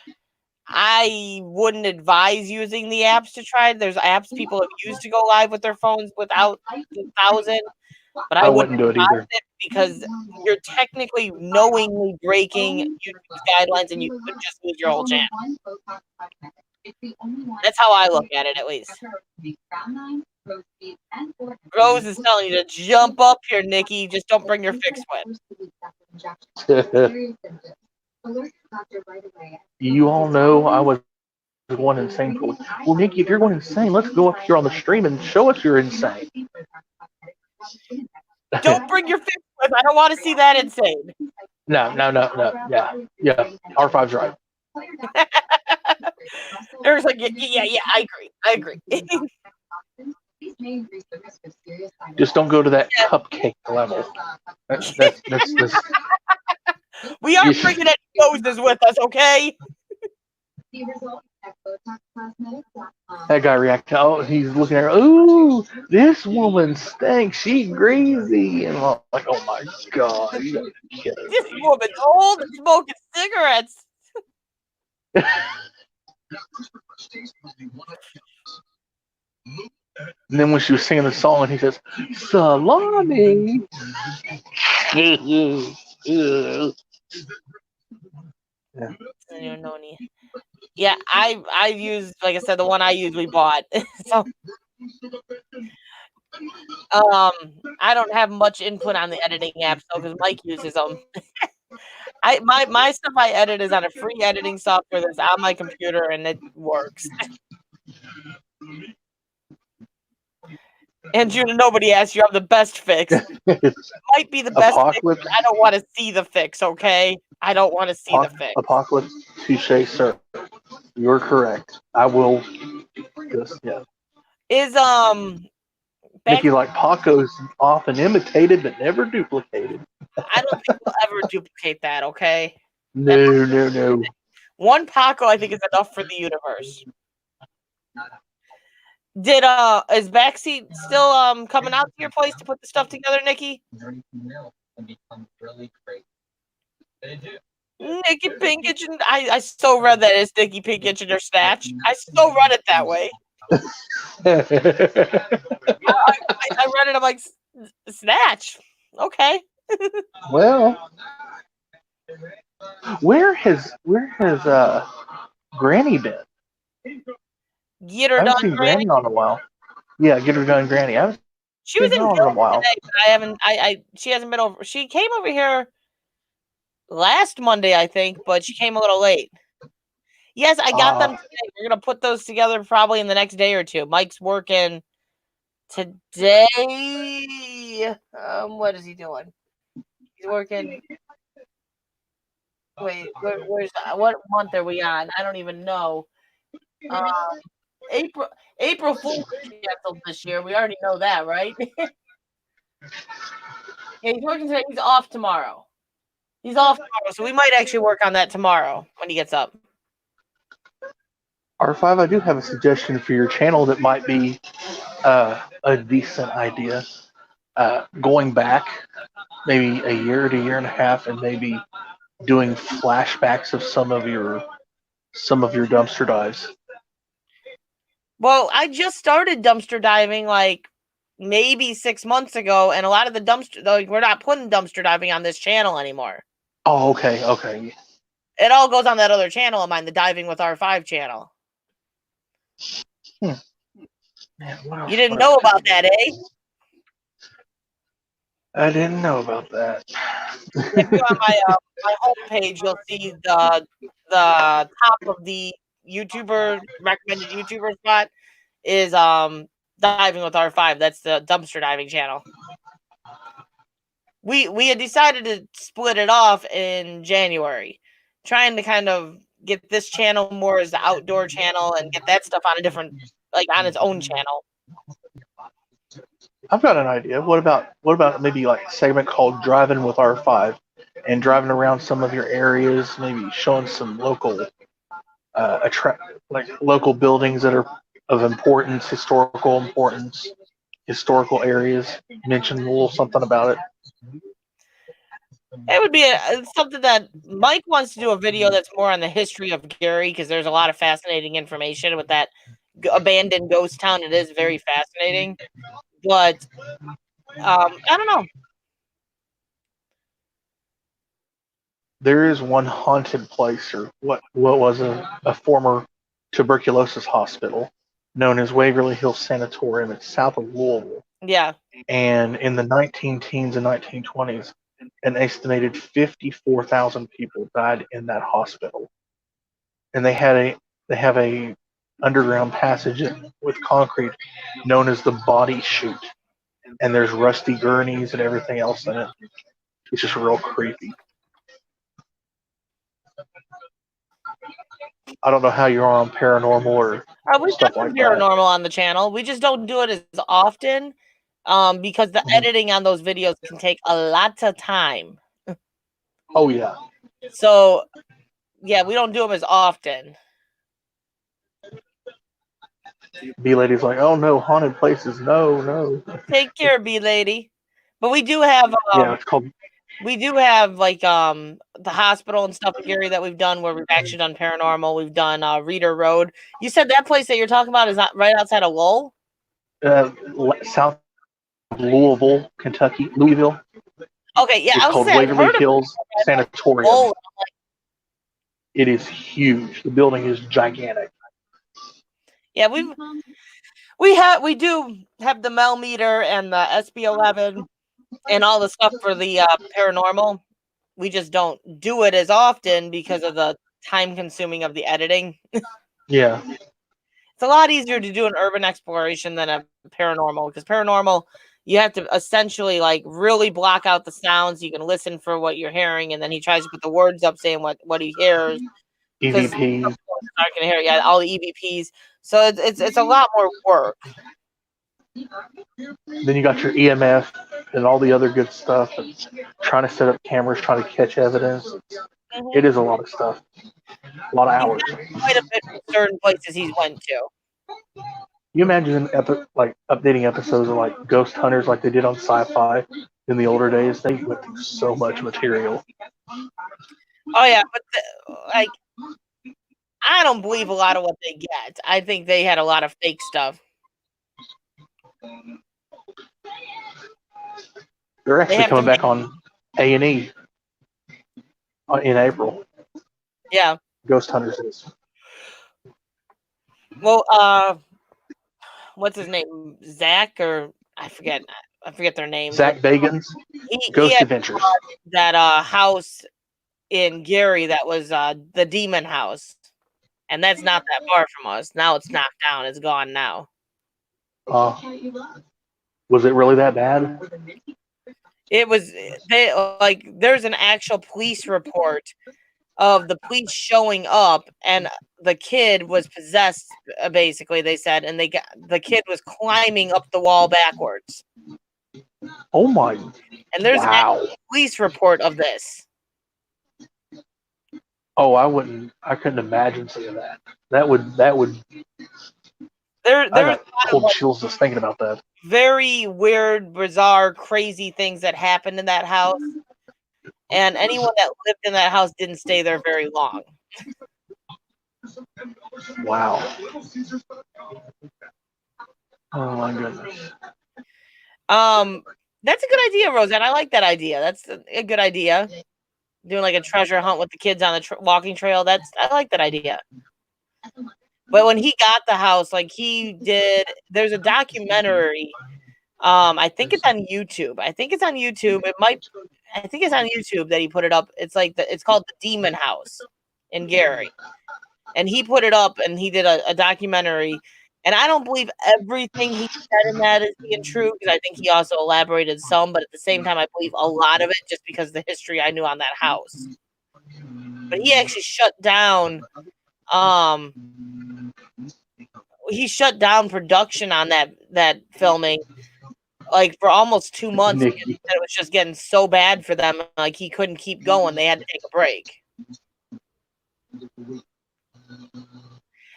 I wouldn't advise using the apps to try. There's apps people have used to go live with their phones without 1,000. But I wouldn't do it either. Because you're technically knowingly breaking YouTube's guidelines and you could just lose your whole channel. That's how I look at it, at least. Rose is telling you to jump up here, Nikki. Just don't bring your fix with. You all know I was going insane. Well, Nikki, if you're going insane, let's go up here on the stream and show us you're insane. Don't bring your fix with. I don't want to see that insane. No. Yeah. R5's right. There's like, yeah, I agree. Just don't go to that cupcake level. That's we aren't bringing any roses with us, okay? That guy reacted. Oh, he's looking at her. Ooh, this woman stinks. She greasy. And I'm like, oh my god, you gotta be kidding This me. woman's old and smoking cigarettes. And then when she was singing the song, and he says, "Salami." Yeah, I used, like I said, the one I used we bought. So I don't have much input on the editing apps though, because Mike uses them. My stuff I edit is on a free editing software that's on my computer and it works. And Judah, nobody asked you. I'm the best fix. Might be the best Apocalypse. fix. I don't want to see the fix, okay? I don't want to see the fix. Apocalypse, touche, sir. You're correct. I will. Yeah. Is Nikki, like Paco's often imitated but never duplicated. I don't think we'll ever duplicate that, okay? No. One Paco, I think, is enough for the universe. Is Backseat still coming out to your place to put the stuff together, Nikki? Nikki Pinkage, and I so read that as Nikki Pinkage and her Snatch. I still run it that way. I read it. I'm like, Snatch. Okay. Well, where has Granny been? Get her I haven't done, seen Granny. Granny on a while. Yeah, get her done, Granny. I haven't She was seen in her on a while. today, but I haven't. She hasn't been over. She came over here last Monday, I think, but she came a little late. Yes, I got them today. We're gonna put those together probably in the next day or two. Mike's working today. What is he doing? He's working. Wait, what month are we on? I don't even know. April Fool's canceled this year. We already know that, right? Yeah, he's working today. He's off tomorrow. So we might actually work on that tomorrow when he gets up. R5, I do have a suggestion for your channel that might be a decent idea. Going back maybe a year to year and a half, and maybe doing flashbacks of some of your dumpster dives. Well, I just started dumpster diving like maybe 6 months ago, and a lot of the we're not putting dumpster diving on this channel anymore. Oh, okay. It all goes on that other channel of mine, the Diving with R5 channel. Man, you didn't know about that, eh? I didn't know about that. If you're on my homepage, you'll see the top of the recommended YouTuber spot is Diving with R5. That's the dumpster diving channel. We had decided to split it off in January, trying to kind of get this channel more as the outdoor channel and get that stuff on a different, like on its own channel. I've got an idea. What about maybe like a segment called Driving with R5, and driving around some of your areas, maybe showing some local local buildings that are of importance, historical areas. Mention a little something about it. It would be something that Mike wants to do a video that's more on the history of Gary, because there's a lot of fascinating information with that abandoned ghost town. It is very fascinating, but I don't know. There is one haunted place, or what was a former tuberculosis hospital known as Waverly Hills Sanatorium. It's south of Louisville. Yeah. And in the 19-teens and 1920s, an estimated 54,000 people died in that hospital. And they have a underground passage with concrete known as the body chute. And there's rusty gurneys and everything else in it. It's just real creepy. I don't know how you are on paranormal or we've stuff got like paranormal that. on the channel. We just don't do it as often because the editing on those videos can take a lot of time. Oh, yeah. So, yeah, we don't do them as often. B lady's like, oh no, haunted places, no. Take care, B lady. But we do have Yeah, it's called. we do have like the hospital and stuff in Gary that we've done where we've actually done paranormal. We've done Reader Road. You said that place that you're talking about is not right outside of Lowell? South Louisville, Kentucky, Louisville. Okay, yeah, It's I was called saying, I've heard Waverly of Hills Sanatorium. Lowell. It is huge. The building is gigantic. Yeah, we do have the Mel meter and the SB11 and all the stuff for the paranormal. We just don't do it as often because of the time consuming of the editing. Yeah. It's a lot easier to do an urban exploration than a paranormal, because paranormal, you have to essentially like really block out the sounds. You can listen for what you're hearing, and then he tries to put the words up saying what he hears. EVPs. I can hear, yeah, all the EVPs. So it's a lot more work. Then you got your EMF and all the other good stuff, and trying to set up cameras, trying to catch evidence. Mhm. It is a lot of stuff, a lot of hours. Quite a bit from certain places he's went to. You imagine like updating episodes of like Ghost Hunters, like they did on Sci-Fi in the older days. They went through so much material. Oh yeah, but like, I don't believe a lot of what they get. I think they had a lot of fake stuff. They're actually coming back on A&E in April. Yeah. Ghost Hunters is. Well, what's his name? Zach, or I forget their names. Zach Bagans. Ghost Adventures. That house in Gary that was the demon house, and that's not that far from us. Now it's knocked down. It's gone now. Was it really that bad? It was. There's an actual police report of the police showing up, and the kid was possessed. Basically, they said, and the kid was climbing up the wall backwards. Oh my! And there's an actual police report of this. Oh, I couldn't imagine seeing that. That would. There's I got cold chills just thinking about that. Very weird, bizarre, crazy things that happened in that house. And anyone that lived in that house didn't stay there very long. Wow. Oh my goodness. That's a good idea, Roseanne. I like that idea. That's a good idea. Doing like a treasure hunt with the kids on the walking trail. I like that idea. But when he got the house, like he did, there's a documentary. I think it's on YouTube. I think it's on YouTube that he put it up. It's called The Demon House in Gary. And he put it up and he did a documentary. And I don't believe everything he said in that is being true, because I think he also elaborated some, but at the same time I believe a lot of it just because of the history I knew on that house. But he actually shut down production on that filming like for almost 2 months. It was just getting so bad for them, like he couldn't keep going. They had to take a break.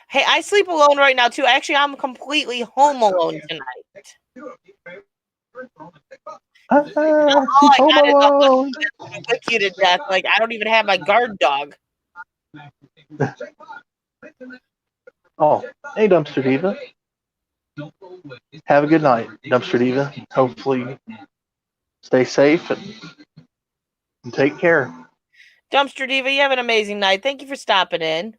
Hey, I sleep alone right now too. Actually, I'm completely home alone tonight. All I got is lick you to death. Like I don't even have my guard dog. Oh, hey, Dumpster Diva. Have a good night, Dumpster Diva. Hopefully, stay safe and take care. Dumpster Diva, you have an amazing night. Thank you for stopping in.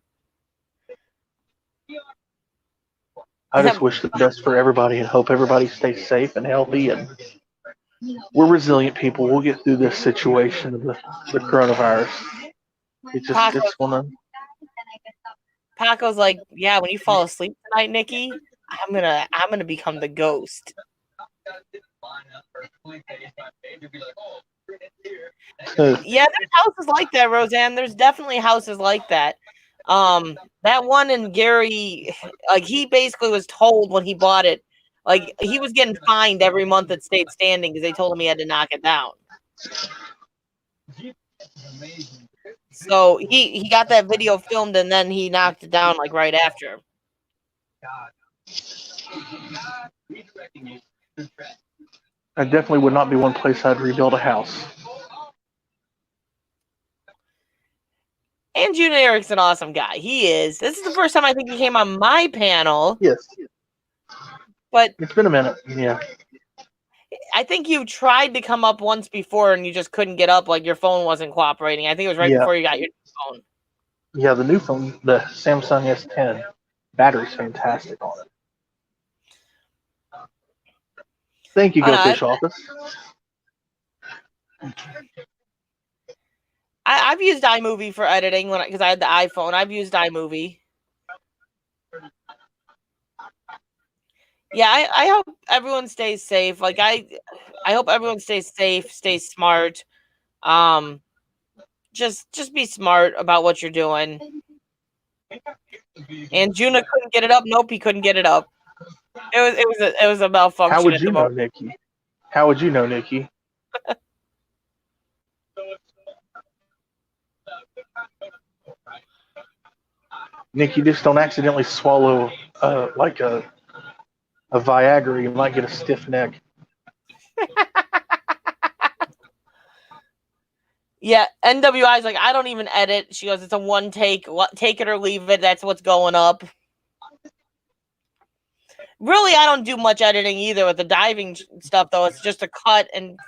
I just wish the best for everybody and hope everybody stays safe and healthy. And we're resilient people. We'll get through this situation of the coronavirus. It's gonna. Paco's like, yeah, when you fall asleep tonight, Nikki, I'm gonna become the ghost. Yeah, there's houses like that, Roseanne. There's definitely houses like that. That one in Gary, like he basically was told when he bought it, like he was getting fined every month it stayed standing because they told him he had to knock it down. So he got that video filmed and then he knocked it down like right after. That definitely would not be one place I'd rebuild a house. And June Eric's an awesome guy. He is. This is the first time I think he came on my panel. Yes. But it's been a minute. Yeah. I think you tried to come up once before and you just couldn't get up, like your phone wasn't cooperating. I think it was right before you got your phone. Yeah, the new phone, the Samsung S10, battery's fantastic on it. Thank you, Go Fish Office. I've used iMovie for editing because I had the iPhone. I've used iMovie. Yeah, I hope everyone stays safe. Like I hope everyone stays safe, stays smart. Just be smart about what you're doing. And Juna couldn't get it up. Nope, he couldn't get it up. It was a malfunction. How would you know, Nikki? How would you know, Nikki? Nikki, just don't accidentally swallow like a Viagra. You might get a stiff neck. Yeah, NWI's like, I don't even edit. She goes, it's a one take. Take it or leave it. That's what's going up. Really, I don't do much editing either with the diving stuff, though. It's just a cut, and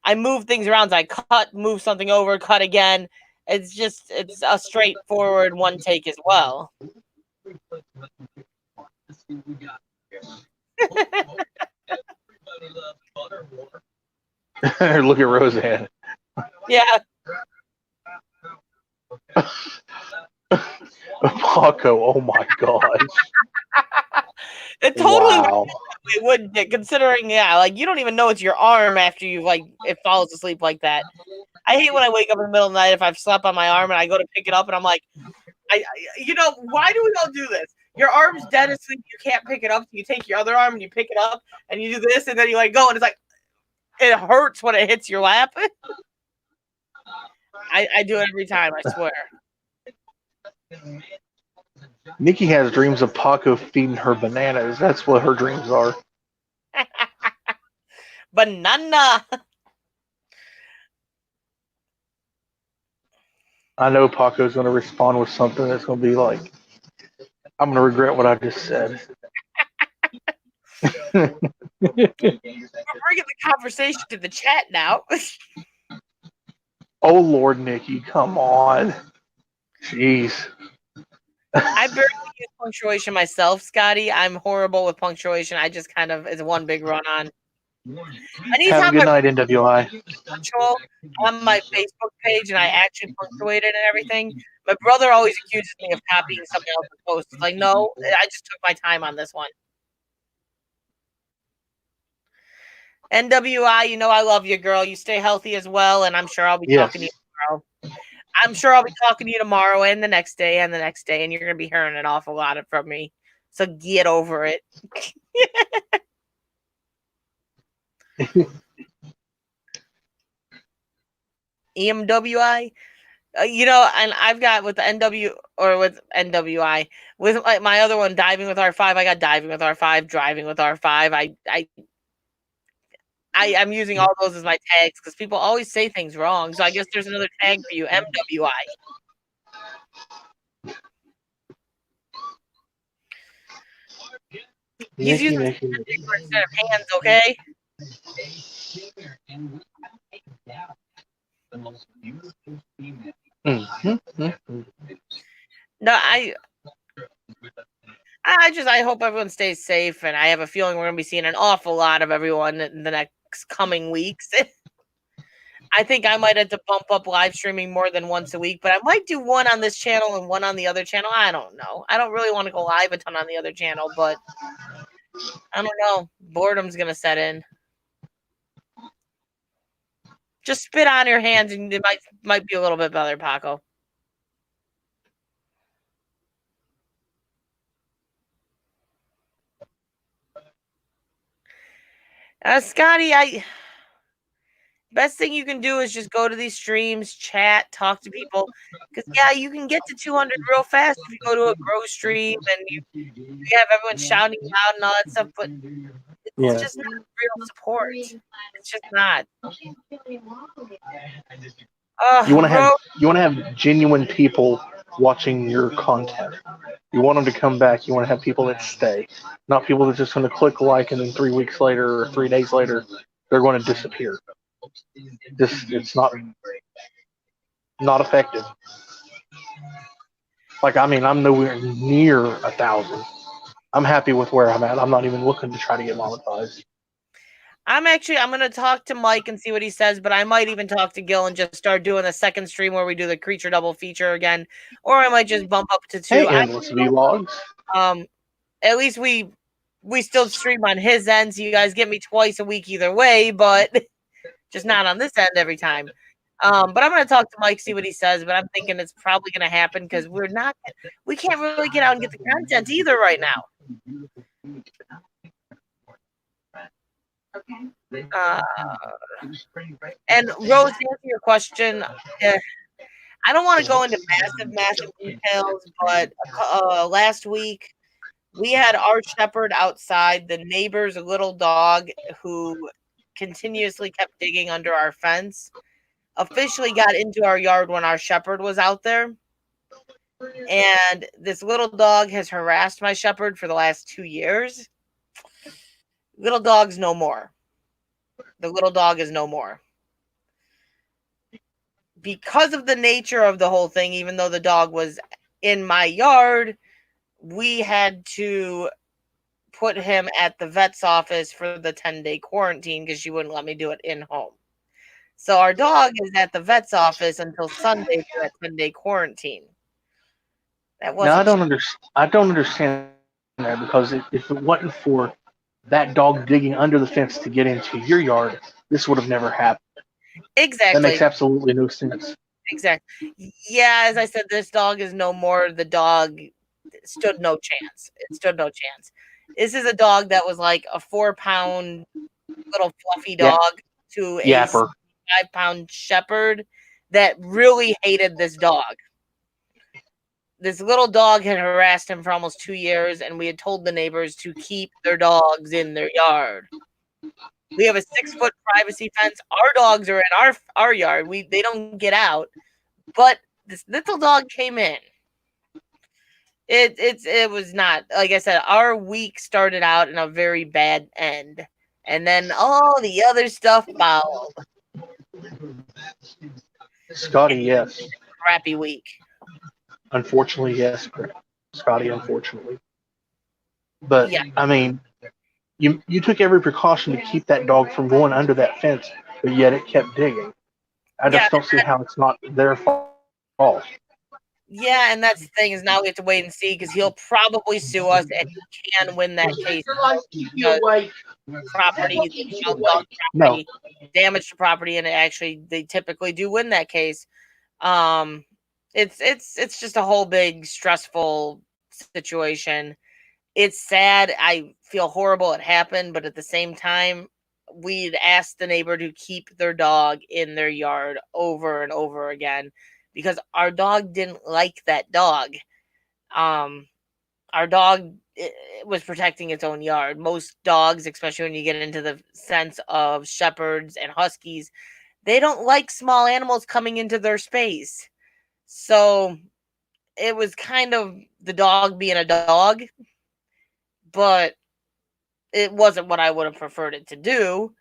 I move things around. So I cut, move something over, cut again. It's a straightforward one take as well. Look at Roseanne. Yeah. Paco, oh my gosh. It totally wouldn't, considering, like you don't even know it's your arm after you it falls asleep like that. I hate when I wake up in the middle of the night if I've slept on my arm and I go to pick it up and I'm like, why do we all do this? Your arm's dead asleep, you can't pick it up, so you take your other arm and you pick it up and you do this and then you let go and it's like it hurts when it hits your lap. I do it every time, I swear. Nikki has dreams of Paco feeding her bananas. That's what her dreams are. Banana. I know Paco's going to respond with something that's going to be like, I'm going to regret what I just said. We're bringing the conversation to the chat now. Oh, Lord, Nikki, come on. Jeez. I barely use punctuation myself, Scotty. I'm horrible with punctuation. I just kind of, it's one big run on. Have a good night, NWI. On my Facebook page, and I actually punctuated and everything. My brother always accuses me of copying something else's post. It's like, no, I just took my time on this one. NWI, I love you, girl. You stay healthy as well, and I'm sure I'll be talking to you tomorrow. I'm sure I'll be talking to you tomorrow and the next day and the next day, and you're going to be hearing an awful lot from me. So get over it. EMWI, and I've got with the NWI, with my other one, Diving with R5, I got Diving with R5, Driving with R5. I'm using all those as my tags because people always say things wrong. So I guess there's another tag for you, MWI. He's using instead of hands, okay? No, I hope everyone stays safe, and I have a feeling we're going to be seeing an awful lot of everyone in the next coming weeks. I think I might have to bump up live streaming more than once a week, but I might do one on this channel and one on the other channel. I don't know. I don't really want to go live a ton on the other channel, but I don't know. Boredom's going to set in. Just spit on your hands, and it might be a little bit better, Paco. Scotty, best thing you can do is just go to these streams, chat, talk to people. Because, yeah, you can get to 200 real fast if you go to a grow stream and you have everyone shouting out and all that stuff, but it's just not real support. It's just not. You want to have genuine people watching your content. You want them to come back. You want to have people that stay, not people that just going to click like and then 3 weeks later or 3 days later they're going to disappear. It's not effective. Like, I mean, I'm nowhere near 1,000. I'm happy with where I'm at. I'm not even looking to try to get monetized. I'm going to talk to Mike and see what he says, but I might even talk to Gil and just start doing a second stream where we do the creature double feature again, or I might just bump up to 2. Hey, endless vlogs. At least we still stream on his end, so you guys get me twice a week either way, but just not on this end every time. But I'm going to talk to Mike, see what he says, but I'm thinking it's probably going to happen because we can't really get out and get the content either right now. And Rose, to answer your question, I don't want to go into massive details, but last week we had our shepherd outside. The neighbor's little dog who continuously kept digging under our fence officially got into our yard when our shepherd was out there. And this little dog has harassed my shepherd for the last 2 years. Little dog's no more. The little dog is no more. Because of the nature of the whole thing, even though the dog was in my yard, we had to put him at the vet's office for the 10-day quarantine because she wouldn't let me do it in home. So our dog is at the vet's office until Sunday for that 10-day quarantine. That wasn't. Now, I don't understand that, because if it wasn't for that dog digging under the fence to get into your yard, this would have never happened. Exactly. That makes absolutely no sense. Exactly. Yeah, as I said, this dog is no more. The dog stood no chance. It stood no chance. This is a dog that was like a 4-pound little fluffy dog to a 5-pound shepherd that really hated this dog. This little dog had harassed him for almost 2 years, and we had told the neighbors to keep their dogs in their yard. We have a 6-foot privacy fence. Our dogs are in our yard. They don't get out, but this little dog came in. It was not, like I said, our week started out in a very bad end, and then all the other stuff followed. Scotty, yes. Crappy week. Unfortunately, yes, Scotty, unfortunately. But, yeah. I mean, you took every precaution to keep that dog from going under that fence, but yet it kept digging. I just don't see how it's not their fault. Yeah, and that's the thing, is now we have to wait and see, because he'll probably sue us, and he can win that case. Property, damage to property, and they typically do win that case. It's just a whole big stressful situation. It's sad. I feel horrible it happened, but at the same time, we'd asked the neighbor to keep their dog in their yard over and over again because our dog didn't like that dog. Our dog was protecting its own yard. Most dogs, especially when you get into the sense of shepherds and huskies, they don't like small animals coming into their space. So it was kind of the dog being a dog, but it wasn't what I would have preferred it to do.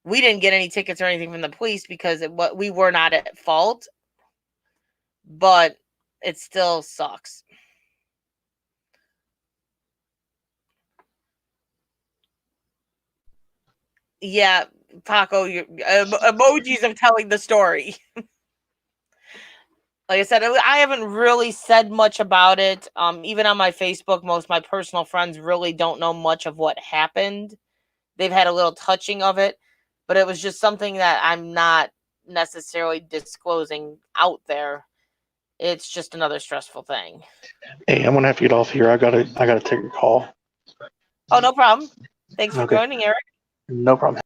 We didn't get any tickets or anything from the police because we were not at fault, but it still sucks. Yeah, Paco, emojis of telling the story. Like I said, I haven't really said much about it. Even on my Facebook, most of my personal friends really don't know much of what happened. They've had a little touching of it, but it was just something that I'm not necessarily disclosing out there. It's just another stressful thing. Hey, I'm gonna have to get off here. I gotta take a call. Oh, no problem. Thanks for joining, Eric. No problem.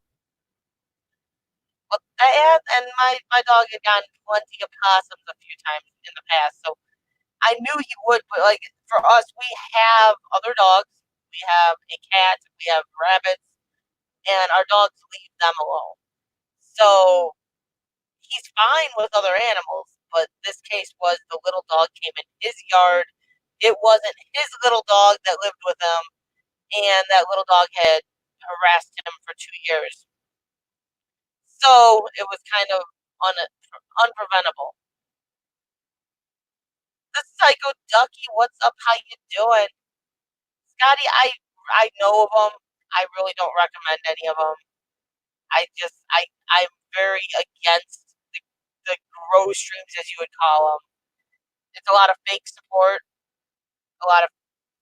Well, and my dog had gotten plenty of possums a few times in the past, so I knew he would. But like for us, we have other dogs. We have a cat. We have rabbits, and our dogs leave them alone. So he's fine with other animals, but this case was the little dog came in his yard. It wasn't his little dog that lived with him, and that little dog had harassed him for 2 years. So it was kind of unpreventable. The Psycho Ducky, what's up? How you doing? Scotty, I know of them. I really don't recommend any of them. I'm very against the grow streams, as you would call them. It's a lot of fake support, a lot of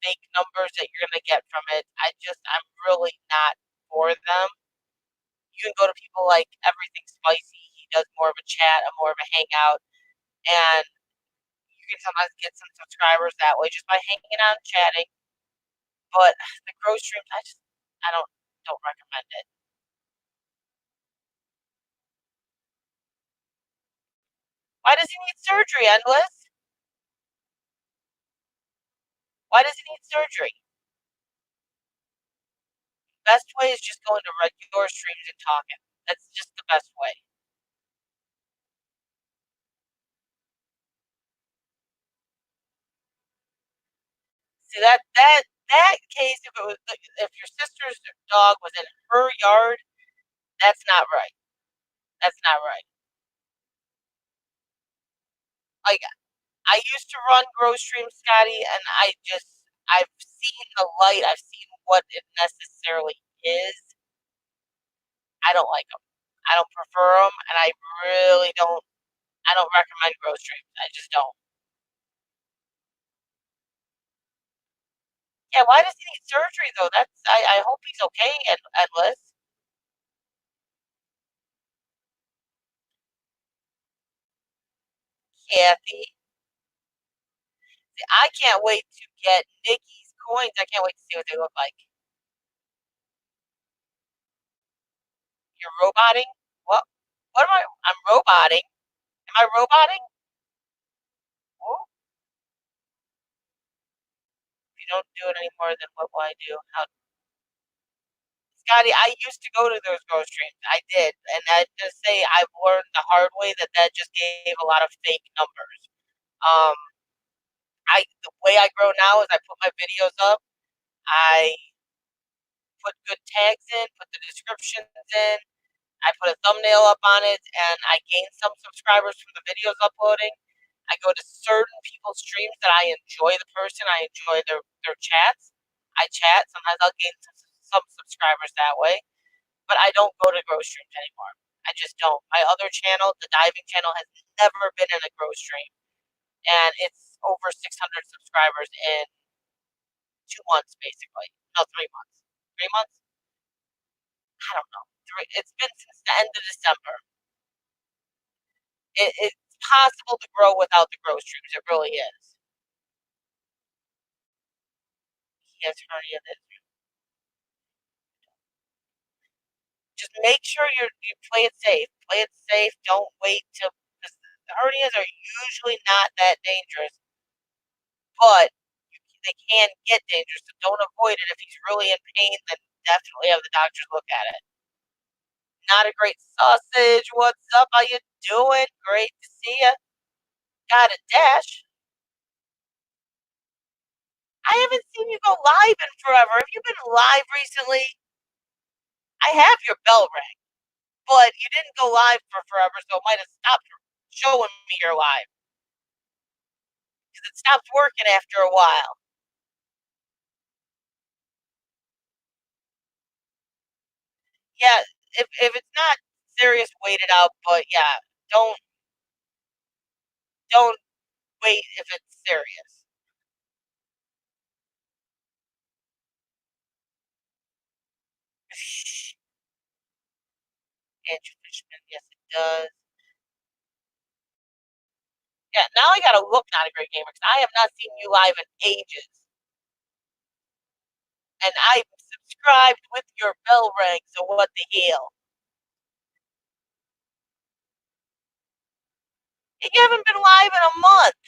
fake numbers that you're going to get from it. I'm really not for them. You can go to people like Everything Spicy. He does more of a chat, more of a hangout, and you can sometimes get some subscribers that way just by hanging out and chatting. But the grow streams, I don't recommend it. Why does he need surgery, Endless? Why does he need surgery? Best way is just going to regular streams and talking. That's just the best way. See that case, if your sister's dog was in her yard, that's not right. That's not right. Like I used to run grow streams, Scotty, and I've seen the light. I've seen what it necessarily is. I don't like them. I don't prefer them, and I really don't. I don't recommend grow streams. I just don't. Yeah, why does he need surgery though? I hope he's okay, Endless. Kathy. See, I can't wait to get Nikki's coins. I can't wait to see what they look like. You're roboting? What? What am I? I'm roboting. Am I roboting? Oh, if you don't do it anymore, then what will I do? How? Scotty, I used to go to those grow streams. I did, and I just say I've learned the hard way that just gave a lot of fake numbers. Um, the way I grow now is I put my videos up. I put good tags in, put the descriptions in. I put a thumbnail up on it, and I gain some subscribers from the videos uploading. I go to certain people's streams that I enjoy the person. I enjoy their chats. I chat. Sometimes I'll gain some subscribers that way. But I don't go to grow streams anymore. I just don't. My other channel, the diving channel, has never been in a grow stream. And it's over 600 subscribers in 2 months, basically. No, 3 months. 3 months? I don't know. It's been since the end of December. It's possible to grow without the grow streams. It really is. He has hernia. Just make sure you play it safe. Play it safe. Don't wait because the hernias are usually not that dangerous, but they can get dangerous. So don't avoid it. If he's really in pain, then definitely have the doctors look at it. Not a great sausage. What's up? How you doing? Great to see you. Got a dash. I haven't seen you go live in forever. Have you been live recently? I have your bell ring, but you didn't go live for forever, so it might have stopped showing me you're live. Because it stops working after a while. Yeah, if it's not serious, wait it out. But yeah, don't wait if it's serious. Andrew Fishman, yes it does. Yeah, now I gotta look Not a Great Gamer because I have not seen you live in ages. And I'm subscribed with your bell ring, so what the hell? You haven't been live in a month.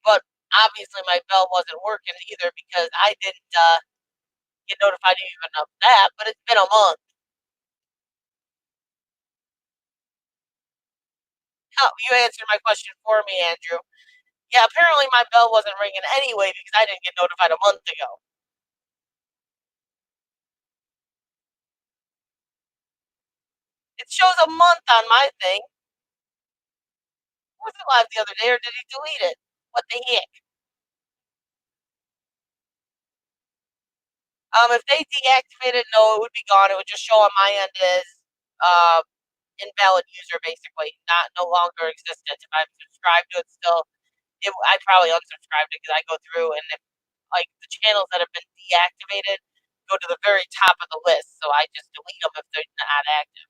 But obviously my bell wasn't working either because I didn't get notified even of that, but it's been a month. Oh, you answered my question for me, Andrew. Yeah, apparently my bell wasn't ringing anyway because I didn't get notified a month ago. It shows a month on my thing. Was it live the other day or did he delete it? What the heck? If they deactivate it, no, it would be gone. It would just show on my end as invalid user, basically, not no longer existent. If I'm subscribed to it still, I probably unsubscribed it because I go through and if like the channels that have been deactivated go to the very top of the list, so I just delete them if they're not active,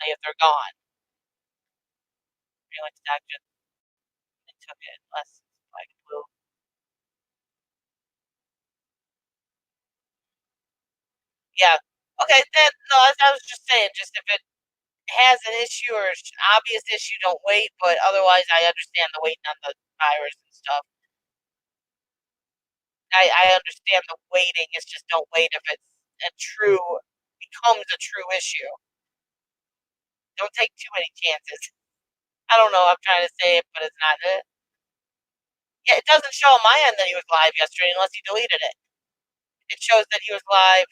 like if they're gone. Real action. It took it less like blue. Yeah. Okay. Then no, I was just saying, just if it has an issue or an obvious issue, don't wait. But otherwise, I understand the waiting on the virus and stuff. I understand the waiting. It's just don't wait if it's becomes a true issue. Don't take too many chances. I don't know. I'm trying to say it, but it's not it. Yeah, it doesn't show on my end that he was live yesterday unless he deleted it. It shows that he was live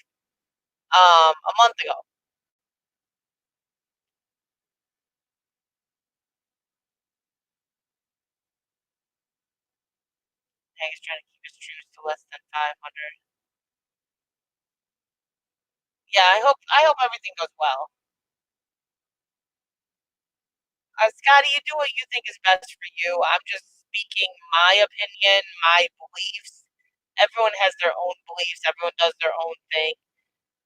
a month ago. He's trying to keep his troops to less than 500. Yeah, I hope everything goes well. Scotty, you do what you think is best for you. I'm just speaking my opinion, my beliefs. Everyone has their own beliefs. Everyone does their own thing.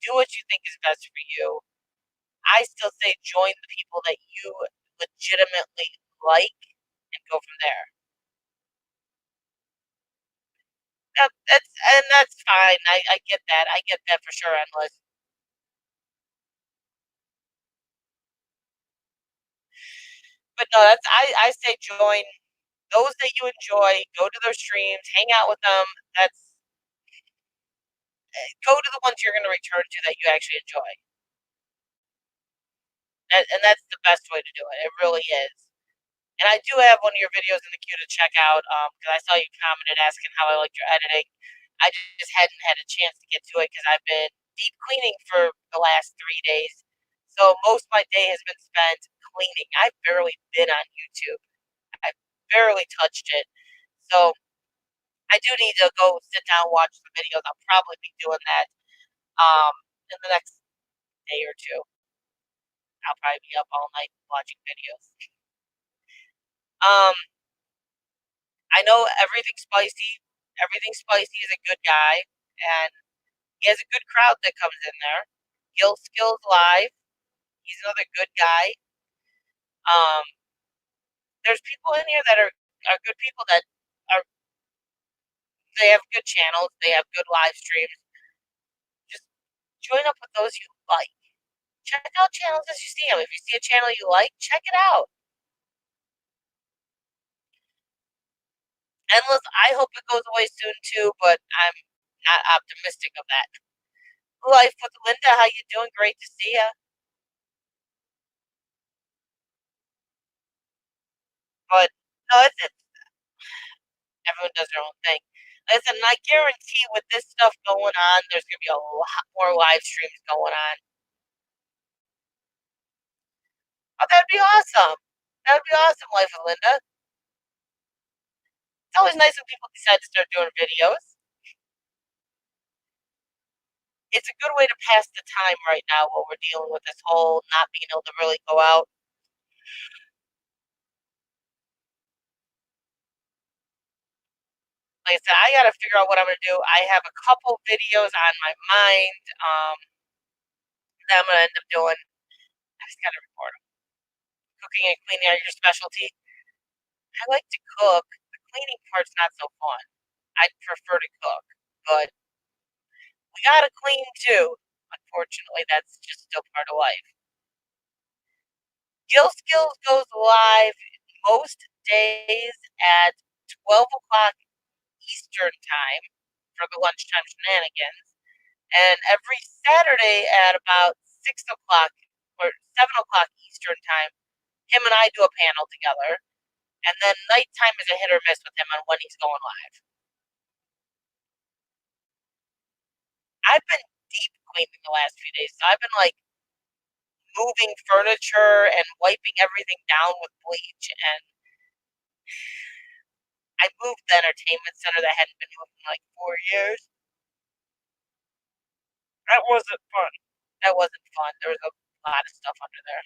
Do what you think is best for you. I still say join the people that you legitimately like and go from there. That's fine. I get that. I get that for sure, Endless. But no, I say join those that you enjoy. Go to their streams, hang out with them. Go to the ones you're going to return to that you actually enjoy. And that's the best way to do it. It really is. And I do have one of your videos in the queue to check out because I saw you commented asking how I liked your editing. I just hadn't had a chance to get to it because I've been deep cleaning for the last 3 days. So most of my day has been spent cleaning. I've barely been on YouTube. I've barely touched it. So I do need to go sit down and watch the videos. I'll probably be doing that in the next day or two. I'll probably be up all night watching videos. I know Everything Spicy. Everything Spicy is a good guy, and he has a good crowd that comes in there. Gill Skills Live. He's another good guy. There's people in here that are good people that are. They have good channels. They have good live streams. Just join up with those you like. Check out channels as you see them. If you see a channel you like, check it out. Endless, I hope it goes away soon too, but I'm not optimistic of that. Life with Linda, how you doing? Great to see you. But no, everyone does their own thing. Listen, I guarantee with this stuff going on, there's gonna be a lot more live streams going on. Oh, that'd be awesome. That would be awesome, Life with Linda. It's always nice when people decide to start doing videos. It's a good way to pass the time right now while we're dealing with this whole not being able to really go out. Like I said, I got to figure out what I'm going to do. I have a couple videos on my mind that I'm going to end up doing. I just got to record them. Cooking and cleaning are your specialty. I like to cook. The cleaning part's not so fun. I'd prefer to cook, but we got to clean too, unfortunately, that's just still part of life. Gill Skills goes live most days at 12 o'clock Eastern time for the lunchtime shenanigans, and every Saturday at about 6 o'clock or 7 o'clock Eastern time, him and I do a panel together, and then nighttime is a hit or miss with him on when he's going live. I've been deep cleaning the last few days, so I've been like moving furniture and wiping everything down with bleach, and I moved the entertainment center that hadn't been moved in like 4 years. That wasn't fun. That wasn't fun. There was a lot of stuff under there.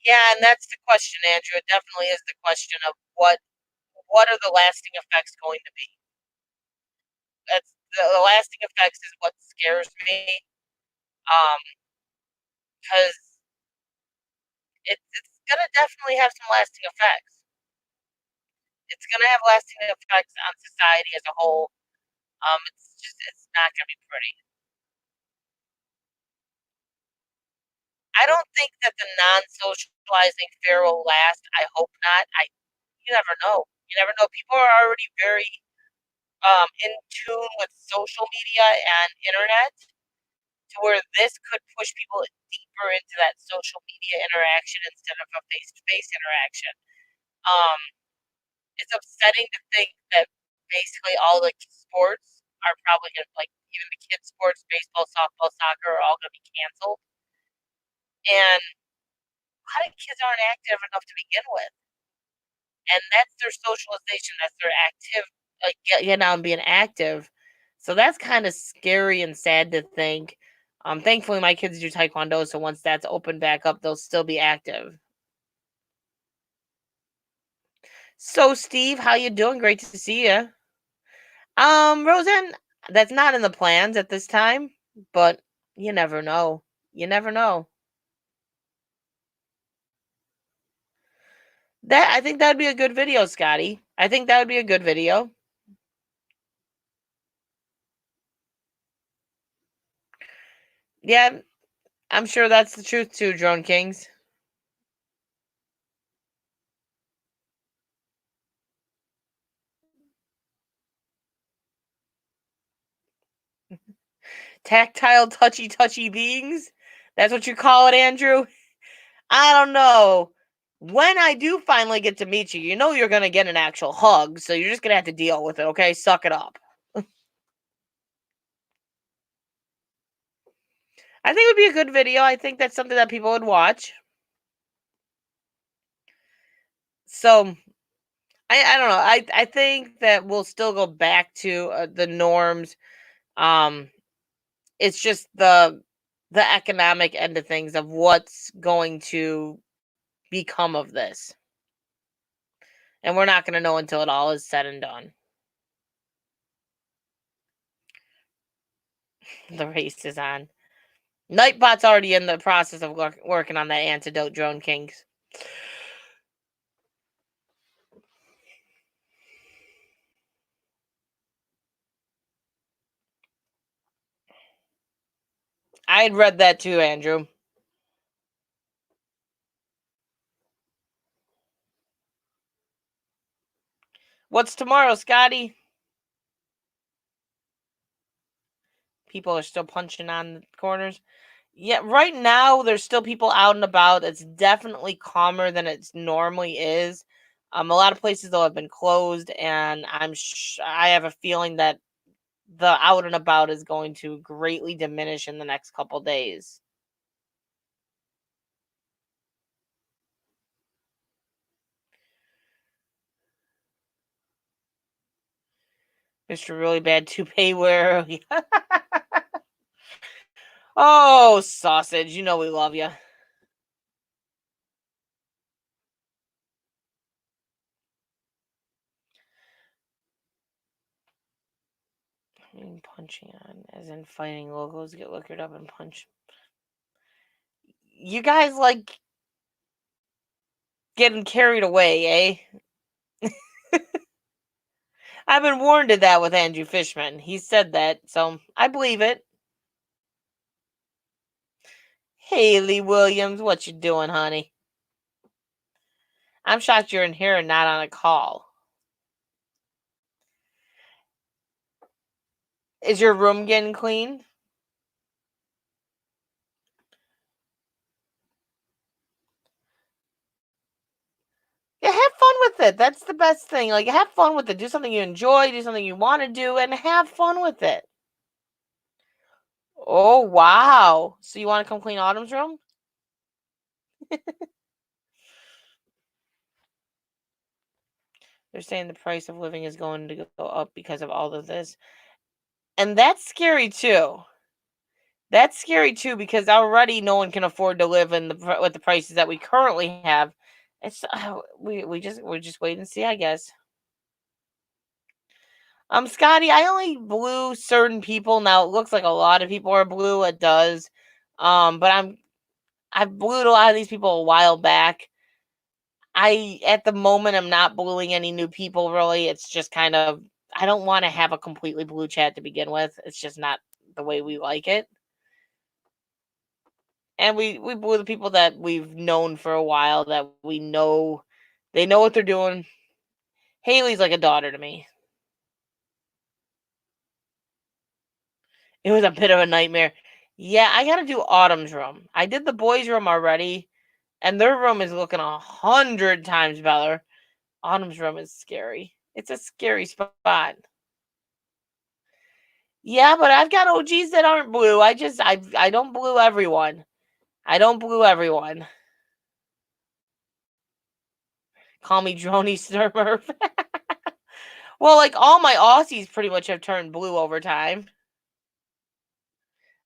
Yeah, and that's the question, Andrew. It definitely is the question of what are the lasting effects going to be? That's the lasting effects is what scares me. Because it's gonna definitely have some lasting effects. It's gonna have lasting effects on society as a whole. It's not gonna be pretty. I don't think that the non-socializing fair will last. I hope not. You never know. You never know. People are already very in tune with social media and internet to where this could push people deeper into that social media interaction instead of a face-to-face interaction. It's upsetting to think that basically all the sports are probably going to, like, even the kids' sports, baseball, softball, soccer, are all going to be canceled. And a lot of kids aren't active enough to begin with. And that's their socialization. That's their active, like, getting out and being active. So that's kind of scary and sad to think. Thankfully, my kids do taekwondo, so once that's opened back up, they'll still be active. So, Steve, how you doing? Great to see you. Roseanne, that's not in the plans at this time, but you never know. You never know. I think that'd be a good video, Scotty. I think that would be a good video. Yeah, I'm sure that's the truth too, Drone Kings. Tactile, touchy beings? That's what you call it, Andrew? I don't know. When I do finally get to meet you, you know you're going to get an actual hug, so you're just going to have to deal with it, okay? Suck it up. I think it would be a good video. I think that's something that people would watch. So, I don't know. I think that we'll still go back to the norms. It's just the economic end of things of what's going to become of this. And we're not going to know until it all is said and done. The race is on. Nightbot's already in the process of working on that antidote, Drone Kings. I had read that too, Andrew. What's tomorrow, Scotty? People are still punching on the corners. Yeah, right now there's still people out and about. It's definitely calmer than it normally is. A lot of places though have been closed, and I have a feeling that the out and about is going to greatly diminish in the next couple days. Mr. Really Bad Toupee wearer. Oh, sausage. You know we love you. Punching on, as in fighting locals, get liquored up and punch. You guys like getting carried away, eh? I've been warned of that with Andrew Fishman. He said that, so I believe it. Haley Williams, what you doing, honey? I'm shocked you're in here and not on a call. Is your room getting clean? Yeah, have fun with it. That's the best thing. Like, have fun with it. Do something you enjoy, do something you want to do, and have fun with it. Oh, wow. So you want to come clean Autumn's room? They're saying the price of living is going to go up because of all of this. And that's scary, too. That's scary, too, because already no one can afford to live in with the prices that we currently have. It's we're just wait and see, I guess. Scotty, I only blew certain people. Now it looks like a lot of people are blue. It does. But I blew a lot of these people a while back. At the moment, I'm not bluing any new people, really. It's just kind of, I don't want to have a completely blue chat to begin with. It's just not the way we like it. And we blew the people that we've known for a while, that we know, they know what they're doing. Haley's like a daughter to me. It was a bit of a nightmare. Yeah, I got to do Autumn's room. I did the boys' room already, and their room is looking 100 times better. Autumn's room is scary. It's a scary spot. Yeah, but I've got OGs that aren't blue. I don't blue everyone. I don't blue everyone. Call me Droney Sturmurf. Well, like, all my Aussies pretty much have turned blue over time.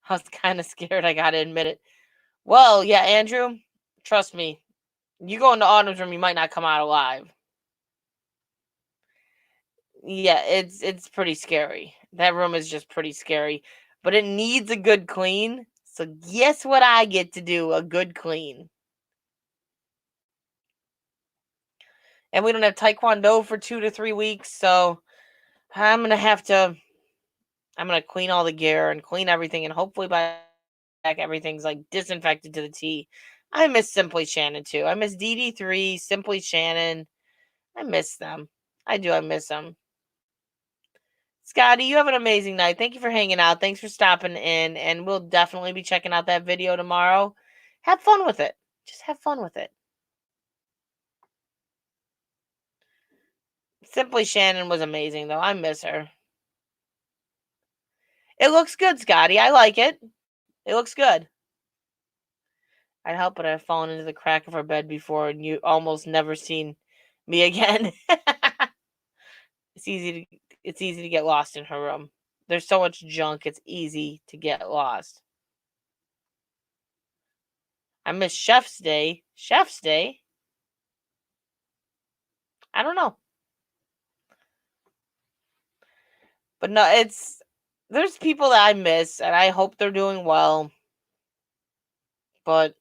I was kind of scared, I gotta admit it. Well, yeah, Andrew, trust me. You go into Autumn's room, you might not come out alive. Yeah, it's pretty scary. That room is just pretty scary. But it needs a good clean. So guess what I get to do? A good clean. And we don't have Taekwondo for 2 to 3 weeks, so I'm gonna clean all the gear and clean everything, and hopefully by back everything's like disinfected to the T. I miss Simply Shannon too. I miss DD3, Simply Shannon. I miss them. I do. I miss them. Scotty, you have an amazing night. Thank you for hanging out. Thanks for stopping in, and we'll definitely be checking out that video tomorrow. Have fun with it. Just have fun with it. Simply Shannon was amazing, though. I miss her. It looks good, Scotty. I like it. It looks good. I'd help, but I've fallen into the crack of her bed before, and you almost never seen me again. It's easy to get lost in her room. There's so much junk, it's easy to get lost. I miss Chef's Day. Chef's Day? I don't know. But no, there's people that I miss, and I hope they're doing well. But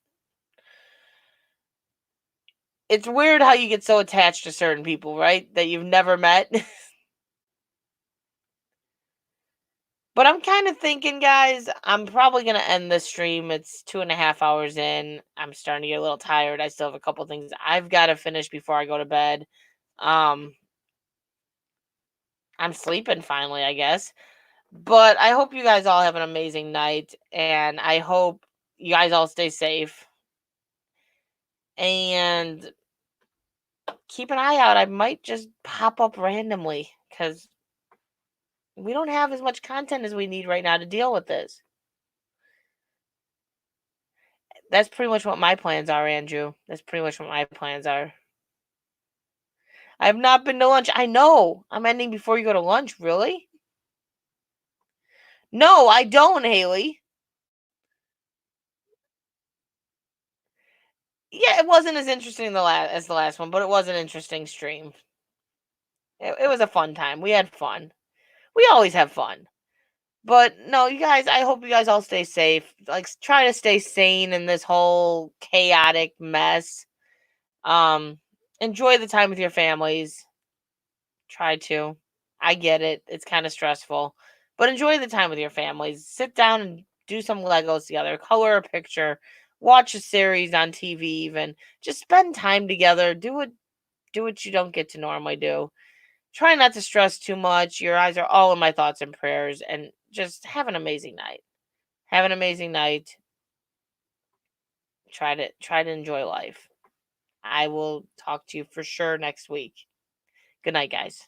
it's weird how you get so attached to certain people, right? That you've never met. But I'm kind of thinking, guys, I'm probably going to end this stream. It's 2.5 hours in. I'm starting to get a little tired. I still have a couple things I've got to finish before I go to bed. I'm sleeping finally, I guess. But I hope you guys all have an amazing night. And I hope you guys all stay safe. And keep an eye out. I might just pop up randomly because we don't have as much content as we need right now to deal with this. That's pretty much what my plans are, Andrew. That's pretty much what my plans are. I have not been to lunch. I know. I'm ending before you go to lunch. Really? No, I don't, Haley. Yeah, it wasn't as interesting as the last one, but it was an interesting stream. It was a fun time. We had fun. We always have fun. But no, you guys, I hope you guys all stay safe. Like, try to stay sane in this whole chaotic mess. Enjoy the time with your families. Try to. I get it. It's kind of stressful, but enjoy the time with your families. Sit down and do some Legos together, color a picture, watch a series on TV even. Just spend time together. Do what you don't get to normally do. Try not to stress too much. Your eyes are all in my thoughts and prayers, and just have an amazing night. Have an amazing night. Try to enjoy life. I will talk to you for sure next week. Good night, guys.